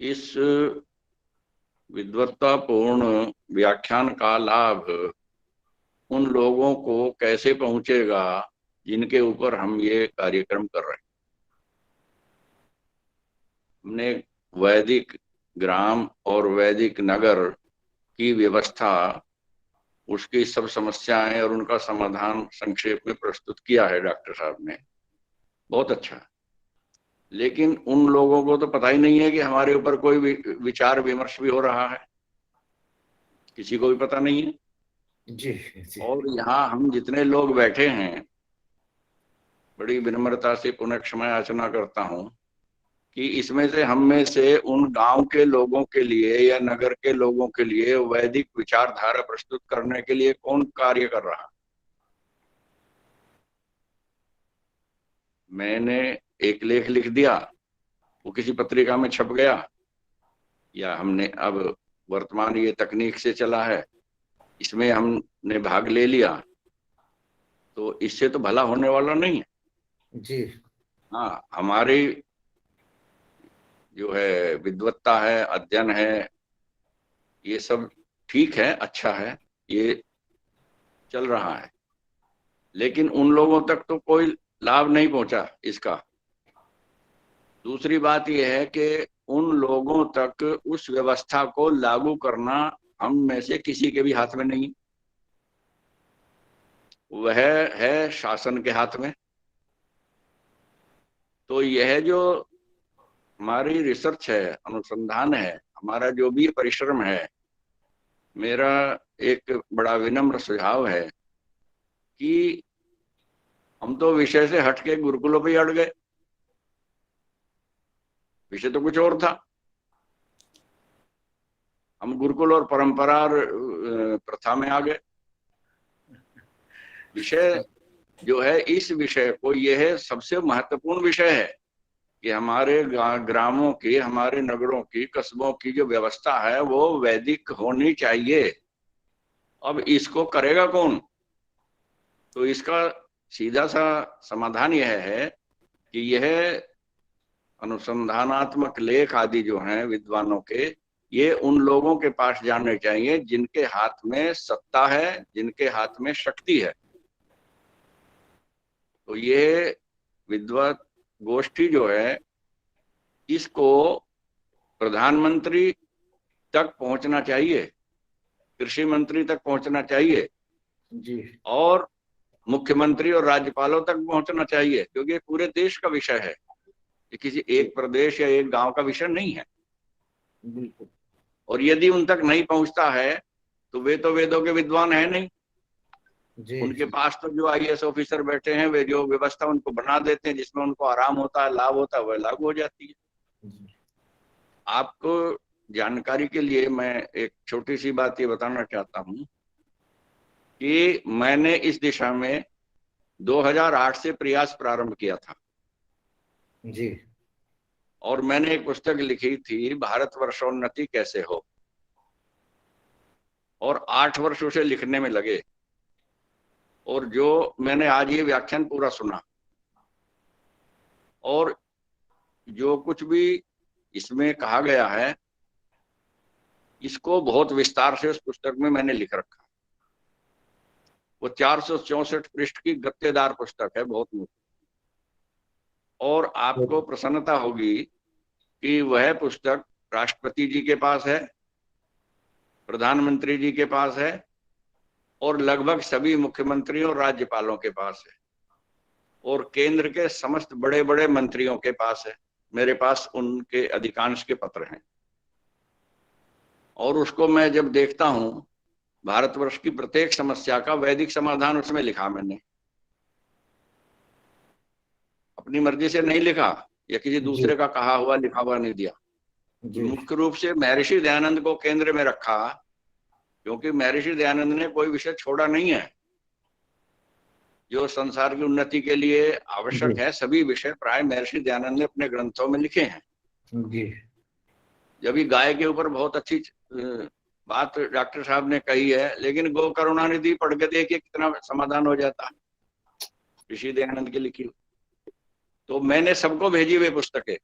इस विद्वत्तापूर्ण व्याख्यान का लाभ उन लोगों को कैसे पहुंचेगा जिनके ऊपर हम ये कार्यक्रम कर रहे हैं. हमने वैदिक ग्राम और वैदिक नगर की व्यवस्था, उसकी सब समस्याएं और उनका समाधान संक्षेप में प्रस्तुत किया है डॉक्टर साहब ने, बहुत अच्छा. लेकिन उन लोगों को तो पता ही नहीं है कि हमारे ऊपर कोई विचार विमर्श भी हो रहा है, किसी को भी पता नहीं है. जी. और यहाँ हम जितने लोग बैठे हैं, बड़ी विनम्रता से पुनः क्षमा याचना करता हूँ कि इसमें से हम में से उन गांव के लोगों के लिए या नगर के लोगों के लिए वैदिक विचारधारा प्रस्तुत करने के लिए कौन कार्य कर रहा। मैंने एक लेख लिख दिया, वो किसी पत्रिका में छप गया, या हमने अब वर्तमान ये तकनीक से चला है, इसमें हमने भाग ले लिया, तो इससे तो भला होने वाला नहीं है जी। हाँ, हमारी जो है विद्वत्ता है, अध्ययन है, ये सब ठीक है, अच्छा है, ये चल रहा है, लेकिन उन लोगों तक तो कोई लाभ नहीं पहुंचा इसका। दूसरी बात यह है कि उन लोगों तक उस व्यवस्था को लागू करना हम में से किसी के भी हाथ में नहीं, वह है शासन के हाथ में। तो यह जो हमारी रिसर्च है, अनुसंधान है, हमारा जो भी परिश्रम है, मेरा एक बड़ा विनम्र सुझाव है कि हम तो विषय से हटके गुरुकुलों पे ही अड़ गए। विषय तो कुछ और था, हम गुरुकुल और परंपरा और प्रथा में आ गए। विषय जो है, इस विषय को, यह सबसे महत्वपूर्ण विषय है कि हमारे ग्रामों की, हमारे नगरों की, कस्बों की जो व्यवस्था है वो वैदिक होनी चाहिए। अब इसको करेगा कौन? तो इसका सीधा सा समाधान यह है कि यह अनुसंधानात्मक लेख आदि जो हैं विद्वानों के, ये उन लोगों के पास जाने चाहिए जिनके हाथ में सत्ता है, जिनके हाथ में शक्ति है। तो ये विद्वत गोष्ठी जो है, इसको प्रधानमंत्री तक पहुंचना चाहिए, कृषि मंत्री तक पहुंचना चाहिए जी। और मुख्यमंत्री और राज्यपालों तक पहुंचना चाहिए, क्योंकि ये पूरे देश का विषय है, ये किसी एक प्रदेश या एक गांव का विषय नहीं है। बिल्कुल। और यदि उन तक नहीं पहुंचता है तो वे तो वेदों के विद्वान है नहीं। जी। उनके पास तो जो आईएएस ऑफिसर बैठे हैं, वे जो व्यवस्था उनको बना देते हैं, जिसमें उनको आराम होता है, लाभ होता है, वह लागू हो जाती है। आपको जानकारी के लिए मैं एक छोटी सी बात ये बताना चाहता हूं कि मैंने इस दिशा में 2008 से प्रयास प्रारंभ किया था। जी। और मैंने एक पुस्तक लिखी थी, भारतवर्षोन्नति कैसे हो, और 8 वर्ष उसे लिखने में लगे। और जो मैंने आज ये व्याख्यान पूरा सुना, और जो कुछ भी इसमें कहा गया है, इसको बहुत विस्तार से उस पुस्तक में मैंने लिख रखा। वो 464 पृष्ठ की गत्तेदार पुस्तक है, बहुत मोटी। और आपको प्रसन्नता होगी कि वह पुस्तक राष्ट्रपति जी के पास है, प्रधानमंत्री जी के पास है, और लगभग सभी मुख्यमंत्रियों और राज्यपालों के पास है, और केंद्र के समस्त बड़े बड़े मंत्रियों के पास है। मेरे पास उनके अधिकांश के पत्र हैं। और उसको मैं जब देखता हूं, भारतवर्ष की प्रत्येक समस्या का वैदिक समाधान उसमें लिखा मैंने। अपनी मर्जी से नहीं लिखा या किसी दूसरे का कहा हुआ लिखा हुआ नहीं दिया। मुख्य रूप से महर्षि दयानंद को केंद्र में रखा, क्योंकि महर्षि दयानंद ने कोई विषय छोड़ा नहीं है। जो संसार की उन्नति के लिए आवश्यक है, सभी विषय प्राय महर्षि दयानंद ने अपने ग्रंथों में लिखे हैं। जब गाय के ऊपर बहुत अच्छी बात डॉक्टर साहब ने कही है, लेकिन गो करुणानिधि पढ़ के देखिए कितना समाधान हो जाता है, ऋषि दयानंद की लिखी। तो मैंने सबको भेजी हुई पुस्तकें,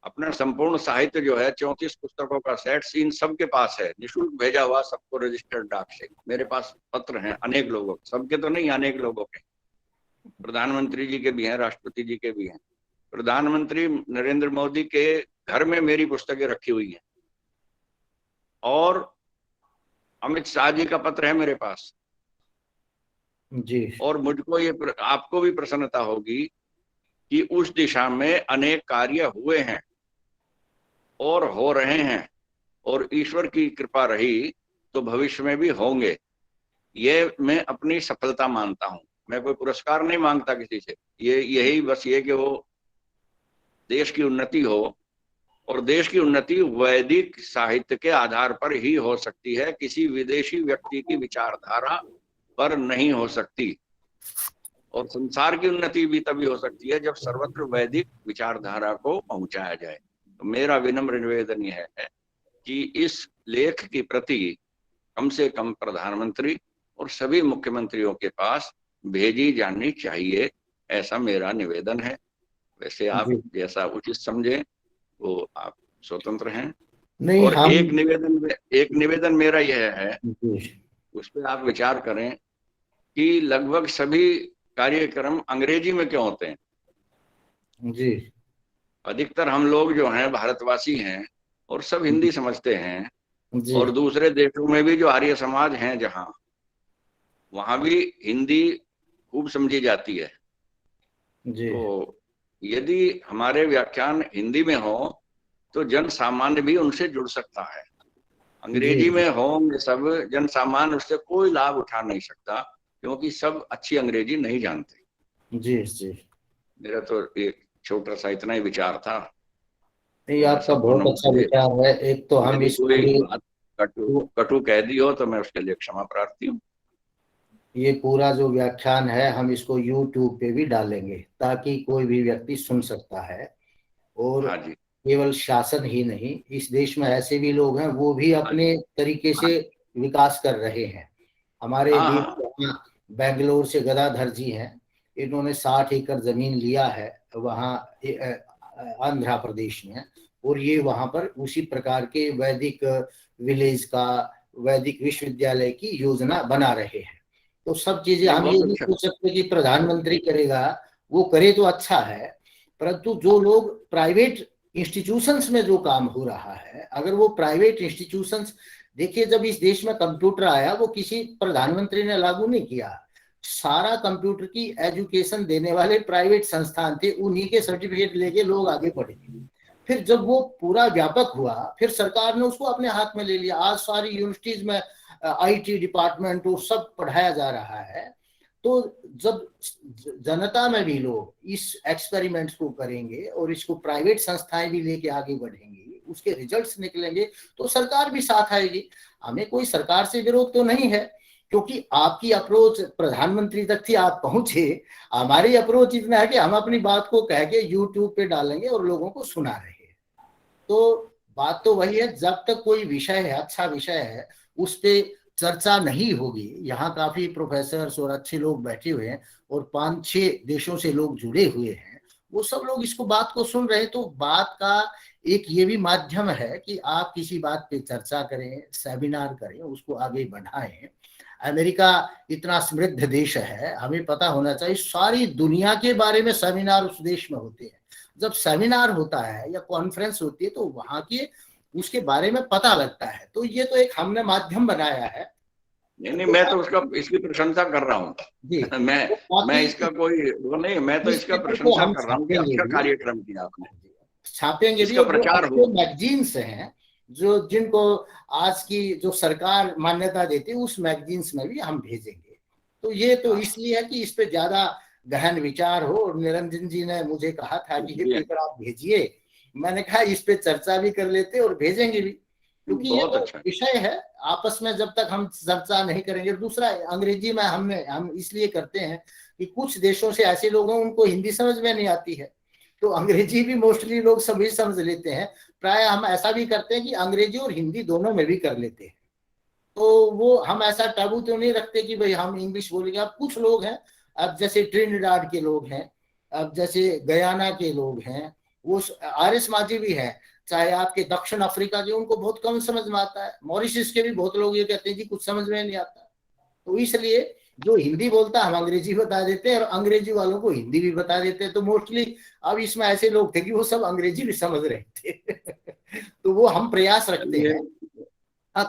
अपना संपूर्ण साहित्य जो है 34 पुस्तकों का सेट इन सबके पास है, निःशुल्क भेजा हुआ सबको, रजिस्टर्ड डाक से। मेरे पास पत्र हैं अनेक लोगों के, सबके तो नहीं, अनेक लोगों के, प्रधानमंत्री जी के भी हैं, राष्ट्रपति जी के भी हैं। प्रधानमंत्री नरेंद्र मोदी के घर में मेरी पुस्तकें रखी हुई हैं, और अमित शाह जी का पत्र है मेरे पास जी। और मुझको ये, आपको भी प्रसन्नता होगी कि उस दिशा में अनेक कार्य हुए हैं और हो रहे हैं, और ईश्वर की कृपा रही तो भविष्य में भी होंगे। ये मैं अपनी सफलता मानता हूं। मैं कोई पुरस्कार नहीं मांगता किसी से, ये यही बस ये कि वो देश की उन्नति हो, और देश की उन्नति वैदिक साहित्य के आधार पर ही हो सकती है, किसी विदेशी व्यक्ति की विचारधारा पर नहीं हो सकती। और संसार की उन्नति भी तभी हो सकती है जब सर्वत्र वैदिक विचारधारा को पहुंचाया जाए। तो मेरा विनम्र निवेदन यह है कि इस लेख की प्रति कम से कम प्रधानमंत्री और सभी मुख्यमंत्रियों के पास भेजी जानी चाहिए, ऐसा मेरा निवेदन है। वैसे आप जैसा उचित समझे वो आप स्वतंत्र हैं। नहीं, और हम एक निवेदन मेरा यह है, उस पर आप विचार करें कि लगभग सभी कार्यक्रम अंग्रेजी में क्यों होते हैं जी। अधिकतर हम लोग जो हैं भारतवासी हैं और सब हिंदी समझते हैं, जी। और दूसरे देशों में भी जो आर्य समाज हैं जहां, वहां भी हिंदी खूब समझी जाती है। जी। तो यदि हमारे व्याख्यान हिंदी में हो तो जन सामान्य भी उनसे जुड़ सकता है। अंग्रेजी में होंगे सब, जन सामान्य उससे कोई लाभ उठा नहीं सकता, क्योंकि सब अच्छी अंग्रेजी नहीं जानते। जी। जी। मेरा तो एक छोटा सा इतना ही विचार था। नहीं, आपका बहुत अच्छा विचार है। एक तो हम इस कोई बात कटु कह दी हो तो मैं उसके लिए क्षमा प्रार्थी हूँ। ये पूरा जो व्याख्यान है हम इसको YouTube पे भी डालेंगे ताकि कोई भी व्यक्ति सुन सकता है। और हाँ जी, केवल शासन ही नहीं, इस देश में ऐसे भी लोग हैं वो भी अपने तरीके से विकास कर रहे हैं। हमारे बीच बेंगलोर से गदाधर जी हैं, इन्होंने 60 एकड़ जमीन लिया है वहाँ आंध्र प्रदेश में, और ये वहाँ पर उसी प्रकार के वैदिक विलेज का, वैदिक विश्वविद्यालय की योजना बना रहे हैं। तो सब चीजें हम ये नहीं सोच सकते कि प्रधानमंत्री करेगा, वो करे तो अच्छा है, परंतु जो लोग प्राइवेट इंस्टीट्यूशंस में जो काम हो रहा है, अगर वो प्राइवेट इंस्टीट्यूशंस, देखिए जब इस देश में कंप्यूटर आया वो किसी प्रधानमंत्री ने लागू नहीं किया, सारा कंप्यूटर की एजुकेशन देने वाले प्राइवेट संस्थान थे, उन्हीं के सर्टिफिकेट लेके लोग आगे बढ़े। फिर जब वो पूरा व्यापक हुआ फिर सरकार ने उसको अपने हाथ में ले लिया। आज सारी यूनिवर्सिटीज में IT डिपार्टमेंट और सब पढ़ाया जा रहा है। तो जब जनता में भी लोग इस एक्सपेरिमेंट्स को करेंगे और इसको प्राइवेट संस्थाएं भी लेके आगे बढ़ेंगी, उसके रिजल्ट्स निकलेंगे, तो सरकार भी साथ आएगी। हमें कोई सरकार से विरोध तो नहीं है, क्योंकि आपकी अप्रोच प्रधानमंत्री तक थी, आप पहुंचे। हमारी अप्रोच इतना है कि हम अपनी बात को कह के YouTube पे डालेंगे और लोगों को सुना रहे हैं। तो बात तो वही है, जब तक कोई विषय है, अच्छा विषय है, उस पर चर्चा नहीं होगी। यहाँ काफी प्रोफेसर्स और अच्छे लोग बैठे हुए हैं और 5-6 देशों से लोग जुड़े हुए हैं, वो सब लोग इसको बात को सुन रहे हैं। तो बात का एक ये भी माध्यम है कि आप किसी बात पे चर्चा करें, सेमिनार करें, उसको आगे बढ़ाएं। अमेरिका इतना समृद्ध देश है, हमें पता होना चाहिए सारी दुनिया के बारे में सेमिनार उस देश में होते हैं। जब सेमिनार होता है या कॉन्फ्रेंस होती है तो वहां के उसके बारे में पता लगता है। तो ये तो एक हमने माध्यम बनाया है। नहीं, मैं तो उसका इसकी प्रशंसा कर रहा हूँ। मैं इसका कोई वो नहीं, मैं तो इसका प्रशंसा कर रहा हूँ कि अच्छा कार्यक्रम किया आपने। छापेंगे भी, प्रचार हो। मैगजीन्स हैं जो जिनको आज की जो सरकार मान्यता देती है, उस मैगजीन्स में भी हम भेजेंगे। तो ये तो इसलिए है कि इस पे ज्यादा गहन विचार हो। और निरंजन जी ने मुझे कहा था कि ये पेपर आप भेजिए, मैंने कहा इस पे चर्चा भी कर लेते और भेजेंगे भी, क्योंकि ये तो विषय है। आपस में जब तक हम चर्चा नहीं करेंगे, दूसरा अंग्रेजी में हम इसलिए करते हैं कि कुछ देशों से ऐसे लोग हैं उनको हिंदी समझ में नहीं आती है, तो अंग्रेजी भी मोस्टली लोग सभी समझ लेते हैं। प्राय हम ऐसा भी करते हैं कि अंग्रेजी और हिंदी दोनों में भी कर लेते हैं। तो वो हम ऐसा टाबू तो नहीं रखते कि भाई हम इंग्लिश बोलेंगे। अब कुछ लोग हैं, अब जैसे ट्रिनिडाड के लोग हैं, अब जैसे गयाना के लोग हैं, वो आर्य समाजी भी हैं, चाहे आपके दक्षिण अफ्रीका के, उनको बहुत कम समझ में आता है। मॉरिशस के भी बहुत लोग ये कहते हैं कि कुछ समझ में नहीं आता। तो इसलिए जो हिंदी बोलता है हम अंग्रेजी बता देते हैं और अंग्रेजी वालों को हिंदी भी बता देते हैं। तो मोस्टली अब इसमें ऐसे लोग थे कि वो सब अंग्रेजी भी समझ रहे थे तो वो हम प्रयास रखते हैं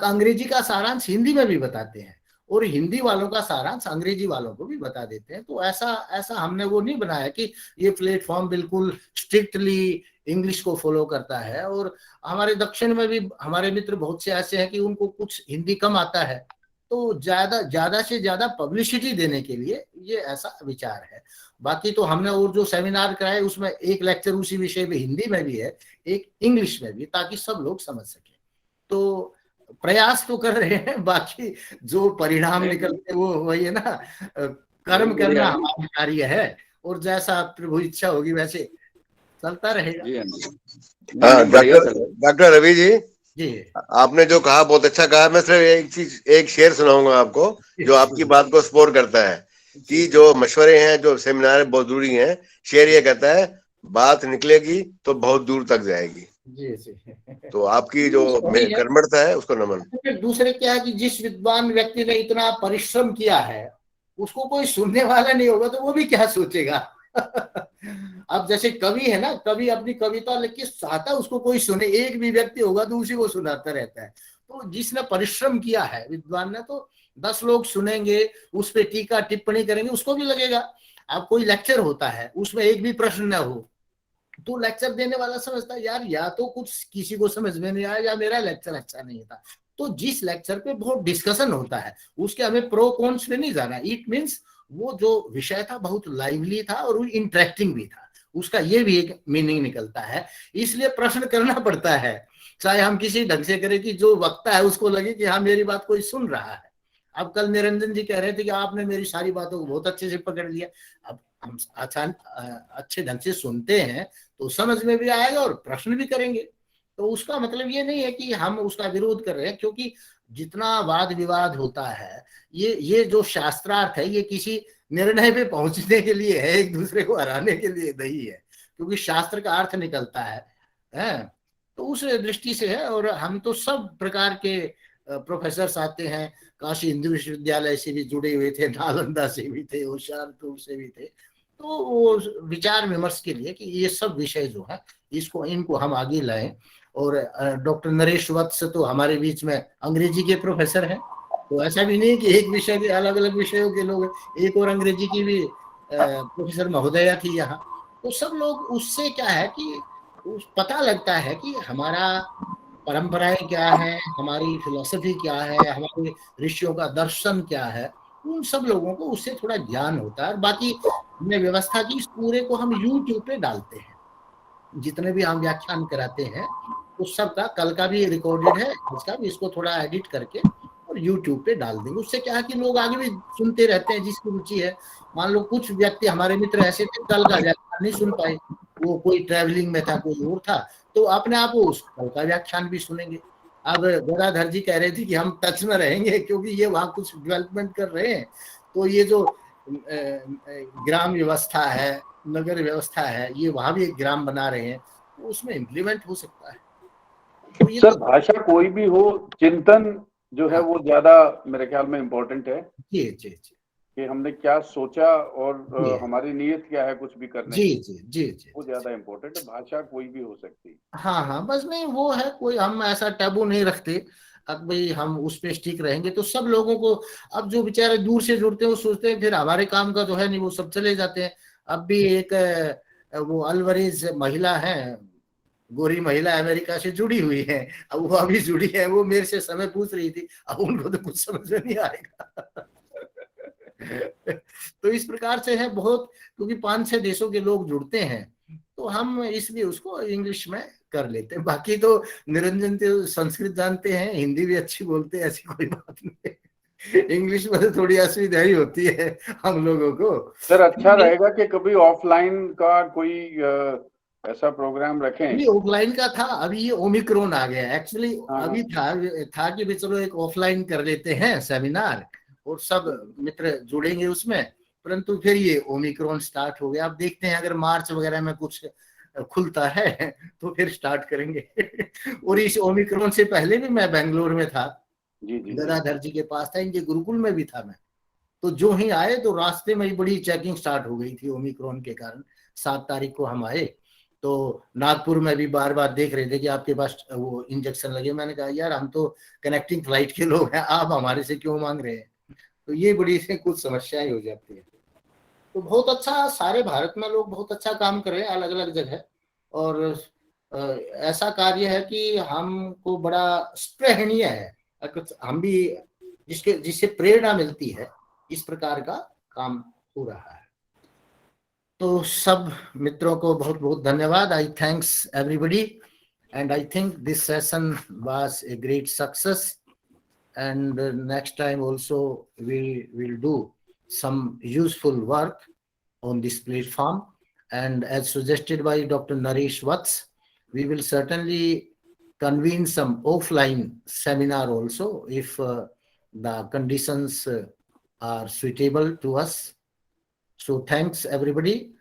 अंग्रेजी का सारांश हिंदी में भी बताते हैं और हिंदी वालों का सारांश अंग्रेजी वालों को भी बता देते हैं। तो ऐसा हमने वो नहीं बनाया कि ये प्लेटफॉर्म बिल्कुल स्ट्रिक्टली इंग्लिश को फॉलो करता है। और हमारे दक्षिण में भी हमारे मित्र बहुत से ऐसे हैं कि उनको कुछ हिंदी कम आता है, तो ज्यादा से ज्यादा पब्लिसिटी देने के लिए ये ऐसा विचार है। बाकी तो हमने और जो सेमिनार कराए उसमें एक लेक्चर उसी विषय पे हिंदी में भी है, एक इंग्लिश में भी, ताकि सब लोग समझ सके। तो प्रयास तो कर रहे हैं, बाकी जो परिणाम निकलते वो वही है ना, कर्म करना हमारा कार्य है, और जैसा प्रभु इच्छा होगी वैसे चलता रहेगा। हाँ, डॉक्टर रवि जी, आपने जो कहा बहुत अच्छा कहा। मैं सिर्फ एक शेर सुनाऊंगा आपको जो आपकी बात को सपोर्ट करता है कि जो मशवरे हैं, जो सेमिनार बहुत जरूरी हैं। शेर ये कहता है, बात निकलेगी तो बहुत दूर तक जाएगी। जी। तो आपकी जो कर्मठता है उसको नमन। दूसरे क्या है कि जिस विद्वान व्यक्ति ने इतना परिश्रम किया है उसको कोई सुनने वाला नहीं होगा तो वो भी क्या सोचेगा। अब जैसे कवि है ना, कवि अपनी कविता लिख के चाहता है उसको कोई सुने, एक भी व्यक्ति होगा तो उसी को सुनाता रहता है। तो जिसने परिश्रम किया है विद्वान ने, तो 10 लोग सुनेंगे, उस पर टीका टिप्पणी करेंगे, उसको भी लगेगा। अब कोई लेक्चर होता है उसमें एक भी प्रश्न न हो तो लेक्चर देने वाला समझता है यार या तो कुछ किसी को समझ में नहीं आया या मेरा लेक्चर अच्छा नहीं था। तो जिस लेक्चर पे बहुत डिस्कशन होता है उसके हमें प्रो कॉन्स पे नहीं जाना। इट मीन्स वो जो विषय था बहुत लाइवली था और इंटरेक्टिंग भी था, उसका ये भी एक मीनिंग निकलता है। इसलिए प्रश्न करना पड़ता है, चाहे हम किसी ढंग से करें कि जो वक्ता है उसको लगे कि हाँ मेरी बात कोई सुन रहा है। अब कल निरंजन जी कह रहे थे कि आपने मेरी सारी बातों को बहुत अच्छे से पकड़ लिया। अब हम अच्छे ढंग से सुनते हैं तो समझ में भी आएगा और प्रश्न भी करेंगे। तो उसका मतलब ये नहीं है कि हम उसका विरोध कर रहे हैं, क्योंकि जितना वाद विवाद होता है ये जो शास्त्रार्थ है ये किसी निर्णय पे पहुंचने के लिए है, एक दूसरे को हराने के लिए नहीं है, क्योंकि शास्त्र का अर्थ निकलता है? तो उस दृष्टि से है। और हम तो सब प्रकार के प्रोफेसर आते हैं, काशी हिंदू विश्वविद्यालय से भी जुड़े हुए थे, नालंदा से भी थे, होशियारपुर से भी थे। तो वो विचार विमर्श के लिए कि ये सब विषय जो है इनको हम आगे लाएं। और डॉक्टर नरेश वत्स तो हमारे बीच में अंग्रेजी के प्रोफेसर हैं, तो ऐसा भी नहीं कि एक विषय के अलग अलग विषयों के लोग, एक और अंग्रेजी की भी प्रोफेसर महोदया थी यहाँ। तो सब लोग, उससे क्या है कि पता लगता है कि हमारा परंपराएं क्या है, हमारी फिलॉसफी क्या है, हमारे ऋषियों का दर्शन क्या है, उन सब लोगों को उससे थोड़ा ज्ञान होता है। बाकी हमने व्यवस्था की, इस पूरे को हम यूट्यूब पे डालते हैं, जितने भी हम व्याख्यान कराते हैं उस सब का, कल का भी रिकॉर्डेड है, इसका भी, इसको थोड़ा एडिट करके और यूट्यूब पे डाल देंगे। उससे क्या है कि लोग आगे भी सुनते रहते हैं जिसकी रुचि है। मान लो कुछ व्यक्ति हमारे मित्र ऐसे थे, कल का व्याख्यान नहीं सुन पाए, वो कोई ट्रैवलिंग में था, कोई और था, तो अपने आप वो उस कल का व्याख्यान भी सुनेंगे। अब गदाधर जी कह रहे थे कि हम टच में रहेंगे क्योंकि ये वहां कुछ डेवलपमेंट कर रहे हैं, तो ये जो ग्राम व्यवस्था है, नगर व्यवस्था है, ये वहां भी एक ग्राम बना रहे हैं, तो उसमें इम्प्लीमेंट हो सकता है। तो ये सर भाषा कोई भी हो, चिंतन जो है वो ज्यादा मेरे ख्याल में इम्पोर्टेंट है। जी जी जी, कि हमने क्या सोचा और हमारी नीयत क्या है कुछ भी करने जी की, जी जी जी, वो ज्यादा इम्पोर्टेंट है। भाषा कोई भी हो सकती है। हाँ, बस नहीं वो है, कोई हम ऐसा टैबू नहीं रखते। अब भाई हम उस पे स्टिक रहेंगे तो सब लोगों को, अब जो बेचारे दूर से जुड़ते हैं वो सोचते हैं फिर हमारे काम का जो है नहीं, वो सब चले जाते हैं। अब भी एक वो अलवरेज महिला है, गोरी महिला, अमेरिका से जुड़ी हुई है, अब वो अभी जुड़ी है, वो मेरे से समय पूछ रही थी, अब उनको तो कुछ समझ में नहीं आएगा। तो इस प्रकार से है बहुत, क्योंकि 5-6 देशों के लोग जुड़ते हैं तो हम इसलिए उसको इंग्लिश में कर लेते हैं। बाकी तो निरंजन तो संस्कृत जानते हैं, हिंदी भी अच्छी बोलते हैं, ऐसी कोई बात नहीं। इंग्लिश में तो थोड़ी असुविधा ही होती है हम लोगों को। सर अच्छा रहेगा कि कभी ऑफलाइन का कोई ऐसा प्रोग्राम रखें। अभी ऑफलाइन का था, अभी ये ओमिक्रॉन आ गया एक्चुअली। अभी था कि भी चलो एक ऑफलाइन कर लेते हैं सेमिनार और सब मित्र जुड़ेंगे उसमें, परंतु फिर ये ओमिक्रॉन स्टार्ट हो गया। अब देखते हैं अगर मार्च वगैरह में कुछ खुलता है तो फिर स्टार्ट करेंगे। और इस ओमिक्रॉन से पहले भी मैं बेंगलोर में था, गदाधर जी के पास था, इनके गुरुकुल में भी था मैं। तो जो ही आए तो रास्ते में ही बड़ी चेकिंग स्टार्ट हो गई थी ओमिक्रॉन के कारण। 7 तारीख को हम आए तो नागपुर में भी बार बार देख रहे थे कि आपके पास वो इंजेक्शन लगे। मैंने कहा यार हम तो कनेक्टिंग फ्लाइट के लोग हैं, आप हमारे से क्यों मांग रहे हैं? तो ये बड़ी से कुछ समस्याएं हो जाती है। तो बहुत अच्छा, सारे भारत में लोग बहुत अच्छा काम कर रहे हैं अलग अलग जगह। और ऐसा कार्य है कि हमको बड़ा स्पृहणीय है, हम भी जिससे प्रेरणा मिलती है, इस प्रकार का काम हो रहा है। तो सब मित्रों को बहुत बहुत धन्यवाद। I thanks everybody and I think this session was a great success and next time also we will do some useful work on this platform, and as suggested by Dr. Naresh Vats, we will certainly convene some offline seminar also if the conditions are suitable to us. So thanks everybody.